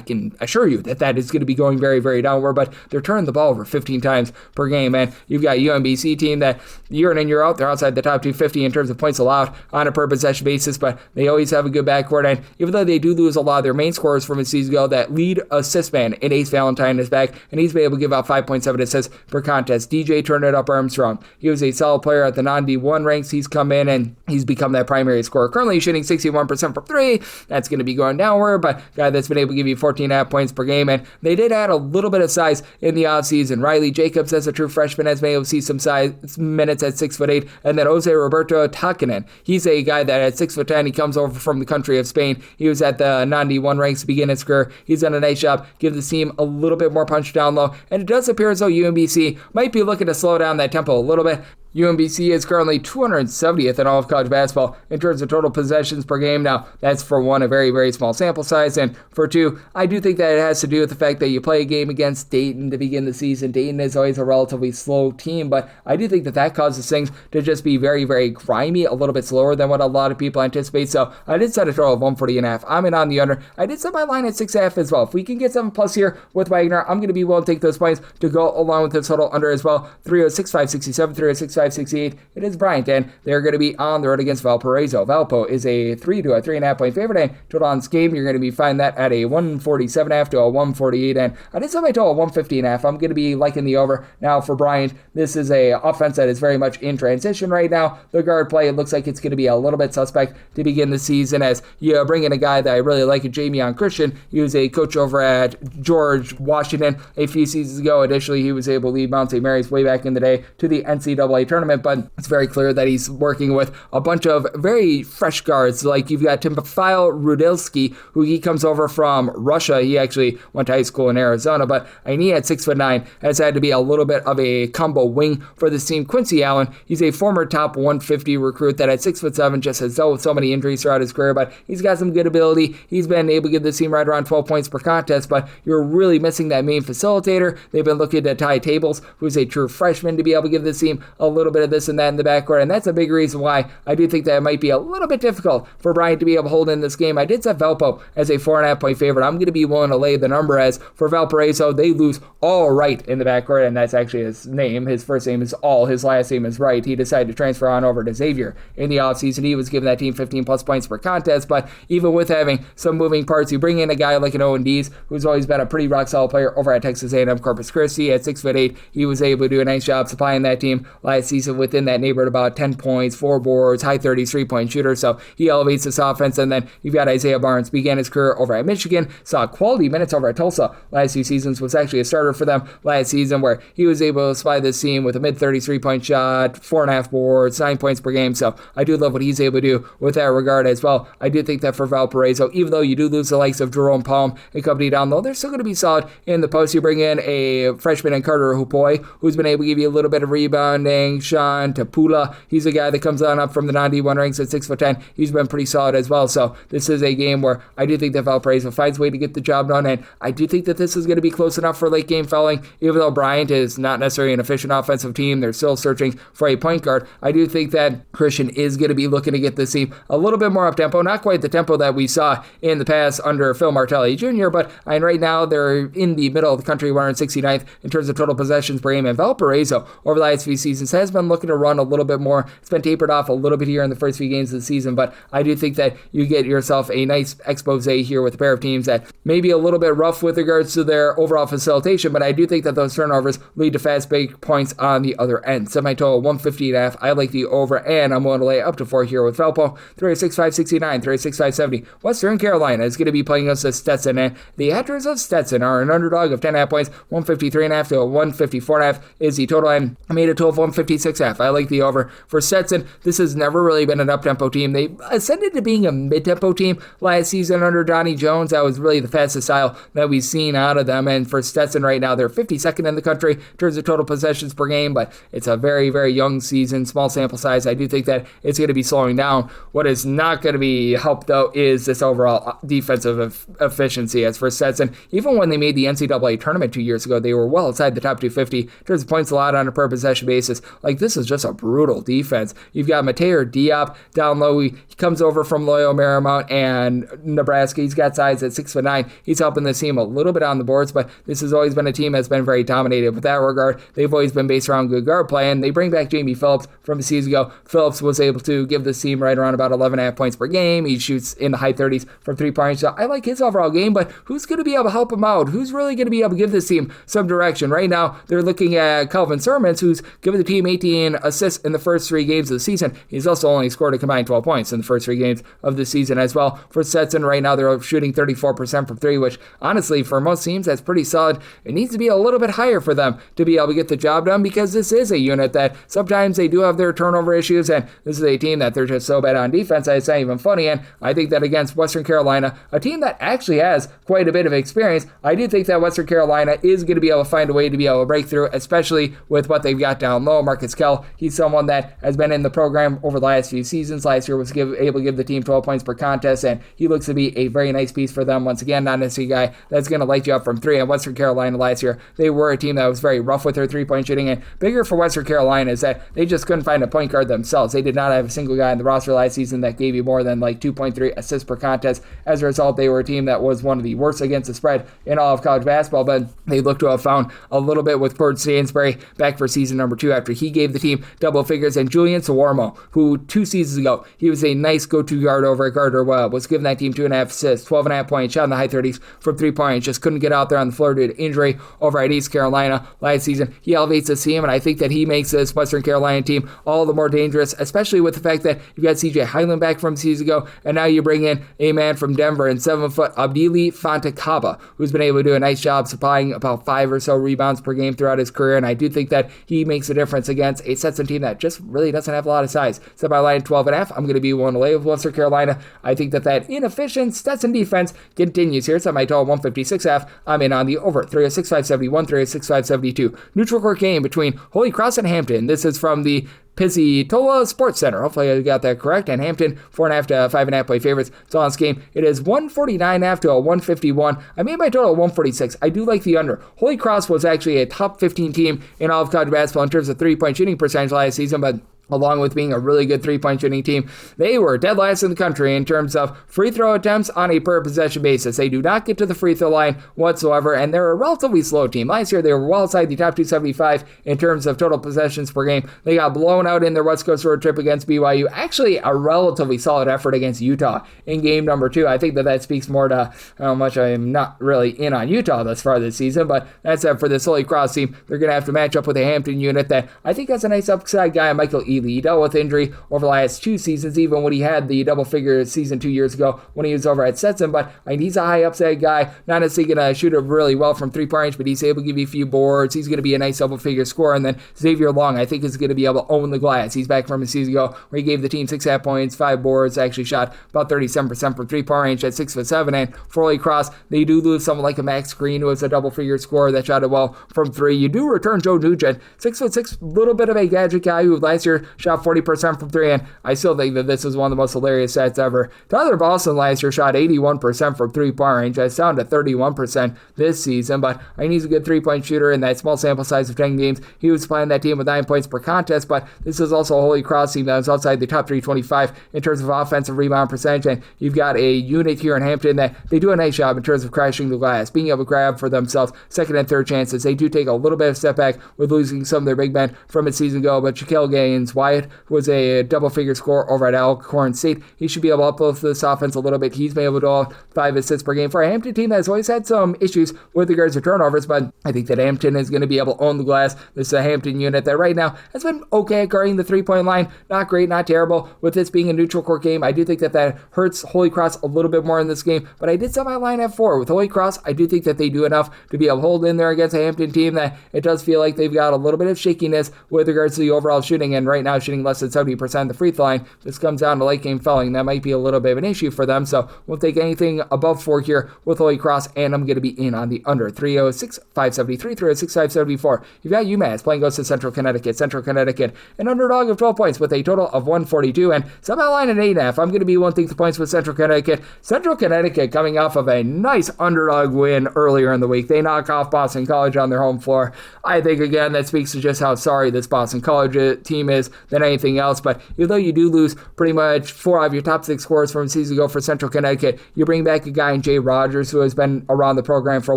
can assure you that that is going to be going very, very downward, but they're turning the ball over 15 times per game, and you've got UMBC team that year in and year out, they're outside the top 250 in terms of points allowed on a per possession basis, but they always have a good backcourt, and even though they do lose a lot of their main scorers from a season ago, that lead assist man in Ace Valentine is back, and he's been able to give out 5.7 assists per contest. DJ Turn It Up Armstrong, he was a solid player at the non-D1 ranks. He's come in and he's become that primary scorer. Currently shooting 61% from 3. That's going to be going downward, but guy that's been able to give you 14.5 points per game, and they did add a little bit of size in the offseason. Riley Jacobs, as a true freshman, has been able to see some size minutes at 6'8", and then Jose Roberto Takinen. He's a guy that at 6'10", he comes over from the country of Spain. He was at the non-D1 ranks to begin his career. He's done a nice job, give the team a little bit more punch down low, and it does appear as though UMBC might be looking to slow down that tempo a little bit. UMBC is currently 270th in all of college basketball in terms of total possessions per game. Now, that's for 1, a very, very small sample size, and for 2, I do think that it has to do with the fact that you play a game against Dayton to begin the season. Dayton is always a relatively slow team, but I do think that that causes things to just be very, very grimy, a little bit slower than what a lot of people anticipate, so I did set a total of 140.5. I'm in on the under. I did set my line at 6.5 as well. If we can get 7+ here with Wagner, I'm going to be willing to take those points to go along with this total under as well. 306-567, 306-568. It is Bryant, and they're going to be on the road against Valparaiso. Valpo is a 3 to a 3.5 point favorite, and total on this game, you're going to be finding that at a 147.5 to a 148, and I did set my total 150.5. I'm going to be liking the over. Now for Bryant, this is a offense that is very much in transition right now. The guard play, it looks like it's going to be a little bit suspect to begin the season, as you bring in a guy that I really like, Jamion Christian. He was a coach over at George Washington a few seasons ago. Additionally, he was able to lead Mount St. Mary's way back in the day to the NCAA tournament, but it's very clear that he's working with a bunch of very fresh guards. Like you've got Timofey Rudilsky, who he comes over from Russia. He actually went to high school in Arizona, but he at 6'9" has had to be a little bit of a combo wing for this team. Quincy Allen, he's a former top 150 recruit that at 6'7" just has dealt with so many injuries throughout his career, but he's got some good ability. He's been able to give this team right around 12 points per contest, but you're really missing that main facilitator. They've been looking at Ty Tables, who's a true freshman, to be able to give this team a little bit of this and that in the backcourt, and that's a big reason why I do think that it might be a little bit difficult for Bryant to be able to hold in this game. I did set Valpo as a 4.5 point favorite. I'm going to be willing to lay the number, as for Valparaiso, they lose All Right in the backcourt, and that's actually his name. His first name is All, his last name is Wright. He decided to transfer on over to Xavier in the offseason. He was giving that team 15 plus points per contest, but even with having some moving parts, you bring in a guy like an O&D's, who's always been a pretty rock solid player over at Texas A&M Corpus Christi at 6'8". He was able to do a nice job supplying that team last season within that neighborhood, about 10 points, 4 boards, high 30s, 3-point shooter. So he elevates this offense. And then you've got Isaiah Barnes, began his career over at Michigan, saw quality minutes over at Tulsa last 2 seasons, was actually a starter for them last season, where he was able to supply this team with a mid-30s 3-point shot, 4.5 boards, 9 points per game. So I do love what he's able to do with that regard as well. I do think that for Valparaiso, even though you do lose the likes of Jerome Palm and company down low, they're still going to be solid in the post. You bring in a freshman in Carter Hupoi, who's been able to give you a little bit of rebounding. Sean Tapula, he's a guy that comes on up from the non-D1 ranks at 6'10". He's been pretty solid as well. So this is a game where I do think that Valparaiso finds a way to get the job done, and I do think that this is going to be close enough for late game fouling. Even though Bryant is not necessarily an efficient offensive team, they're still searching for a point guard. I do think that Christian is going to be looking to get this team a little bit more up-tempo, not quite the tempo that we saw in the past under Phil Martelli Jr., but right now they're in the middle of the country, 169th in terms of total possessions per game, and Valparaiso over the last few seasons has been looking to run a little bit more. It's been tapered off a little bit here in the first few games of the season, but I do think that you get yourself a nice expose here with a pair of teams that may be a little bit rough with regards to their overall facilitation, but I do think that those turnovers lead to fast break points on the other end. Semi-total 150.5. I like the over, and I'm willing to lay up to 4 here with Valpo. 36-569, 36-570. Western Carolina is going to be playing us as Stetson, and the Hatters of Stetson are an underdog of 10.5 points. 153.5 to 154.5 is the total, and I made a total of 156.5. I like the over for Stetson. This has never really been an up-tempo team. They ascended to being a mid-tempo team last season under Donnie Jones. That was really the fastest style that we've seen out of them, and for Stetson right now, they're 52nd in the country in terms of total possessions per game, but it's a very, very young season, small sample size. I do think that it's going to be slowing down. What is not going to be helped, though, is this overall defensive efficiency. As for Stetson, even when they made the NCAA tournament 2 years ago, they were well outside the top 250 in terms of points allowed on a per possession basis. Like, this is just a brutal defense. You've got Mateo Diop down low. He comes over from Loyola Marymount and Nebraska. He's got size at 6'9". He's helping this team a little bit on the boards, but this has always been a team that's been very dominated with that regard. They've always been based around good guard play, and they bring back Jamie Phillips from a season ago. Phillips was able to give this team right around about 11.5 points per game. He shoots in the high 30s from 3 points. So I like his overall game, but who's going to be able to help him out? Who's really going to be able to give this team some direction? Right now, they're looking at Calvin Sermons, who's given the team 18 assists in the first 3 games of the season. He's also only scored a combined 12 points in the first 3 games of the season as well. For Stetson, right now, they're shooting 34% from 3, which honestly, for most teams, that's pretty solid. It needs to be a little bit higher for them to be able to get the job done, because this is a unit that sometimes they do have their turnover issues, and this is a team that they're just so bad on defense that it's not even funny. And I think that against Western Carolina, a team that actually has quite a bit of experience, I do think that Western Carolina is going to be able to find a way to be able to break through, especially with what they've got down low. Marcus Kell, he's someone that has been in the program over the last few seasons. Last year was able to give the team 12 points per contest, and he looks to be a very nice piece for them. Once again, not necessarily a guy that's going to light you up from 3. And Western Carolina last year, they were a team that was very rough with their 3-point shooting, and bigger for Western Carolina is that they just couldn't find a point guard themselves. They did not have a single guy in the roster last season that gave you more than like 2.3 assists per contest. As a result, they were a team that was one of the worst against the spread in all of college basketball, but they look to have found a little bit with Cord Stansbury back for season number 2 after he gave the team double figures. And Julian Sawarmo, who 2 seasons ago, he was a nice go-to guard over at Gardner Webb, was giving that team 2.5 assists, 12.5 points, shot in the high 30s from 3 points, just couldn't get out there on the floor due to injury over at East Carolina last season. He elevates this team, and I think that he makes this Western Carolina team all the more dangerous, especially with the fact that you've got CJ Highland back from season ago, and now you bring in a man from Denver and 7-foot Abdili Fantakaba, who's been able to do a nice job supplying about 5 or so rebounds per game throughout his career, and I do think that he makes a difference against a Stetson team that just really doesn't have a lot of size. Set by line 12.5. I'm going to be willing to lay with Western Carolina. I think that inefficient Stetson defense continues here. Set my total 156.5. I'm in on the over. 306-571, 306-572. Neutral court game between Holy Cross and Hampton. This is from the Pizzitola Sports Center. Hopefully I got that correct. And Hampton, 4.5 to 5.5 point favorites. It's on this game. It is 149.5 to a 151. I made my total 146. I do like the under. Holy Cross was actually a top 15 team in all of college basketball in terms of 3-point shooting percentage last season, but along with being a really good three-point shooting team. They were dead last in the country in terms of free throw attempts on a per-possession basis. They do not get to the free throw line whatsoever, and they're a relatively slow team. Last year, they were well outside the top 275 in terms of total possessions per game. They got blown out in their West Coast road trip against BYU. Actually, a relatively solid effort against Utah in game number 2. I think that speaks more to how much I am not really in on Utah thus far this season, but that's it for this Holy Cross team. They're going to have to match up with a Hampton unit that I think has a nice upside guy, Michael Ealy. He dealt with injury over the last 2 seasons, even when he had the double-figure season 2 years ago when he was over at Stetson, but he's a high upside guy, not necessarily going to shoot it really well from three-point range, but he's able to give you a few boards. He's going to be a nice double-figure scorer, and then Xavier Long, I think, is going to be able to own the glass. He's back from a season ago where he gave the team 6.5 points, 5 boards, actually shot about 37% from three-point range at 6'7", and for Holy Cross, they do lose someone like a Max Green, who is a double-figure scorer that shot it well from 3. You do return Joe Nugent, 6'6", little bit of a gadget guy who last year shot 40% from 3, and I still think that this is one of the most hilarious stats ever. Tyler Boston last year shot 81% from three-point range. That's down to 31% this season, but he's a good three-point shooter in that small sample size of 10 games. He was playing that team with 9 points per contest, but this is also a Holy Cross team that is outside the top 325 in terms of offensive rebound percentage, and you've got a unit here in Hampton that they do a nice job in terms of crashing the glass, being able to grab for themselves second and third chances. They do take a little bit of step back with losing some of their big men from a season ago, but Shaquille Gaines-Wyatt was a double-figure scorer over at Alcorn State. He should be able to uplift this offense a little bit. He's been able to do 5 assists per game for a Hampton team that has always had some issues with regards to turnovers, but I think that Hampton is going to be able to own the glass. This is a Hampton unit that right now has been okay at guarding the three-point line. Not great, not terrible. With this being a neutral court game, I do think that hurts Holy Cross a little bit more in this game, but I did set my line at 4. With Holy Cross, I do think that they do enough to be able to hold in there against a Hampton team that it does feel like they've got a little bit of shakiness with regards to the overall shooting, and right now shooting less than 70% of the free throw line. This comes down to late game fouling. That might be a little bit of an issue for them, so we'll take anything above 4 here with Holy Cross, and I'm going to be in on the under. 306-573, 306-574. You've got UMass playing goes to Central Connecticut. Central Connecticut, an underdog of 12 points with a total of 142, and somehow line at 8.5. I'm going to be one thing to points with Central Connecticut. Central Connecticut coming off of a nice underdog win earlier in the week. They knock off Boston College on their home floor. I think, again, that speaks to just how sorry this Boston College team is than anything else, but even though you do lose pretty much 4 out of your top 6 scorers from a season ago for Central Connecticut, you bring back a guy in Jay Rogers who has been around the program for a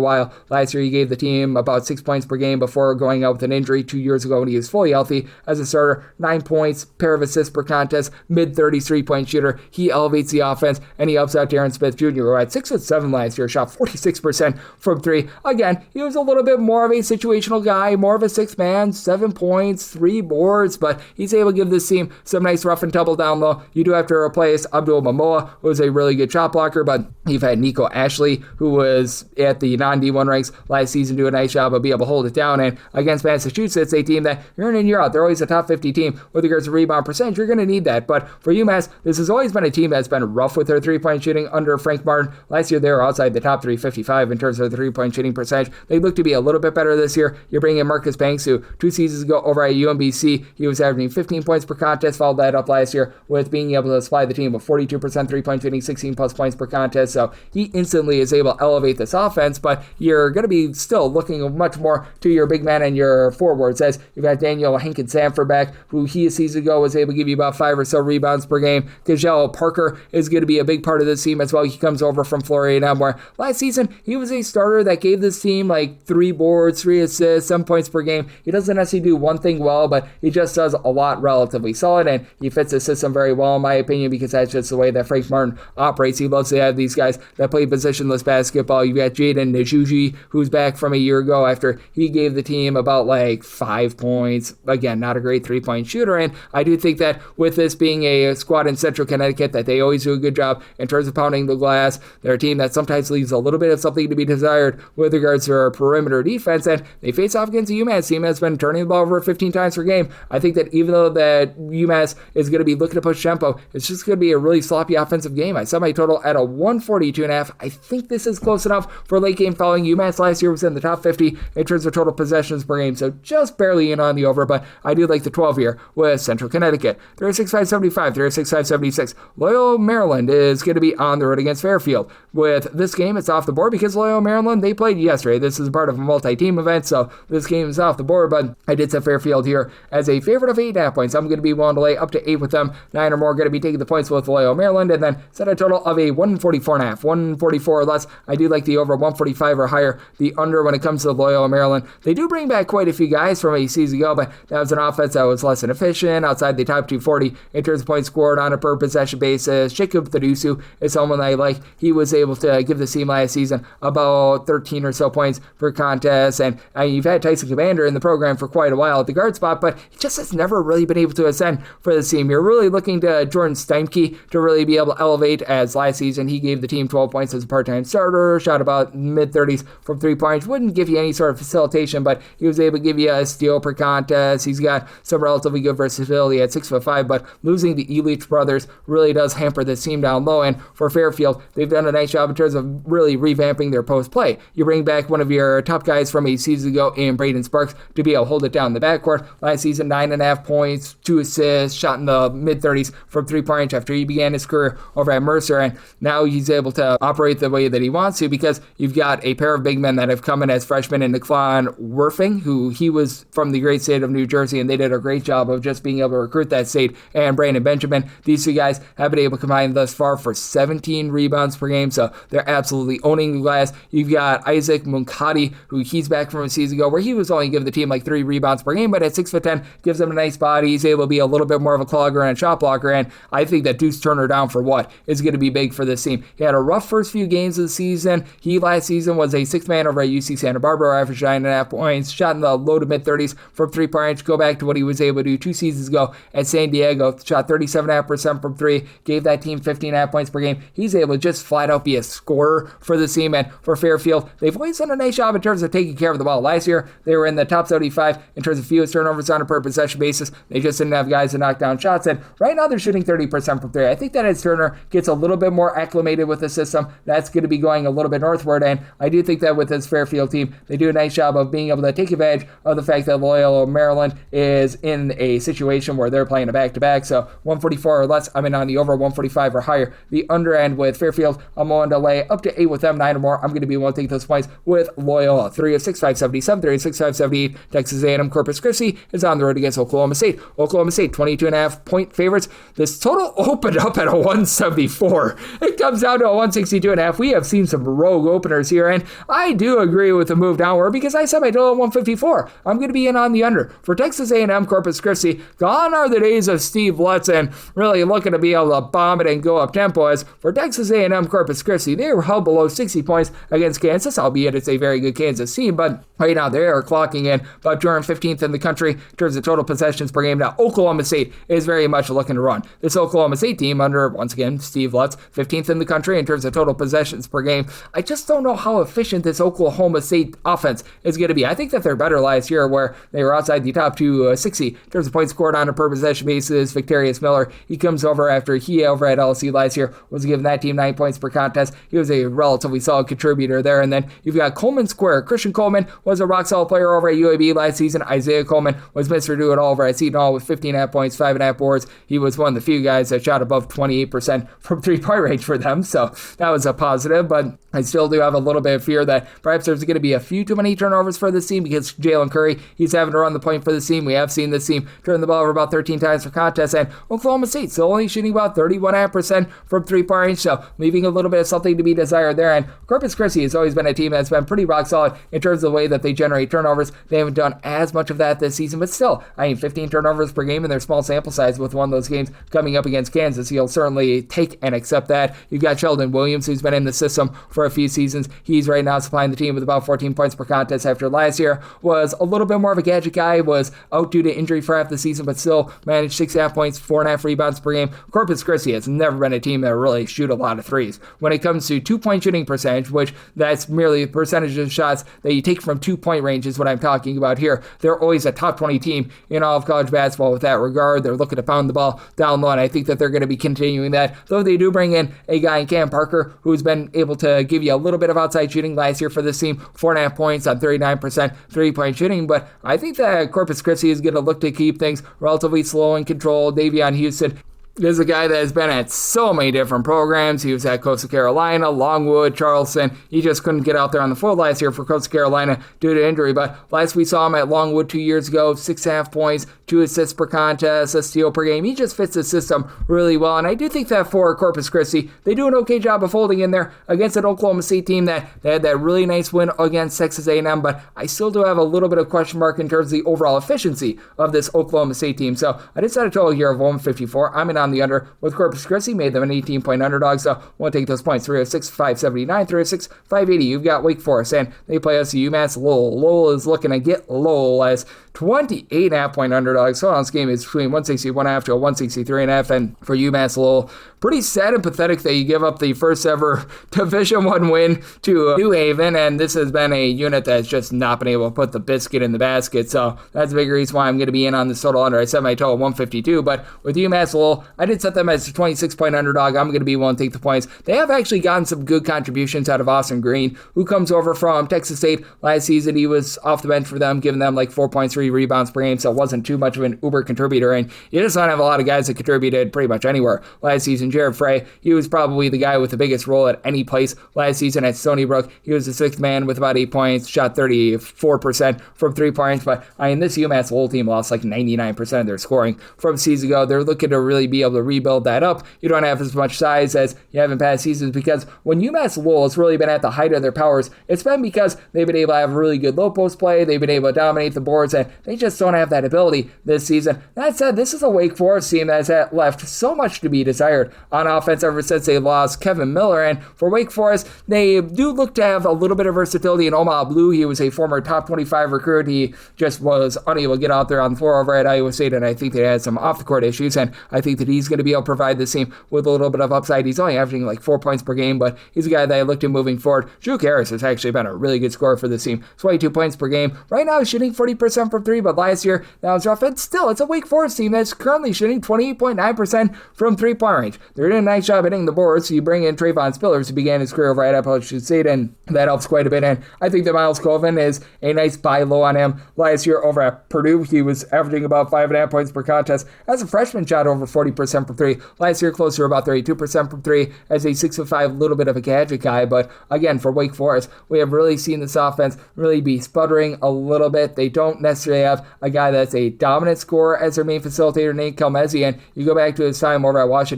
while. Last year he gave the team about 6 points per game before going out with an injury 2 years ago when he was fully healthy as a starter. 9 points, pair of assists per contest, mid-30s three-point shooter. He elevates the offense, and he helps out Darren Smith Jr., who at 6'7" last year, shot 46% from 3. Again, he was a little bit more of a situational guy, more of a 6 man, 7 points, 3 boards, but he's able to give this team some nice rough and tumble down low. You do have to replace Abdul Mamoa, who is a really good shot blocker, but you've had Nico Ashley, who was at the non-D1 ranks last season, do a nice job of being able to hold it down, and against Massachusetts, a team that year in and year out, they're always a top 50 team with regards to rebound percentage. You're going to need that, but for UMass, this has always been a team that's been rough with their three-point shooting under Frank Martin. Last year, they were outside the top 355 in terms of the three-point shooting percentage. They look to be a little bit better this year. You're bringing in Marcus Banks, who 2 seasons ago over at UMBC, he was averaging 15 points per contest, followed that up last year with being able to supply the team with 42% three-point shooting, 16 plus points per contest, so he instantly is able to elevate this offense, but you're going to be still looking much more to your big man and your forwards, as you've got Daniel Hankin-Sanford back, who he a season ago was able to give you about 5 or so rebounds per game. Gajel Parker is going to be a big part of this team as well. He comes over from Florida A&M, where last season he was a starter that gave this team like 3 boards, 3 assists, 7 points per game. He doesn't necessarily do one thing well, but he just does a lot relatively solid, and he fits the system very well in my opinion, because that's just the way that Frank Martin operates. He loves to have these guys that play positionless basketball. You got Jaden Njuji, who's back from a year ago after he gave the team about like 5 points. Again, not a great three-point shooter, and I do think that with this being a squad in Central Connecticut, that they always do a good job in terms of pounding the glass. They're a team that sometimes leaves a little bit of something to be desired with regards to their perimeter defense, and they face off against a UMass team that's been turning the ball over 15 times per game. I think that even though that UMass is going to be looking to push tempo, it's just going to be a really sloppy offensive game. I set my total at a 142.5. I think this is close enough for late game fouling. UMass last year was in the top 50 in terms of total possessions per game, so just barely in on the over, but I do like the 12 here with Central Connecticut. 36-575, 36-576. Loyola Maryland is going to be on the road against Fairfield. With this game, it's off the board because Loyola Maryland, they played yesterday. This is part of a multi-team event, so this game is off the board, but I did set Fairfield here as a favorite of 8.5. 8.5 points. I'm going to be willing to lay up to 8 with them. 9 or more going to be taking the points with Loyola Maryland, and then set a total of a 144.5. 144 or less. I do like the over 145 or higher. The under when it comes to Loyola Maryland. They do bring back quite a few guys from a season ago, but that was an offense that was less than efficient, outside the top 240 in terms of points scored on a per possession basis. Jacob Thidusu is someone that I like. He was able to give the team last season about 13 or so points per contest, and you've had Tyson Commander in the program for quite a while at the guard spot, but he just has never really been able to ascend for the team. You're really looking to Jordan Steinke to really be able to elevate, as last season he gave the team 12 points as a part-time starter, shot about mid-30s from 3 points, wouldn't give you any sort of facilitation, but he was able to give you a steal per contest. He's got some relatively good versatility at 6'5", but losing the Elich brothers really does hamper this team down low, and for Fairfield, they've done a nice job in terms of really revamping their post play. You bring back one of your top guys from a season ago in Braden Sparks to be able to hold it down in the backcourt. Last season, 9.5 points, 2 assists, shot in the mid-30s from 3-point range after he began his career over at Mercer, and now he's able to operate the way that he wants to because you've got a pair of big men that have come in as freshmen in Niklon Werfing, who he was from the great state of New Jersey, and they did a great job of just being able to recruit that state, and Brandon Benjamin. These two guys have been able to combine thus far for 17 rebounds per game, so they're absolutely owning the glass. You've got Isaac Munkadi, who he's back from a season ago where he was only giving the team like 3 rebounds per game, but at 6'10", gives him a nice body. He's able to be a little bit more of a clogger and a shot blocker, and I think that Deuce Turner down for what is going to be big for this team. He had a rough first few games of the season. He last season was a 6th man over at UC Santa Barbara, averaged 9.5 points, shot in the low to mid-30s from 3-point range. Go back to what he was able to do 2 seasons ago at San Diego, shot 37.5% from 3, gave that team 15.5 points per game. He's able to just flat out be a scorer for the team, and for Fairfield, they've always done a nice job in terms of taking care of the ball. Last year, they were in the top 75 in terms of fewest turnovers on a per possession basis. They just didn't have guys to knock down shots, and right now they're shooting 30% from 3. I think that as Turner gets a little bit more acclimated with the system, that's going to be going a little bit northward, and I do think that with this Fairfield team, they do a nice job of being able to take advantage of the fact that Loyola Maryland is in a situation where they're playing a back-to-back, so 144 or less, I'm in on the over 145 or higher. The under end with Fairfield, I'm willing to lay up to 8 with them, 9 or more. I'm going to be willing to take those points with Loyola. 3 of 6, 577, 3 of 6, 578. Texas A&M Corpus Christi is on the road against Oklahoma State. Oklahoma State, 22.5 point favorites. This total opened up at a 174. It comes down to a 162.5. We have seen some rogue openers here, and I do agree with the move downward because I set my total at 154. I'm going to be in on the under. For Texas A&M Corpus Christi, gone are the days of Steve Lutz and really looking to be able to bomb it and go up tempo. As for Texas A&M Corpus Christi, they were held below 60 points against Kansas, albeit it's a very good Kansas team, but right now they are clocking in about 215th in the country in terms of total possessions per game. Now, Oklahoma State is very much looking to run. This Oklahoma State team under, once again, Steve Lutz, 15th in the country in terms of total possessions per game. I just don't know how efficient this Oklahoma State offense is going to be. I think that they're better last year where they were outside the top 260 in terms of points scored on a per possession basis. Victorious Miller, he comes over after he over at LSU last year was giving that team 9 points per contest. He was a relatively solid contributor there. And then you've got Coleman Square. Christian Coleman was a rock solid player over at UAB last season. Isaiah Coleman was Mr. Do It All over at Seton Hall with 15.5 points, 5.5 boards. He was one of the few guys that shot above 28% from 3-point range for them. So that was a positive, but I still do have a little bit of fear that perhaps there's going to be a few too many turnovers for this team because Jalen Curry, he's having to run the point for this team. We have seen this team turn the ball over about 13 times per contest, and Oklahoma State still only shooting about 31.5% from 3-point range, so leaving a little bit of something to be desired there. And Corpus Christi has always been a team that's been pretty rock solid in terms of the way that they generate turnovers. They haven't done as much of that this season, but still, 15 turnovers per game in their small sample size with one of those games coming up against Kansas. You'll certainly take and accept that. You've got Sheldon Williams, who's been in the system for a few seasons. He's right now supplying the team with about 14 points per contest after last year was a little bit more of a gadget guy, was out due to injury for half the season, but still managed 6.5 points, 4.5 rebounds per game. Corpus Christi has never been a team that really shoot a lot of threes. When it comes to 2-point shooting percentage, which that's merely the percentage of shots that you take from 2-point range is what I'm talking about here, they're always a top 20 team in all of college basketball with that regard. They're looking to pound the ball down low, and I think that they're going to be continuing that, though they do bring in a guy in Cam Parker who's been able to give you a little bit of outside shooting last year for this team, 4.5 points on 39% 3-point shooting, but I think that Corpus Christi is going to look to keep things relatively slow and controlled. Davion Houston, This is a guy that has been at so many different programs. He was at Coastal Carolina, Longwood, Charleston. He just couldn't get out there on the field last year for Coastal Carolina due to injury. But last we saw him at Longwood 2 years ago, 6.5 points, 2 assists per contest, a steal per game. He just fits the system really well. And I do think that for Corpus Christi, they do an okay job of holding in there against an Oklahoma State team that had that really nice win against Texas A&M. But I still do have a little bit of question mark in terms of the overall efficiency of this Oklahoma State team. So I did set a total here of 154. I'm in on the under with Corpus Christi, made them an 18-point underdog, so won't take those points. 306, 579, 306, 580. You've got Wake Forest, and they play us UMass Lowell. Lowell is looking to get Lowell as 28.5-point underdogs. So on this game is between 161.5 to a 163.5, and for UMass Lowell, pretty sad and pathetic that you give up the first ever Division I win to New Haven, and this has been a unit that's just not been able to put the biscuit in the basket, so that's a big reason why I'm going to be in on this total under. I set my total 152, but with UMass Lowell, I did set them as a 26-point underdog. I'm going to be willing to take the points. They have actually gotten some good contributions out of Austin Green, who comes over from Texas State. Last season, he was off the bench for them, giving them like 4.3 rebounds per game, so it wasn't too much of an uber contributor, and you just don't have a lot of guys that contributed pretty much anywhere last season. Jared Frey, he was probably the guy with the biggest role at any place last season at Stony Brook. He was the sixth man with about 8 points, shot 34% from 3 points, but this UMass Lowell team lost like 99% of their scoring from a season ago. They're looking to really be able to rebuild that up. You don't have as much size as you have in past seasons, because when UMass Lowell has really been at the height of their powers, it's been because they've been able to have really good low post play, they've been able to dominate the boards, and they just don't have that ability this season. That said, this is a Wake Forest team that has left so much to be desired on offense ever since they lost Kevin Miller, and for Wake Forest, they do look to have a little bit of versatility in Omaha Blue. He was a former top 25 recruit. He just was unable to get out there on the floor over at Iowa State, and I think they had some off-the-court issues, and I think that he's going to be able to provide this team with a little bit of upside. He's only averaging like 4 points per game, but he's a guy that I looked at moving forward. Drew Harris has actually been a really good scorer for this team. 22 points per game. Right now he's shooting 40% from 3, but last year that was rough. And still, it's a Wake Forest team that's currently shooting 28.9% from 3-point range. They're doing a nice job hitting the boards, so you bring in Trayvon Spillers, who began his career over at Appalachian St, and that helps quite a bit. And I think that Miles Colvin is a nice buy low on him. Last year over at Purdue, he was averaging about 5.5 points per contest. As a freshman, shot over 40% from 3. Last year, closer to about 32% from 3. As a 6'5", little bit of a gadget guy. But again, for Wake Forest, we have really seen this offense really be sputtering a little bit. They don't necessarily have a guy that's a dominant scorer as their main facilitator, Nate Kelmezi, and you go back to his time over at Washington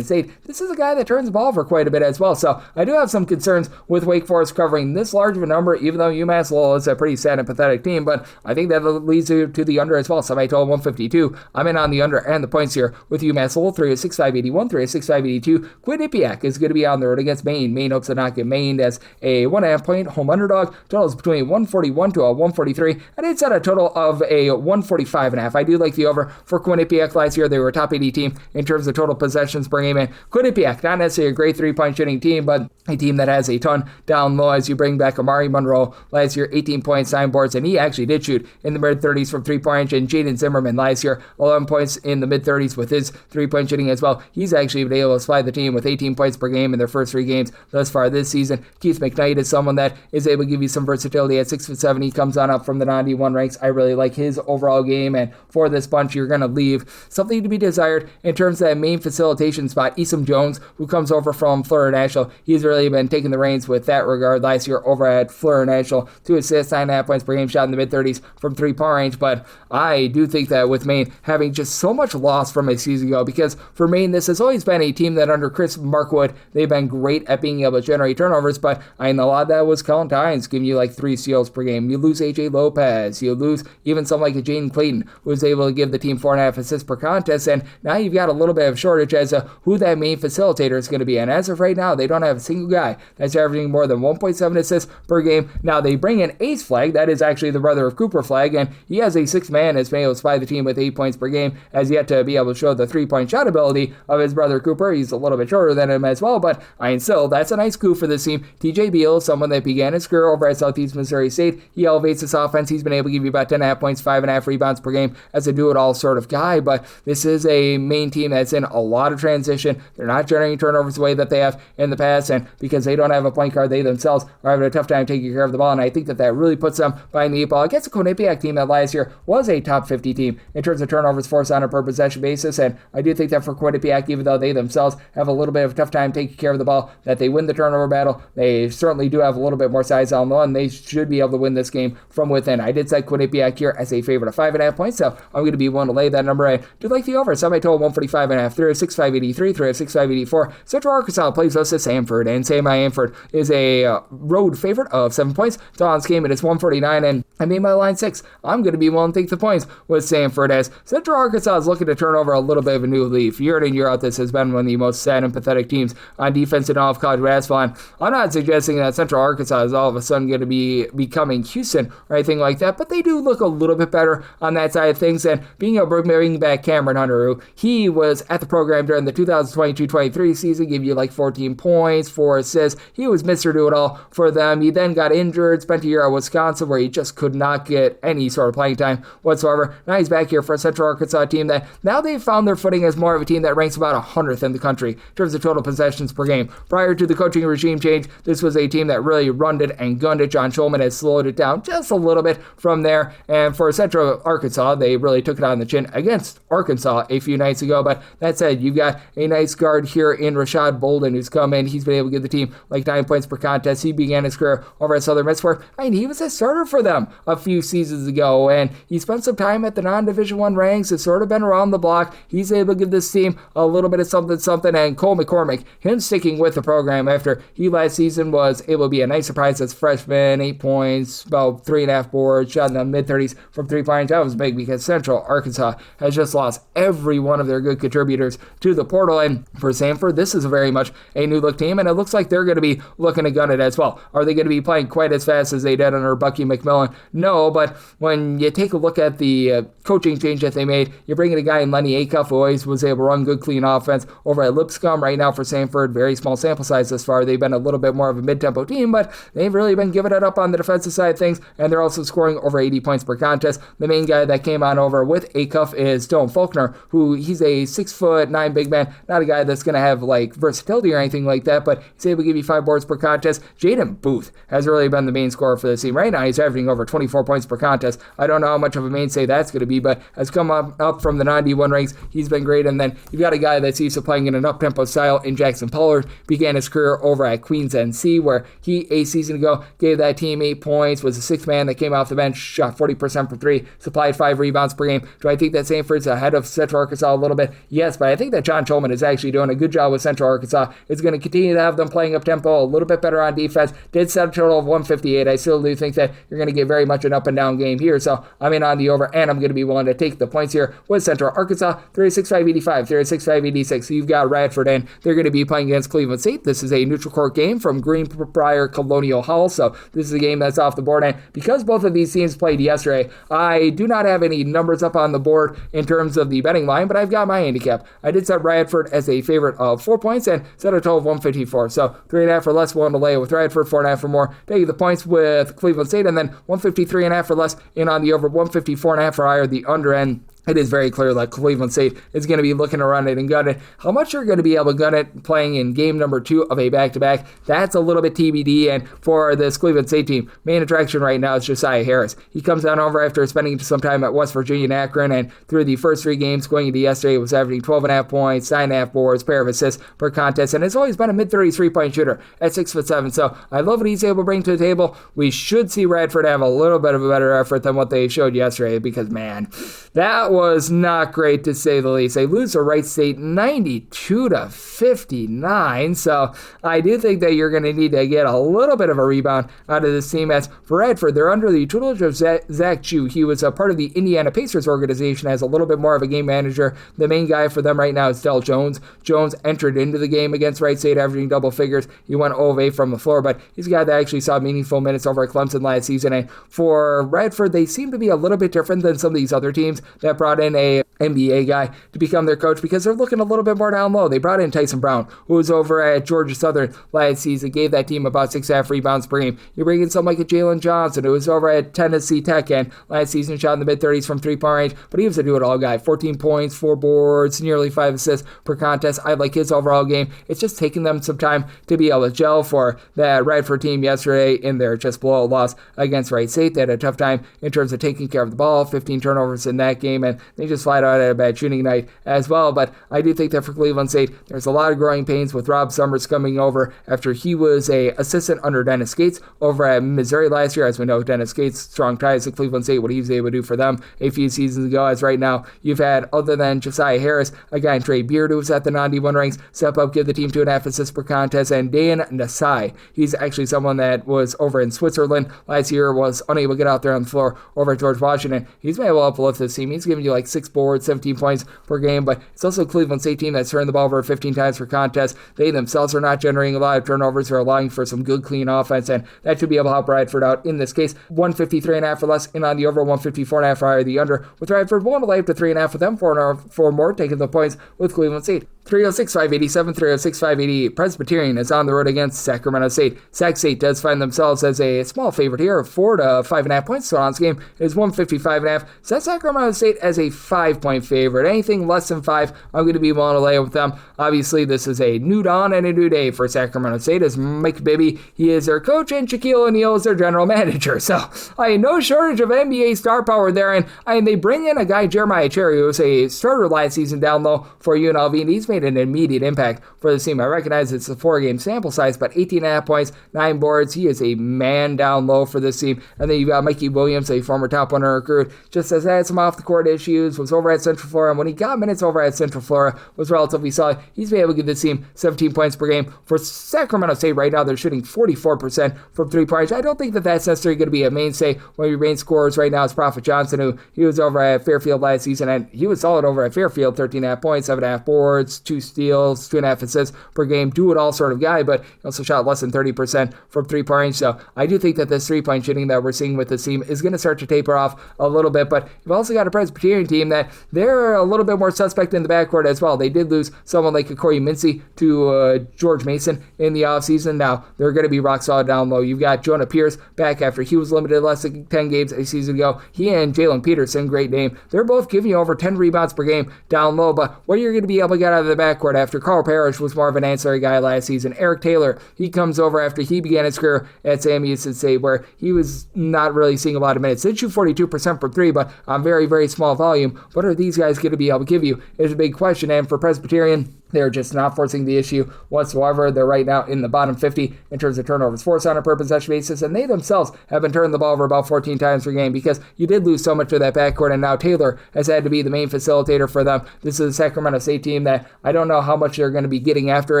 State. This is a guy that turns the ball over quite a bit as well. So I do have some concerns with Wake Forest covering this large of a number, even though UMass Lowell is a pretty sad and pathetic team, but I think that leads you to the under as well. So I told 152. I'm in on the under and the points here with UMass Lowell. 306, 581, 306, 582. Quinnipiac is going to be on the road against Maine. Maine hopes to not get Maine as a 1.5-point home underdog. Total is between 141 to a 143. I did set a total of a 145.5. I do like the over for Quinnipiac. Last year they were a top 80 team in terms of total possessions per game, and Quinnipiac, not necessarily a great 3-point shooting team, but a team that has a ton down low as you bring back Amari Monroe. Last year, 18 points, 9 boards, and he actually did shoot in the mid-30s from 3-point range. And Jaden Zimmerman last year, 11 points in the mid-30s with his 3-point shooting as well. He's actually been able to supply the team with 18 points per game in their first 3 games thus far this season. Keith McKnight is someone that is able to give you some versatility at 6'7". He comes on up from the non-D1 ranks. I really like his overall game, and for this bunch, you're going to leave something to be desired in terms of that main facilitation spot. Esom Jones, who comes over from Florida National, he's really been taking the reins with that regard last year over at Florida National. 2 assists, 9.5 points per game, shot in the mid-30s from 3-point range, but I do think that with Maine having just so much loss from a season ago, because for Maine, this has always been a team that under Chris Markwood, they've been great at being able to generate turnovers, but I mean, a lot of that was Colin Tynes giving you like 3 steals per game. You lose AJ Lopez, you lose even someone like a Jaden Clayton, who was able to give the team 4.5 assists per contest, and now you've got a little bit of shortage as to who that main facilitator is going to be, and as of right now, they don't have a single guy that's averaging more than 1.7 assists per game. Now, they bring in Ace Flag, that is actually the brother of Cooper Flag, and he has a 6th man that's been able to supply the team with 8 points per game, has yet to be able to show the 3-point shot ability of his brother Cooper. He's a little bit shorter than him as well, but I mean, still, that's a nice coup for this team. TJ Beal, someone that began his career over at Southeast Missouri State, he elevates this offense. He's been able to give you about 10.5 points, 5.5 rebounds per game as a do-it-all sort of guy, but this is a Maine team that's in a lot of transition. They're not generating turnovers the way that they have in the past, and because they don't have a point guard, they themselves are having a tough time taking care of the ball, and I think that really puts them behind the 8 ball against a Quinnipiac team that last year was a top 50 team in terms of turnovers forced on a per possession basis, and I do think that for Quinnipiac, even though they themselves have a little bit of a tough time taking care of the ball, that they win the turnover battle. They certainly do have a little bit more size on the one. They should be able to win this game from within. I did set Quinnipiac here as a favorite of 5.5 points, so I'm going to be willing to lay that number. I do like the over. Semi-total 145.5, 306.583, 306.584. Central Arkansas plays us at Samford, and Samford is a road favorite of 7 points. Dawn's game, it is 149, and I made my line 6. I'm going to be willing to take the points with Samford, as Central Arkansas is looking to turn over a little bit of a new leaf. Year in and year out, this has been one of the most sad and pathetic teams on defense in all of college basketball. And I'm not suggesting that Central Arkansas is all of a sudden going to be becoming Houston or anything like that, but they do look a little bit better on that side of things. And being able to bring back Cameron Hunter, who he was at the program during the 2022-23 season, gave you like 14 points, 4 assists. He was Mr. Do-It-All for them. He then got injured, spent a year at Wisconsin where he just could not get any sort of playing time whatsoever. Now he's back here for a Central Arkansas team that now they've found their footing as more of a team that ranks about 100th in the country in terms of total possessions per game. Prior to the coaching regime change, this was a team that really runned it and gunned it. John Schulman has slowed it down just a little bit from there. And for Central Arkansas, they really took it on the chin against Arkansas a few nights ago. But that said, you've got a nice guard here in Rashad Bolden who's come in. He's been able to give the team like 9 points per contest. He began his career over at Southern Miss where he was a starter for them a few seasons ago, and he spent some time at the non-Division I ranks. Has sort of been around the block. He's able to give this team a little bit of something. And Cole McCormick, him sticking with the program after he last season was able to be a nice surprise as a freshman. 8 points, about 3.5 boards, shot in the mid-30s from 3-point. That was big because Central Arkansas has just lost every one of their good contributors to the portal. And for Samford, this is very much a new-look team, and it looks like they're going to be looking to gun it as well. Are they going to be playing quite as fast as they did under Bucky McMillan? No, but when you take a look at the coaching change that they made, you're bringing a guy in Lenny Acuff, who always was able to run good, clean offense over at Lipscomb right now for Samford. Very small sample size thus far. They've been a little bit more of a mid-tempo team, but they've really been giving it up on the defensive side of things, and they're also scoring over 80 points per contest. The main guy that came on over with Acuff is Dylan Faulkner, who he's a 6'9" big man, not a guy that's going to have like versatility or anything like that, but he's able to give you 5 boards per contest. Jaden Booth has really been the main scorer for this team. Right now, he's averaging over 24 points per contest. I don't know how much of a mainstay that's going to be, but has come up from the non-D1 ranks. He's been great, and then you've got a guy that's used to playing in an up-tempo style in Jackson Pollard. Began his career over at Queens NC, where he, a season ago, gave that team 8 points, was a 6th man that came off the bench, shot 40% for 3, supplied 5 rebounds per game. Do I think that Samford's ahead of Central Arkansas a little bit? Yes, but I think that John Schulman is actually doing a good job with Central Arkansas. It's going to continue to have them playing up-tempo, a little bit better on defense. Did set a total of 158. I still do think that you're going to get very much an up-and-down game here, so I'm in on the over, and I'm going to be willing to take the points here with Central Arkansas, 36-585, 36-586. So you've got Radford, and they're going to be playing against Cleveland State. This is a neutral court game from Greenbrier Colonial Hall, so this is a game that's off the board, and because both of these teams played yesterday, I do not have any numbers up on the board in terms of the betting line, but I've got my handicap. I did set Radford as a favorite of 4 points and set a total of 154, so 3.5 or less willing to lay with Radford, 4.5 or more taking the points with Cleveland State, and then 153.5 or less in on the over, 154.5 or higher the under, and it is very clear that Cleveland State is going to be looking to run it and gun it. How much you're going to be able to gun it playing in game number 2 of a back-to-back, that's a little bit TBD. And for this Cleveland State team, main attraction right now is Josiah Harris. He comes on over after spending some time at West Virginia and Akron, and through the first 3 games going into yesterday, was averaging 12.5 points, 9.5 boards, pair of assists per contest, and has always been a mid-30s three-point shooter at 6'7". So I love what he's able to bring to the table. We should see Radford have a little bit of a better effort than what they showed yesterday, because, man, that was not great to say the least. They lose to Wright State 92-59, so I do think that you're going to need to get a little bit of a rebound out of this team. As for Radford, they're under the tutelage of Zach Chu. He was a part of the Indiana Pacers organization as a little bit more of a game manager. The main guy for them right now is Del Jones. Jones entered into the game against Wright State averaging double figures. He went 0 of 8 from the floor, but he's a guy that actually saw meaningful minutes over at Clemson last season. And for Radford, they seem to be a little bit different than some of these other teams that brought in a NBA guy to become their coach, because they're looking a little bit more down low. They brought in Tyson Brown, who was over at Georgia Southern last season, gave that team about 6.5 rebounds per game. You bring in someone like a Jalen Johnson, who was over at Tennessee Tech, and last season shot in the mid-30s from 3-point range, but he was a do-it-all guy. 14 points, 4 boards, nearly 5 assists per contest. I like his overall game. It's just taking them some time to be able to gel for that Radford team yesterday in their just blowout loss against Wright State. They had a tough time in terms of taking care of the ball, 15 turnovers in that game, and they just flat out had a bad shooting night as well. But I do think that for Cleveland State, there's a lot of growing pains with Rob Summers coming over after he was a assistant under Dennis Gates over at Missouri last year. As we know, Dennis Gates, strong ties to Cleveland State, what he was able to do for them a few seasons ago. As right now, you've had, other than Josiah Harris, a guy in Trey Beard who was at the non-D1 ranks, step up, give the team 2.5 assists per contest, and Dan Nasai. He's actually someone that was over in Switzerland last year, was unable to get out there on the floor over at George Washington. He's been able to uplift this team. He's giving you like 6 boards, 17 points per game, but it's also a Cleveland State team that's turned the ball over 15 times per contest. They themselves are not generating a lot of turnovers. They're allowing for some good, clean offense, and that should be able to help Bradford out in this case. 153.5 or less in on the over, 154.5 or higher the under, with Bradford 1 to 3.5 with them, 4 more taking the points with Cleveland State. 306-587, 306-588. Presbyterian is on the road against Sacramento State. Sac State does find themselves as a small favorite here, 4 to 5.5 points. So on this game is 155.5. Set Sacramento State as a 5-point favorite. Anything less than 5, I'm going to be willing to lay with them. Obviously, this is a new dawn and a new day for Sacramento State as Mike Bibby, he is their coach, and Shaquille O'Neal is their general manager. So I no shortage of NBA star power there, and they bring in a guy, Jeremiah Cherry, who was a starter last season down low for UNLV, and he's made an immediate impact for the team. I recognize it's a 4-game sample size, but 18.5 points, 9 boards. He is a man down low for this team. And then you've got Mikey Williams, a former top 100 recruit, just has had some off-the-court issues, was over at Central Florida, and when he got minutes over at Central Florida, was relatively solid. He's been able to give this team 17 points per game. For Sacramento State right now, they're shooting 44% from 3-pointers. I don't think that that's necessarily going to be a mainstay. One of your main scorers right now is Prophet Johnson, who he was over at Fairfield last season, and he was solid over at Fairfield, 13.5 points, 7.5 boards, 2 steals, 2.5 assists per game, do-it-all sort of guy, but he also shot less than 30% from 3-point range. So I do think that this 3-point shooting that we're seeing with this team is going to start to taper off a little bit, but you've also got a Presbyterian team that they're a little bit more suspect in the backcourt as well. They did lose someone like Corey Mincy to George Mason in the offseason. Now, they're going to be rock solid down low. You've got Jonah Pierce back after he was limited less than 10 games a season ago. He and Jalen Peterson, great name. They're both giving you over 10 rebounds per game down low, but what you're going to be able to get out of the backcourt after Carl Parrish was more of an ancillary guy last season. Eric Taylor, he comes over after he began his career at Sam Houston State, where he was not really seeing a lot of minutes. They shoot 42% from 3, but on very, very small volume. What are these guys going to be able to give you is a big question, and for Presbyterian, they're just not forcing the issue whatsoever. They're right now in the bottom 50 in terms of turnovers forced on a per possession basis, and they themselves have been turning the ball over about 14 times per game because you did lose so much of that backcourt, and now Taylor has had to be the main facilitator for them. This is a Sacramento State team that I don't know how much they're going to be getting after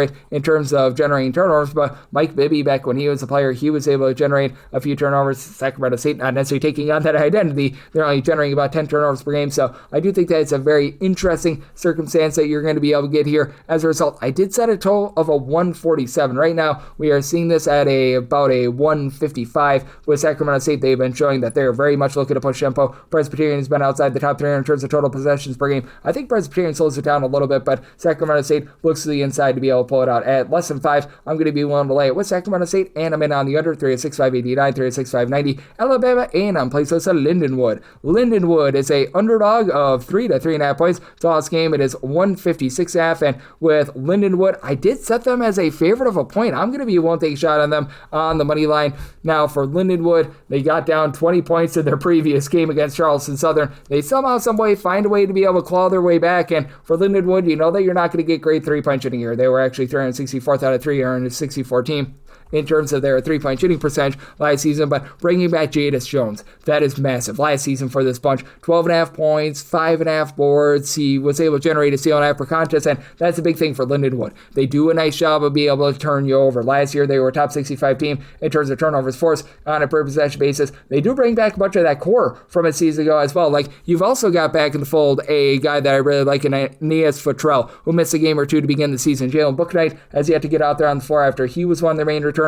it in terms of generating turnovers, but Mike Bibby, back when he was a player, he was able to generate a few turnovers. Sacramento State not necessarily taking on that identity. They're only generating about 10 turnovers per game, so I do think that it's a very interesting circumstance that you're going to be able to get here. As a result, I did set a total of a 147. Right now, we are seeing this at about a 155 with Sacramento State. They've been showing that they're very much looking to push tempo. Presbyterian has been outside the top 300 in terms of total possessions per game. I think Presbyterian slows it down a little bit, but Sacramento State looks to the inside to be able to pull it out. At less than 5, I'm going to be willing to lay it with Sacramento State, and I'm in on the under, 306-589, 306-590. Alabama A&M plays us at Lindenwood. Lindenwood is a underdog of 3 to 3.5 points. So this game, it is 156.5, and with Lindenwood, I did set them as a favorite of a point. I'm going to be willing to take a shot on them on the money line. Now, for Lindenwood, they got down 20 points in their previous game against Charleston Southern. They somehow, some way, find a way to be able to claw their way back, and for Lindenwood, you know that you're not going to get great 3-point shooting here. They were actually 364th out of 364 team in terms of their 3-point shooting percentage last season, but bringing back Jadis Jones, that is massive. Last season for this bunch, 12.5 points, 5.5 boards. He was able to generate a steal and a half per contest, and that's a big thing for Lindenwood. They do a nice job of being able to turn you over. Last year, they were a top 65 team in terms of turnovers forced on a per possession basis. They do bring back much of that core from a season ago as well. Like, you've also got back in the fold a guy that I really like, Aeneas Futrell, who missed a game or two to begin the season. Jalen Booknight has yet to get out there on the floor after he was one of their main returners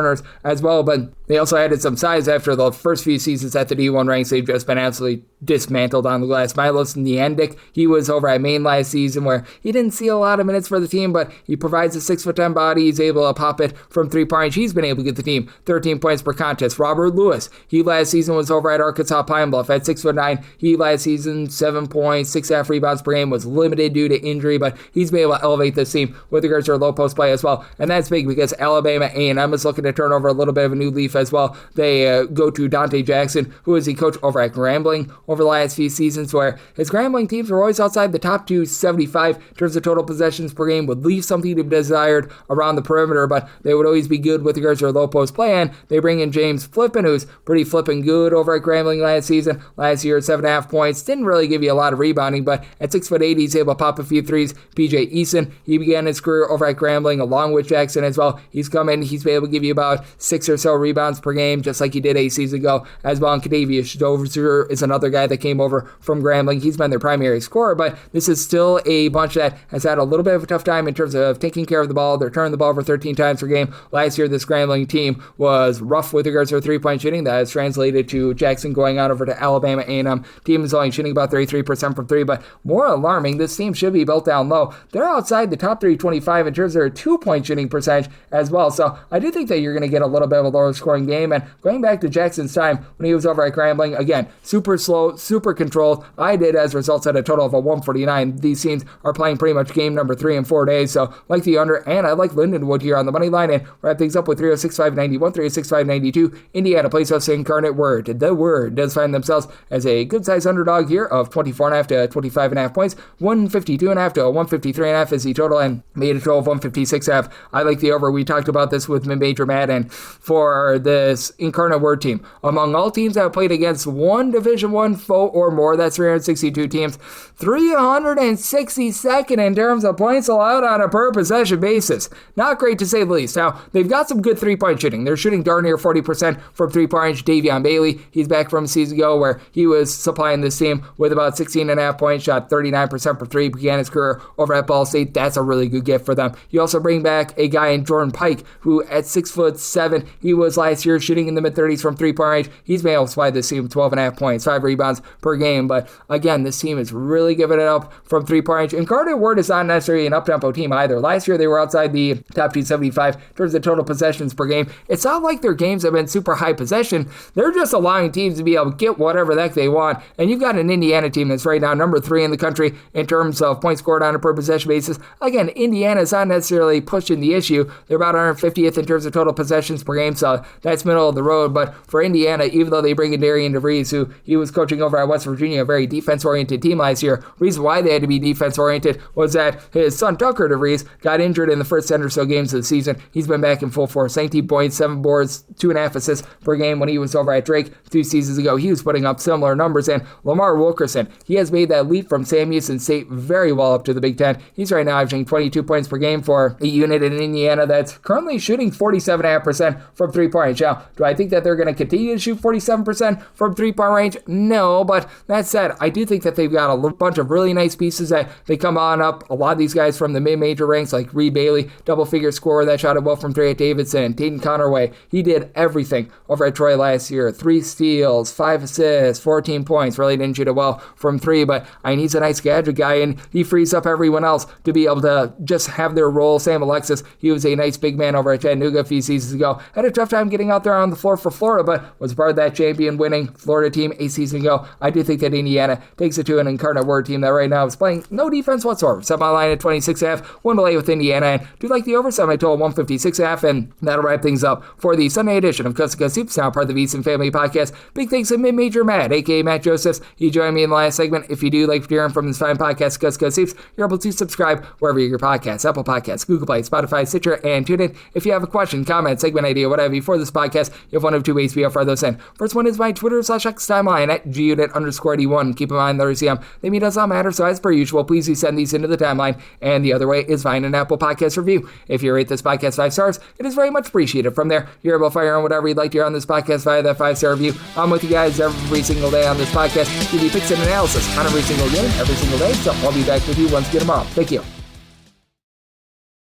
as well, but they also added some size after the first few seasons at the D1 ranks. They've just been absolutely dismantled on the glass. Milos Neandic, he was over at Maine last season where he didn't see a lot of minutes for the team, but he provides a 6'10" body. He's able to pop it from 3-point. He's been able to get the team 13 points per contest. Robert Lewis, he last season was over at Arkansas Pine Bluff at 6'9". He last season 7 points, 6.5 rebounds per game, was limited due to injury, but he's been able to elevate this team with regards to their low post play as well. And that's big because Alabama A&M is looking looking to turn over a little bit of a new leaf as well. They go to Dante Jackson, who is the coach over at Grambling over the last few seasons, where his Grambling teams were always outside the top 275 in terms of total possessions per game, would leave something to be desired around the perimeter, but they would always be good with regards to their low post play. And they bring in James Flippin, who's pretty flipping good over at Grambling last season. Last year, 7.5 points. Didn't really give you a lot of rebounding, but at 6'8", he's able to pop a few threes. PJ Eason, he began his career over at Grambling along with Jackson as well. He's come in, he's been able to give you about 6 or so rebounds per game, just like he did 8 seasons ago as well. And Kadavius Dozier is another guy that came over from Grambling. He's been their primary scorer, but this is still a bunch that has had a little bit of a tough time in terms of taking care of the ball. They're turning the ball over 13 times per game. Last year, this Grambling team was rough with regards to their three-point shooting. That has translated to Jackson going out over to Alabama A&M. Team is only shooting about 33% from three, but more alarming, this team should be built down low. They're outside the top 325 in terms of their two-point shooting percentage as well. So I do think that you're going to get a little bit of a lower scoring game. And going back to Jackson's time when he was over at Grambling, again, super slow, super controlled. I did as results at a total of a 149. These teams are playing pretty much game number 3 in 4 days. So like the under, and I like Lindenwood here on the money line, and wrap things up with 306.591, 306.592. Indiana plays host to Incarnate Word. The Word does find themselves as a good-sized underdog here of 24.5 to 25.5 points. 152.5 to 153.5 is the total, and made a total of 156.5. I like the over. We talked about this with Mid-Major Matt, and for this Incarnate Word team, among all teams that have played against one Division I foe or more, that's 362 teams, 362nd in terms of points allowed on a per possession basis. Not great to say the least. Now, they've got some good three-point shooting. They're shooting darn near 40% from three-point range. Davion Bailey, he's back from a season ago where he was supplying this team with about 16.5 points, shot 39% for three, began his career over at Ball State. That's a really good gift for them. You also bring back a guy in Jordan Pike, who at 6'7", he was last year shooting in the mid-30s from three-point range. He's been able to supply this team with 12.5 points, 5 rebounds per game. But again, this team is really giving it up from three-point range. Incarnate Word is not necessarily an up-tempo team either. Last year, they were outside the top 275 in terms of total possessions per game. It's not like their games have been super high possession. They're just allowing teams to be able to get whatever the heck they want. And you've got an Indiana team that's right now number 3 in the country in terms of points scored on a per possession basis. Again, Indiana is not necessarily pushing the issue. They're about 150th in terms of total possessions per game, so that's middle of the road. But for Indiana, even though they bring in Darian DeVries, who he was coaching over at West Virginia, a very defense-oriented team last year, reason why they had to be defense-oriented was that his son Tucker DeVries got injured in the first 10 or so games of the season. He's been back in full force. 19 points, 7 boards, 2.5 assists per game when he was over at Drake 2 seasons ago. He was putting up similar numbers. And Lamar Wilkerson, he has made that leap from Sam Houston State very well up to the Big Ten. He's right now averaging 22 points per game for a unit in Indiana that's currently shooting 47.5% from three-point range. Now, do I think that they're going to continue to shoot 47% from three-point range? No, but that said, I do think that they've got a bunch of really nice pieces that they come on up. A lot of these guys from the mid-major ranks, like Reed Bailey, double-figure scorer that shot it well from Trey Davidson, Tatum Connerway. He did everything over at Troy last year. 3 steals, 5 assists, 14 points. Really didn't shoot it well from 3, but he's a nice gadget guy, and he frees up everyone else to be able to just have their role. Sam Alexis, he was a nice big man over at Chattanooga a few seasons ago. Had a tough time getting out there on the floor for Florida, but was part of that champion-winning Florida team a season ago. I do think that Indiana takes it to an Incarnate Word team that right now is playing no defense whatsoever. Set my line at 26.5. One to lay with Indiana, and do like the over. Set my total 156.5, and that'll wrap things up for the Sunday edition of Coast to Coast Hoops, now part of the VSiN Family Podcast. Big thanks to Mid-Major Matt, a.k.a. Matt Josephs. He joined me in the last segment. If you do like hearing from this fine podcast, Coast to Coast Hoops, you're able to subscribe wherever you get your podcasts, Apple Podcasts, Google Play, Spotify, Stitcher, and TuneIn. If you have a question, comment, segment idea, whatever for this podcast, you have one of 2 ways to be able to fire those in. First one is my Twitter/X timeline at gunit_D1. Keep in mind, the RCM, they mean does not matter, so as per usual, please do send these into the timeline. And the other way is find an Apple Podcast review. If you rate this podcast 5 stars, it is very much appreciated. From there, you're able to fire on whatever you'd like to hear on this podcast via that 5-star review. I'm with you guys every single day on this podcast, give you picks and analysis on every single game, every single day. So I'll be back with you once again tomorrow. Thank you.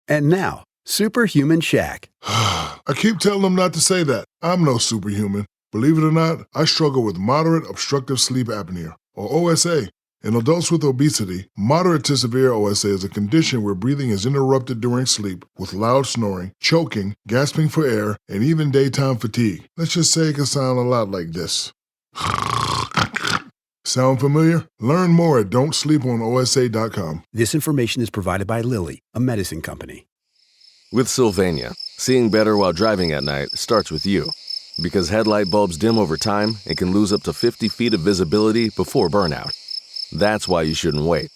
And now, Superhuman Shaq. I keep telling them not to say that. I'm no superhuman. Believe it or not, I struggle with moderate obstructive sleep apnea, or OSA. In adults with obesity, moderate to severe OSA is a condition where breathing is interrupted during sleep with loud snoring, choking, gasping for air, and even daytime fatigue. Let's just say it can sound a lot like this. Sound familiar? Learn more at don'tsleeponosa.com. This information is provided by Lilly, a medicine company. With Sylvania, Seeing better while driving at night starts with you. Because headlight bulbs dim over time and can lose up to 50 feet of visibility before burnout. That's why you shouldn't wait.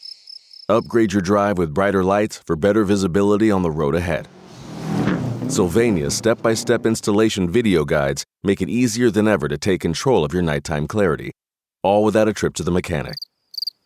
Upgrade your drive with brighter lights for better visibility on the road ahead. Sylvania's step-by-step installation video guides make it easier than ever to take control of your nighttime clarity, all without a trip to the mechanic.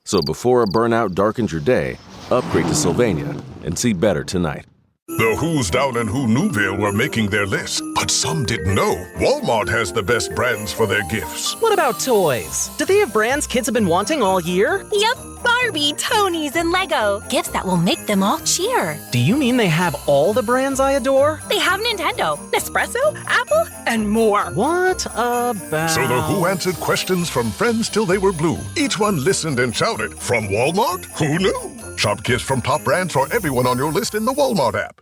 So before a burnout darkens your day, upgrade to Sylvania and see better tonight. The Who's down in Who Newville were making their list, but some didn't know Walmart has the best brands for their gifts. What about toys? Do they have brands kids have been wanting all year? Yep, Barbie, Tony's, and Lego. Gifts that will make them all cheer. Do you mean they have all the brands I adore? They have Nintendo, Nespresso, Apple, and more. What about... So the Who answered questions from friends till they were blue. Each one listened and shouted, from Walmart? Who knew? Shop gifts from top brands for everyone on your list in the Walmart app.